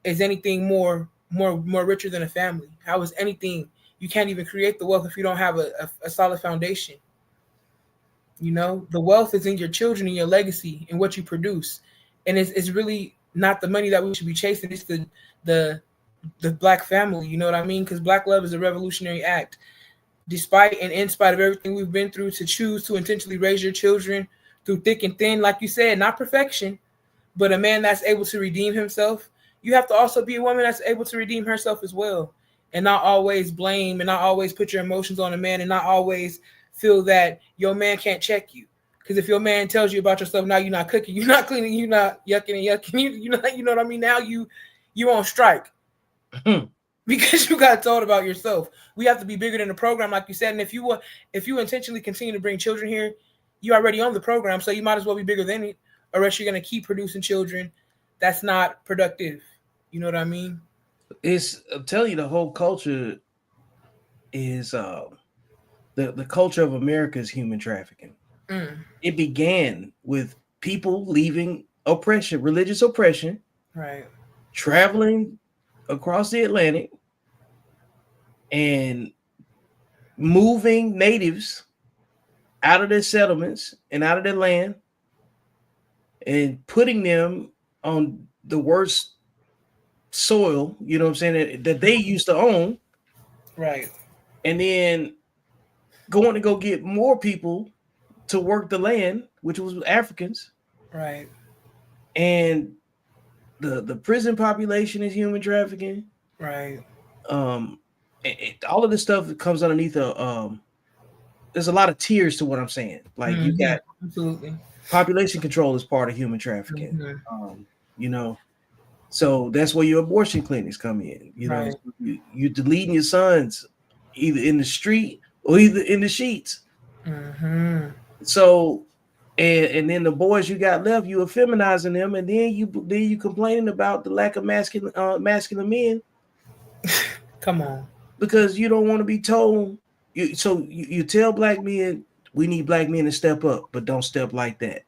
[SPEAKER 2] is anything more richer than a family? How is anything? You can't even create the wealth if you don't have a solid foundation. The wealth is in your children and your legacy and what you produce, and it's really not the money that we should be chasing. It's the black family. You know what I mean? Because black love is a revolutionary act. Despite and in spite of everything we've been through, to choose to intentionally raise your children through thick and thin, like you said, not perfection, but a man that's able to redeem himself. You have to also be a woman that's able to redeem herself as well, and not always blame and not always put your emotions on a man, and not always feel that your man can't check you. Because if your man tells you about yourself, now you're not cooking, you're not cleaning, you're not yucking and yucking, you know what I mean? Now you on strike because you got told about yourself. We have to be bigger than the program, like you said. And if you intentionally continue to bring children here, you already own the program, so you might as well be bigger than it, or else you're gonna keep producing children that's not productive. You know what I mean?
[SPEAKER 1] I'm telling you, the whole culture is the culture of America is human trafficking. It began with people leaving oppression, religious oppression,
[SPEAKER 2] Right.
[SPEAKER 1] traveling across the Atlantic and moving natives out of their settlements and out of their land and putting them on the worst soil, you know what I'm saying, that they used to own.
[SPEAKER 2] Right.
[SPEAKER 1] And then going to go get more people to work the land, which was Africans.
[SPEAKER 2] Right.
[SPEAKER 1] And the prison population is human trafficking.
[SPEAKER 2] Right.
[SPEAKER 1] All of this stuff comes underneath there's a lot of tiers to what I'm saying. Like you got
[SPEAKER 2] absolutely
[SPEAKER 1] population control is part of human trafficking. So that's where your abortion clinics come in.
[SPEAKER 2] Right.
[SPEAKER 1] You're deleting your sons either in the street or either in the sheets. So and then the boys you got left, you are feminizing them, and then you complaining about the lack of masculine men.
[SPEAKER 2] Come on.
[SPEAKER 1] Because you don't want to be told. You tell black men, we need black men to step up, but don't step like that.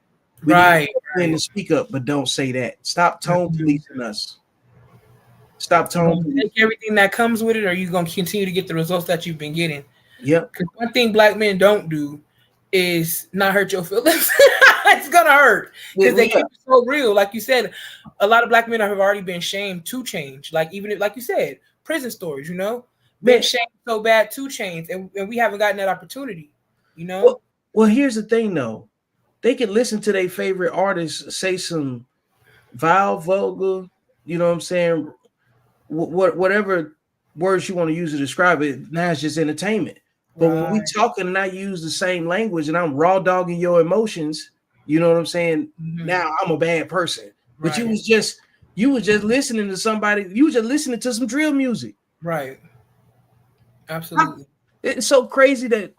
[SPEAKER 1] We need men to speak up, but don't say that. Stop tone policing us. Stop tone policing.
[SPEAKER 2] Take everything that comes with it, or you're going to continue to get the results that you've been getting.
[SPEAKER 1] Yep.
[SPEAKER 2] Because one thing black men don't do is not hurt your feelings. It's going to hurt. Because they keep it so real. Like you said, a lot of black men have already been shamed to change. Like even if, like you said, prison stories, been shamed so bad to change, and we haven't gotten that opportunity,
[SPEAKER 1] Well, Well, here's the thing though. They can listen to their favorite artists say some vile, vulgar, you know what I'm saying? Whatever words you want to use to describe it, now it's just entertainment. But when we
[SPEAKER 2] Right.
[SPEAKER 1] talking and I use the same language and I'm raw dogging your emotions, you know what I'm saying?
[SPEAKER 2] Mhm.
[SPEAKER 1] Now I'm a bad person. But
[SPEAKER 2] Right.
[SPEAKER 1] you was just listening to somebody, you was just listening to some drill music.
[SPEAKER 2] Right. Absolutely.
[SPEAKER 1] It's so crazy that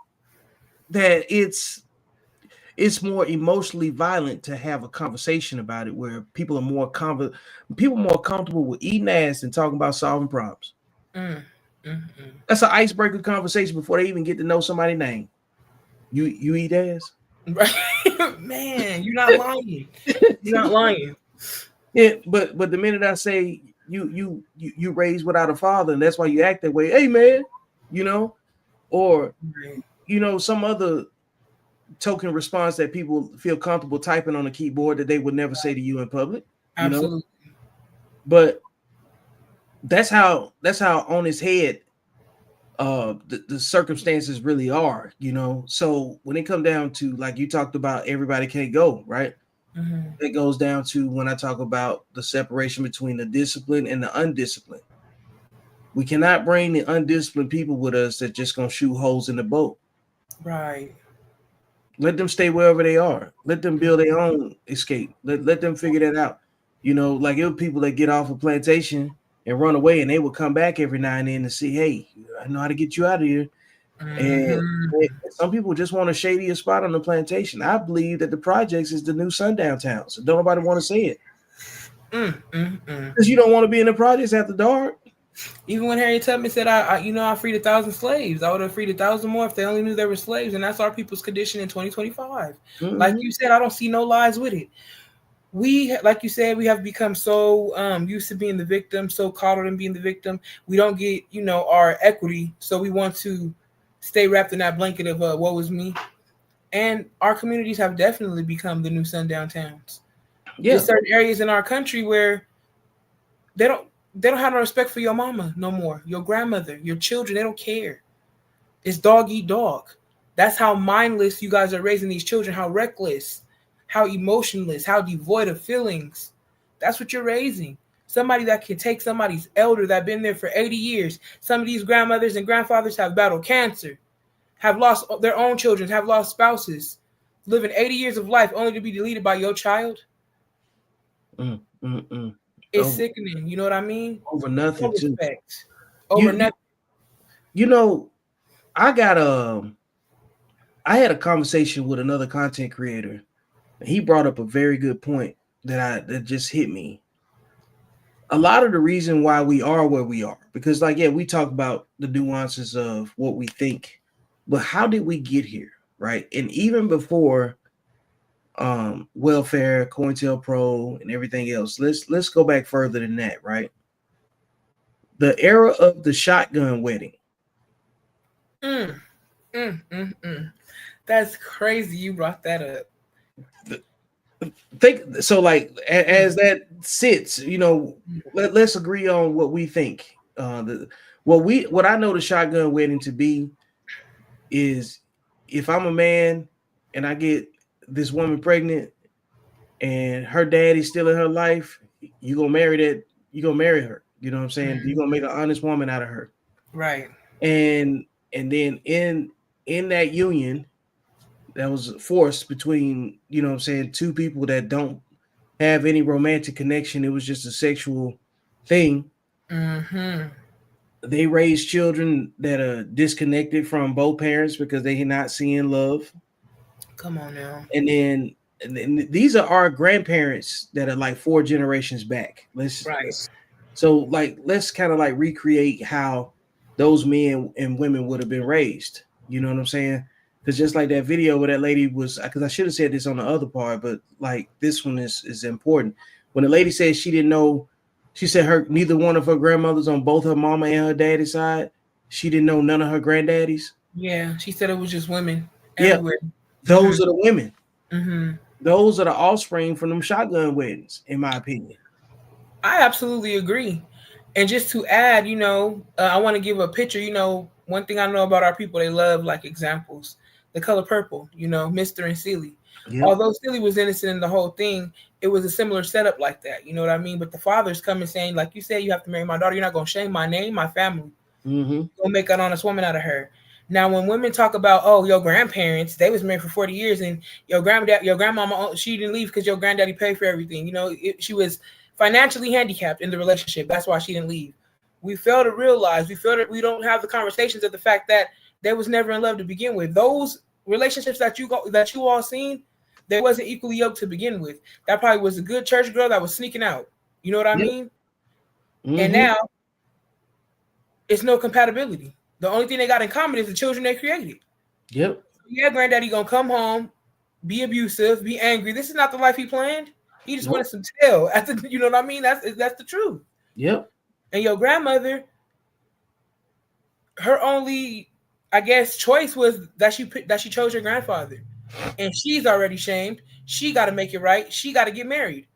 [SPEAKER 1] it's more emotionally violent to have a conversation about it where people are more comfortable with eating ass than talking about solving problems.
[SPEAKER 2] Mm. Mm.
[SPEAKER 1] That's an icebreaker conversation before they even get to know somebody's name. You eat ass?
[SPEAKER 2] Right. Man, you're not lying. You're not lying.
[SPEAKER 1] Yeah, but the minute I say you raised without a father and that's why you act that way, hey man, you know, or
[SPEAKER 2] Right.
[SPEAKER 1] you know, some other token response that people feel comfortable typing on a keyboard that they would never say to you in public, you know.
[SPEAKER 2] Absolutely.
[SPEAKER 1] But that's how on his head the circumstances really are, you know. So when it come down to, like you talked about, everybody can't go, right?
[SPEAKER 2] Mm-hmm.
[SPEAKER 1] It goes down to when I talk about the separation between the disciplined and the undisciplined. We cannot bring the undisciplined people with us that just gonna shoot holes in the boat.
[SPEAKER 2] Right.
[SPEAKER 1] Let them stay wherever they are. Let them build their own escape. Let them figure that out. You know, like it was people that get off a plantation and run away, and they would come back every now and then to see, hey, I know how to get you out of here. And
[SPEAKER 2] Mm-hmm.
[SPEAKER 1] some people just want a shadier spot on the plantation. I believe that the projects is the new sundown town. So don't nobody want to say it. Because you don't want to be in the projects after dark.
[SPEAKER 2] Even when Harriet Tubman said, I freed 1,000 slaves, I would have freed 1,000 more if they only knew they were slaves. And that's our people's condition in 2025.
[SPEAKER 1] Mm-hmm.
[SPEAKER 2] Like you said, I don't see no lies with it. We, like you said, we have become so used to being the victim, so coddled in being the victim. We don't get, our equity. So we want to stay wrapped in that blanket of woe is me. And our communities have definitely become the new sundown towns.
[SPEAKER 1] Yeah.
[SPEAKER 2] There's certain areas in our country where they don't have no respect for your mama no more, your grandmother, your children. They don't care. It's dog eat dog. That's how mindless you guys are raising these children, how reckless, how emotionless, how devoid of feelings. That's what you're raising. Somebody that can take somebody's elder that been there for 80 years. Some of these grandmothers and grandfathers have battled cancer, have lost their own children, have lost spouses, living 80 years of life only to be deleted by your child. It's sickening. You know what I mean?
[SPEAKER 1] Over nothing,
[SPEAKER 2] No
[SPEAKER 1] too.
[SPEAKER 2] respect. Over nothing.
[SPEAKER 1] You know, I had a conversation with another content creator. And he brought up a very good point that just hit me. A lot of the reason why we are where we are, because we talk about the nuances of what we think, but how did we get here, right? And even before welfare, COINTELPRO, and everything else, let's go back further than that, right? The era of the shotgun wedding.
[SPEAKER 2] That's crazy. You brought that up.
[SPEAKER 1] Think so, like as that sits, let's agree on what we think. What I know the shotgun wedding to be is, if I'm a man and I get this woman pregnant and her daddy's still in her life, you're gonna marry her. You know what I'm saying? You're gonna make an honest woman out of her.
[SPEAKER 2] Right.
[SPEAKER 1] And then in that union that was forced between, two people that don't have any romantic connection, it was just a sexual thing. They raise children that are disconnected from both parents because they're not seeing love.
[SPEAKER 2] Come on now.
[SPEAKER 1] And then these are our grandparents that are like 4 generations back. Let's kind of like recreate how those men and women would have been raised. You know what I'm saying? Because just like that video where that lady was, because I should have said this on the other part, but like this one is important. When the lady said she didn't know, she said neither one of her grandmothers on both her mama and her daddy's side, she didn't know none of her granddaddies.
[SPEAKER 2] Yeah, she said it was just women
[SPEAKER 1] everywhere. Yeah, those are the women. Those are the offspring from them shotgun weddings, in my opinion.
[SPEAKER 2] I absolutely agree. And just to add, I want to give a picture. One thing I know about our people, they love like examples. The Color Purple, Mr. and Celie.
[SPEAKER 1] Yep.
[SPEAKER 2] Although Celie was innocent in the whole thing, it was a similar setup like that. You know what I mean? But the father's coming saying, like you said, you have to marry my daughter. You're not going to shame my name, my family.
[SPEAKER 1] Mm-hmm.
[SPEAKER 2] You're going to make an honest woman out of her. Now, when women talk about, oh, your grandparents, they was married for 40 years, and your grandmama, she didn't leave because your granddaddy paid for everything. She was financially handicapped in the relationship. That's why she didn't leave. We fail to realize, we feel that we don't have the conversations of the fact that they was never in love to begin with. Those relationships that you all seen, they wasn't equally yoked to begin with. That probably was a good church girl that was sneaking out. You know what I mean?
[SPEAKER 1] Mm-hmm.
[SPEAKER 2] And now it's no compatibility. The only thing they got in common is the children they created.
[SPEAKER 1] Yep.
[SPEAKER 2] Yeah, granddaddy gonna come home, be abusive, be angry. This is not the life he planned. He just wanted some tail. You know what I mean? That's the truth.
[SPEAKER 1] Yep.
[SPEAKER 2] And your grandmother, her only, I guess, choice was that she chose your grandfather, and she's already shamed. She got to make it right. She got to get married,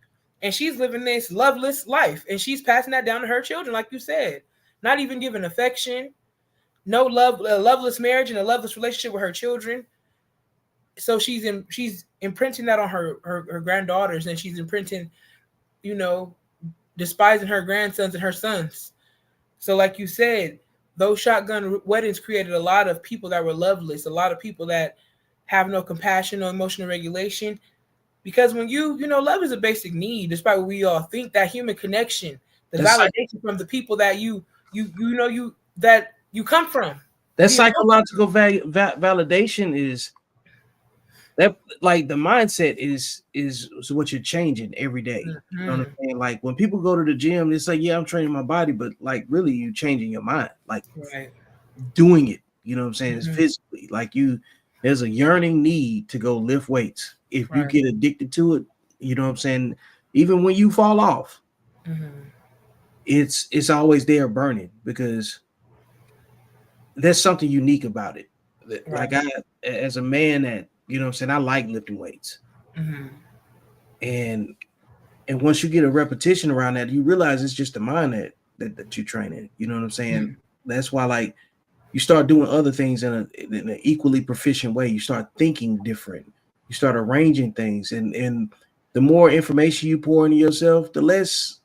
[SPEAKER 2] and she's living this loveless life, and she's passing that down to her children, like you said. Not even giving affection, no love, a loveless marriage and a loveless relationship with her children. So she's imprinting that on her granddaughters, and she's imprinting, despising her grandsons and her sons. So, like you said, those shotgun weddings created a lot of people that were loveless, a lot of people that have no compassion, no emotional regulation. Because when love is a basic need, despite what we all think, that human connection, the validation from the people that you come from.
[SPEAKER 1] That psychological validation is that, like, the mindset is what you're changing every day.
[SPEAKER 2] Mm-hmm.
[SPEAKER 1] You know what I'm saying? Like, when people go to the gym, they say, yeah, I'm training my body, but like, really, you changing your mind, like doing it. You know what I'm saying?
[SPEAKER 2] Mm-hmm.
[SPEAKER 1] It's physically, like, there's a yearning need to go lift weights. If you get addicted to it, you know what I'm saying? Even when you fall off, it's always there burning, because there's something unique about it. Like, I, as a man that, you know what I'm saying, I like lifting weights.
[SPEAKER 2] Mm-hmm.
[SPEAKER 1] And once you get a repetition around that, you realize it's just the mind that you're training. You know what I'm saying? Mm-hmm. That's why, like, you start doing other things in an equally proficient way. You start thinking different. You start arranging things. And the more information you pour into yourself, the less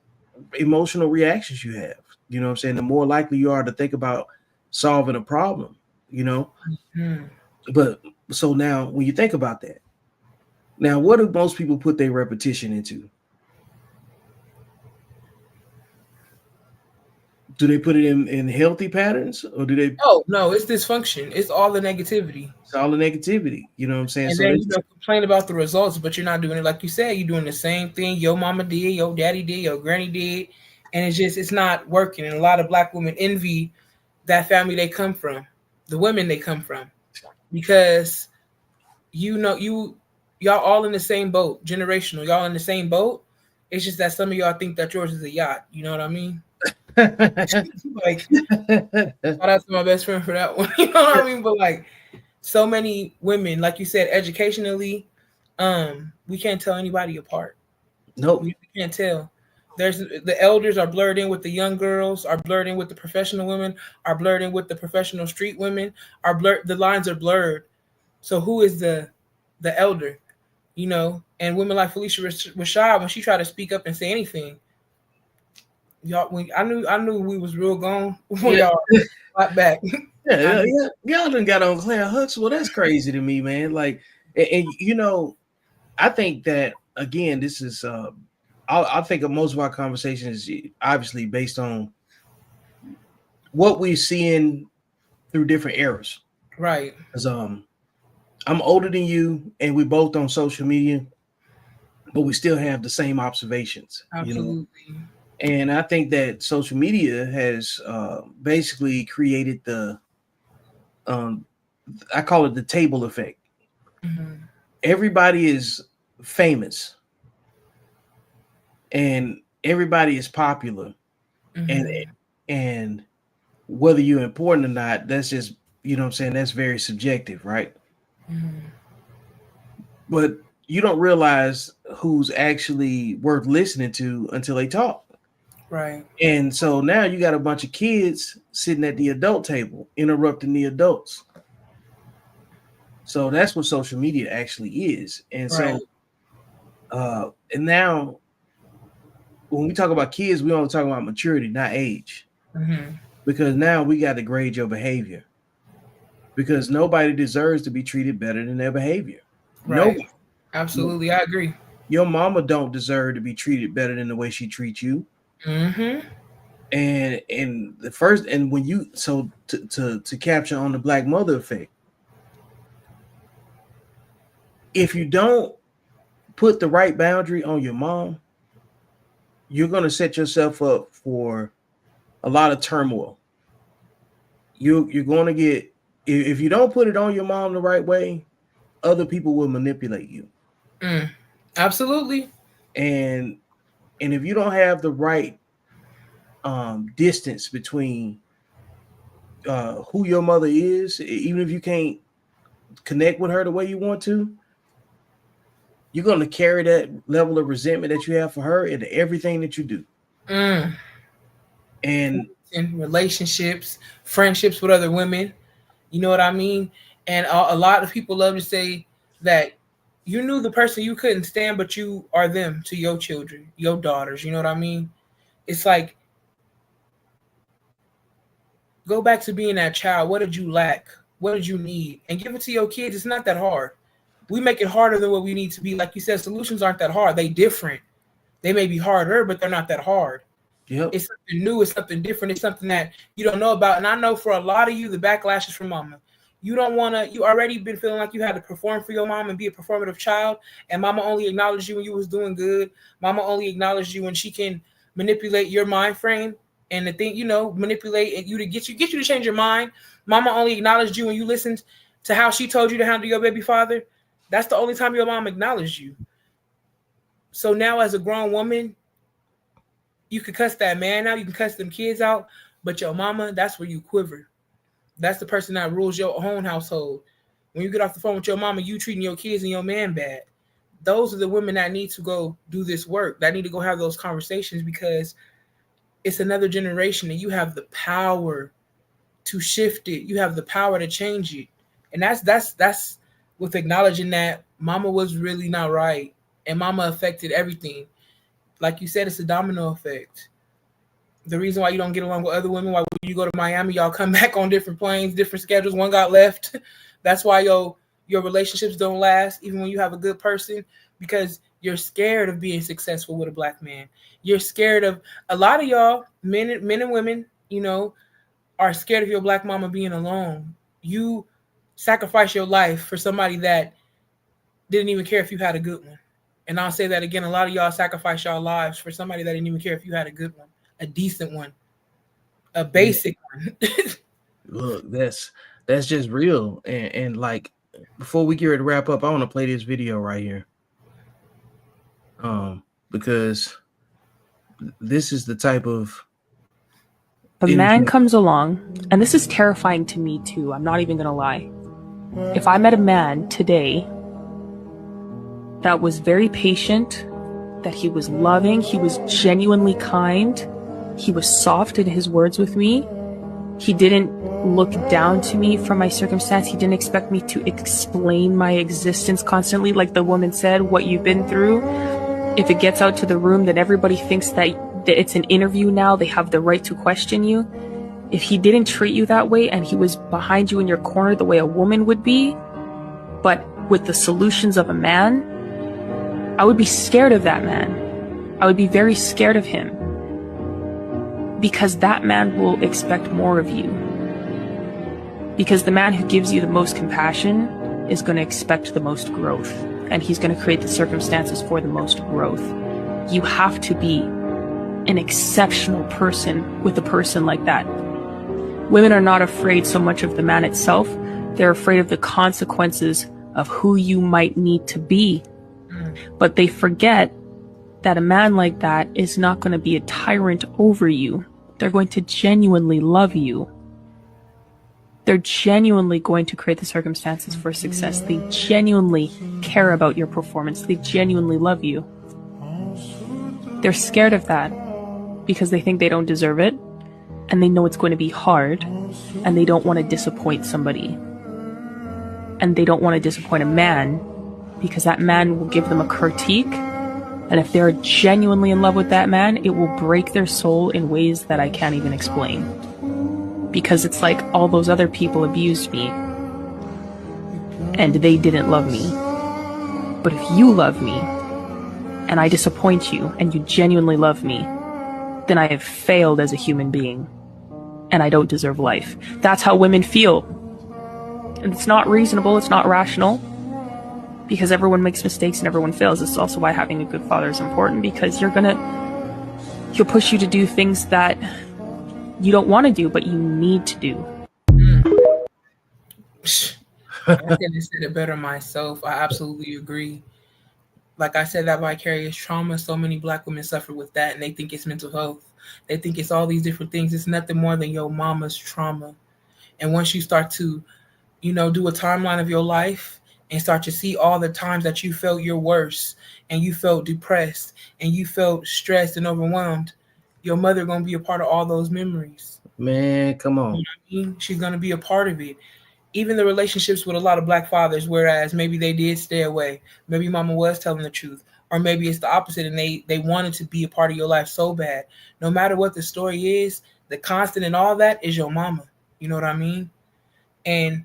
[SPEAKER 1] emotional reactions you have. You know what I'm saying? The more likely you are to think about solving a problem,
[SPEAKER 2] Mm-hmm.
[SPEAKER 1] But so now, when you think about that, now, what do most people put their repetition into? Do they put it in healthy patterns, or do they?
[SPEAKER 2] Oh, no, it's dysfunction. It's all the negativity.
[SPEAKER 1] It's all the negativity. You know what I'm saying?
[SPEAKER 2] And
[SPEAKER 1] so
[SPEAKER 2] then complain about the results, but you're not doing it like you said. You're doing the same thing your mama did, your daddy did, your granny did, and it's not working. And a lot of Black women envy that family they come from, the women they come from, because y'all all in the same boat, generational. Y'all in the same boat. It's just that some of y'all think that yours is a yacht. You know what I mean? Like, shout out to my best friend for that one. You know what I mean? But, like, so many women, like you said, educationally, we can't tell anybody apart.
[SPEAKER 1] Nope.
[SPEAKER 2] We can't tell. There's the elders are blurred in with the young girls, are blurred in with the professional women, are blurred in with the professional street women, are blurred. The lines are blurred. So who is the elder? And women like Felicia Rashad, when she tried to speak up and say anything, y'all, I knew we was real gone when y'all got back.
[SPEAKER 1] Yeah, y'all done got on Claire Hooks. Well, that's crazy to me, man. Like, and I think that, again, this is I think of most of our conversations is obviously based on what we're seeing through different eras.
[SPEAKER 2] Right.
[SPEAKER 1] Because I'm older than you, and we both on social media, but we still have the same observations.
[SPEAKER 2] Absolutely.
[SPEAKER 1] And I think that social media has basically created the I call it the table effect.
[SPEAKER 2] Mm-hmm.
[SPEAKER 1] Everybody is famous, and everybody is popular,
[SPEAKER 2] Mm-hmm.
[SPEAKER 1] and whether you're important or not, that's just, you know what I'm saying, that's very subjective, right?
[SPEAKER 2] Mm-hmm.
[SPEAKER 1] But you don't realize who's actually worth listening to until they talk.
[SPEAKER 2] Right.
[SPEAKER 1] And so now you got a bunch of kids sitting at the adult table interrupting the adults. So that's what social media actually is. And
[SPEAKER 2] Right.
[SPEAKER 1] so and now when we talk about kids, we only talk about maturity, not age.
[SPEAKER 2] Mm-hmm.
[SPEAKER 1] Because now we got to grade your behavior. Because nobody deserves to be treated better than their behavior.
[SPEAKER 2] Right.
[SPEAKER 1] Nobody.
[SPEAKER 2] Absolutely, I agree.
[SPEAKER 1] Your mama don't deserve to be treated better than the way she treats you.
[SPEAKER 2] Mm-hmm.
[SPEAKER 1] And the first, and when you, so to capture on the black mother effect, if you don't put the right boundary on your mom, you're going to set yourself up for a lot of turmoil. You're going to get, if you don't put it on your mom the right way, other people will manipulate you.
[SPEAKER 2] Absolutely.
[SPEAKER 1] And if you don't have the right distance between who your mother is, even if you can't connect with her the way you want to, you're going to carry that level of resentment that you have for her into everything that you do. And
[SPEAKER 2] in relationships, friendships with other women, you know what I mean? And a lot of people love to say that you knew the person you couldn't stand, but you are them to your children, your daughters. You know what I mean? It's like, go back to being that child. What did you lack? What did you need? And give it to your kids. It's not that hard. We make it harder than what we need to be. Like you said, solutions aren't that hard. They different. They may be harder, but they're not that hard.
[SPEAKER 1] yep.
[SPEAKER 2] It's something new. It's something different. It's something that you don't know about. And I know for a lot of you, the backlash is from mama. You don't want to, you already been feeling like you had to perform for your mom and be a performative child. And mama only acknowledged you when you was doing good. Mama only acknowledged you when she can manipulate your mind frame and the thing, manipulate you to get you to change your mind. Mama only acknowledged you when you listened to how she told you to handle your baby father. That's the only time your mom acknowledged you. So now as a grown woman, you can cuss that man out, you can cuss them kids out, but your mama, that's where you quiver. That's the person that rules your own household. When you get off the phone with your mama, you treating your kids and your man bad. Those are the women that need to go do this work, that need to go have those conversations, because it's another generation and you have the power to shift it. You have the power to change it. And that's with acknowledging that mama was really not right and mama affected everything. Like you said, it's a domino effect. The reason why you don't get along with other women, why when you go to Miami, y'all come back on different planes, different schedules, one got left. That's why your relationships don't last, even when you have a good person, because you're scared of being successful with a black man. You're scared of, a lot of y'all, men and women, are scared of your black mama being alone. You sacrifice your life for somebody that didn't even care if you had a good one. And I'll say that again, a lot of y'all sacrifice y'all lives for somebody that didn't even care if you had a good one, a decent one, a basic one.
[SPEAKER 1] Look, that's just real. And like, before we get ready to wrap up, I want to play this video right here. Because this is the type of,
[SPEAKER 5] a man comes along, and this is terrifying to me too, I'm not even gonna lie. If I met a man today that was very patient, that he was loving, he was genuinely kind, he was soft in his words with me, he didn't look down to me from my circumstance, he didn't expect me to explain my existence constantly, like the woman said, what you've been through. If it gets out to the room, then everybody thinks that it's an interview now, they have the right to question you. If he didn't treat you that way and he was behind you in your corner the way a woman would be, but with the solutions of a man, I would be scared of that man. I would be very scared of him, because that man will expect more of you. Because the man who gives you the most compassion is going to expect the most growth, and he's going to create the circumstances for the most growth. You have to be an exceptional person with a person like that. Women are not afraid so much of the man itself, they're afraid of the consequences of who you might need to be. But they forget that a man like that is not going to be a tyrant over you. They're going to genuinely love you. They're genuinely going to create the circumstances for success. They genuinely care about your performance. They genuinely love you. They're scared of that because they think they don't deserve it, and they know it's going to be hard, and they don't want to disappoint somebody. and they don't want to disappoint a man because that man will give them a critique. And if they're genuinely in love with that man, it will break their soul in ways that I can't even explain. Because it's like all those other people abused me and they didn't love me. But if you love me and I disappoint you and you genuinely love me, then I have failed as a human being and I don't deserve life. That's how women feel. And it's not reasonable, it's not rational, because everyone makes mistakes and everyone fails. This is also why having a good father is important, because he'll push you to do things that you don't want to do, but you need to do.
[SPEAKER 2] I couldn't have said it better myself. I absolutely agree. Like I said, that vicarious trauma, so many Black women suffer with that, and they think it's mental health. They think it's all these different things. It's nothing more than your mama's trauma. And once you start to, do a timeline of your life and start to see all the times that you felt your worst and you felt depressed and you felt stressed and overwhelmed, your mother going to be a part of all those memories.
[SPEAKER 1] Man, come on.
[SPEAKER 2] You know what I mean? She's going to be a part of it. Even the relationships with a lot of Black fathers, whereas maybe they did stay away. Maybe mama was telling the truth. Or maybe it's the opposite and they wanted to be a part of your life so bad. No matter what the story is, the constant in all that is your mama. You know what I mean? And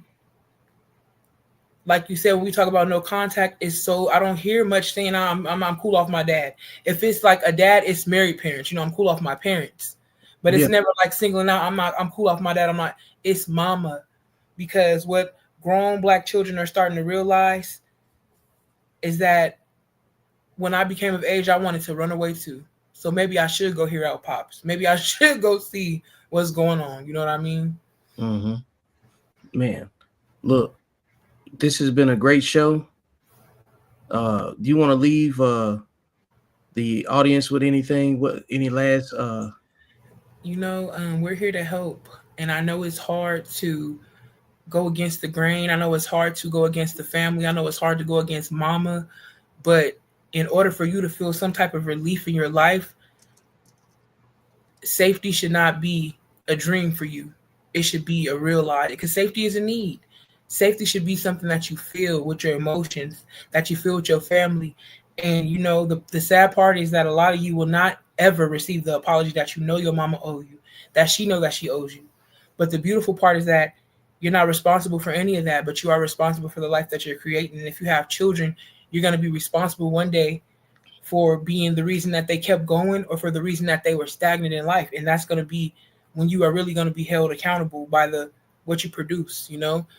[SPEAKER 2] like you said, when we talk about no contact, I don't hear much saying I'm cool off my dad. If it's like a dad, it's married parents. I'm cool off my parents. But it's never like singling out, I'm cool off my dad. It's mama. Because what grown Black children are starting to realize is that when I became of age, I wanted to run away too. So maybe I should go hear out Pops. Maybe I should go see what's going on. You know what I mean?
[SPEAKER 1] Mm-hmm. Man, look, this has been a great show. Do you want to leave the audience with anything? Any last?
[SPEAKER 2] We're here to help. And I know it's hard to go against the grain. I know it's hard to go against the family. I know it's hard to go against mama. But in order for you to feel some type of relief in your life, safety should not be a dream for you. It should be a reality, because safety is a need. Safety should be something that you feel with your emotions, that you feel with your family. And, the sad part is that a lot of you will not ever receive the apology that your mama owes you, that she knows that she owes you. But the beautiful part is that you're not responsible for any of that, but you are responsible for the life that you're creating. And if you have children, you're going to be responsible one day for being the reason that they kept going or for the reason that they were stagnant in life. And that's going to be when you are really going to be held accountable by what you produce,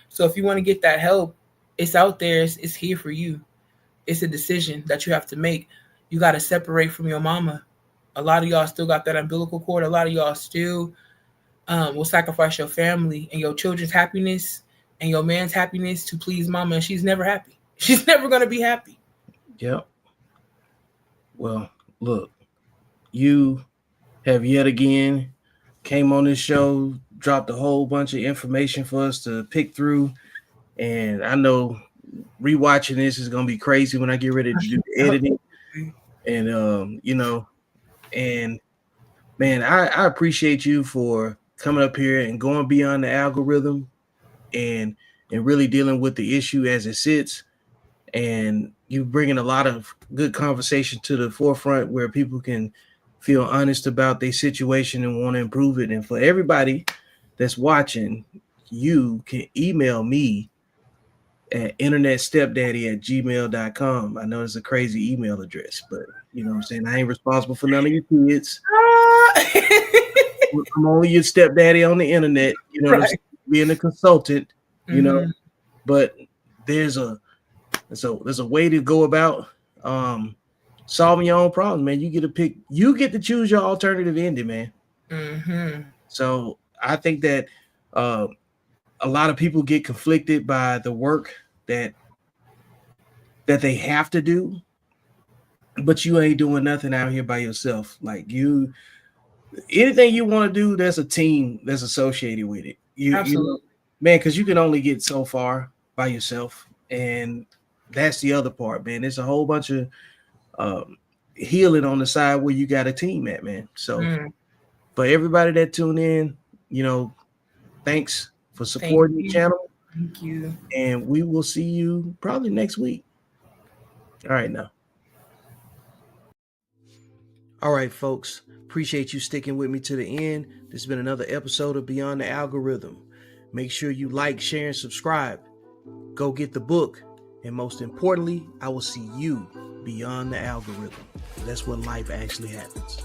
[SPEAKER 2] So if you want to get that help, it's out there. It's here for you. It's a decision that you have to make. You got to separate from your mama. A lot of y'all still got that umbilical cord. A lot of y'all still will sacrifice your family and your children's happiness and your man's happiness to please mama, and she's never happy. She's never going to be happy.
[SPEAKER 1] Yep. Well, look, you have yet again came on this show, dropped a whole bunch of information for us to pick through, and I know rewatching this is going to be crazy when I get ready to do the editing. And and man, I appreciate you for coming up here and going beyond the algorithm and really dealing with the issue as it sits. And you bringing a lot of good conversation to the forefront where people can feel honest about their situation and want to improve it. And for everybody that's watching, you can email me at internetstepdaddy@gmail.com. I know it's a crazy email address, but you know what I'm saying? I ain't responsible for none of your kids. I'm only your stepdaddy on the internet, what I'm saying? Being a consultant, but there's a way to go about solving your own problems, man. You get to choose your alternative ending, man.
[SPEAKER 2] Mm-hmm.
[SPEAKER 1] So I think that a lot of people get conflicted by the work that they have to do, but you ain't doing nothing out here by yourself. Like anything you want to do, there's a team that's associated with it.
[SPEAKER 2] Absolutely.
[SPEAKER 1] Man, because you can only get so far by yourself, and that's the other part, man. There's a whole bunch of healing on the side where you got a team at, man. So for everybody that tuned in, thanks for supporting the channel.
[SPEAKER 2] Thank you.
[SPEAKER 1] And we will see you probably next week. All right, now. All right, folks. Appreciate you sticking with me to the end. This has been another episode of Beyond the Algorithm. Make sure you like, share, and subscribe. Go get the book. And most importantly, I will see you beyond the algorithm. That's when life actually happens.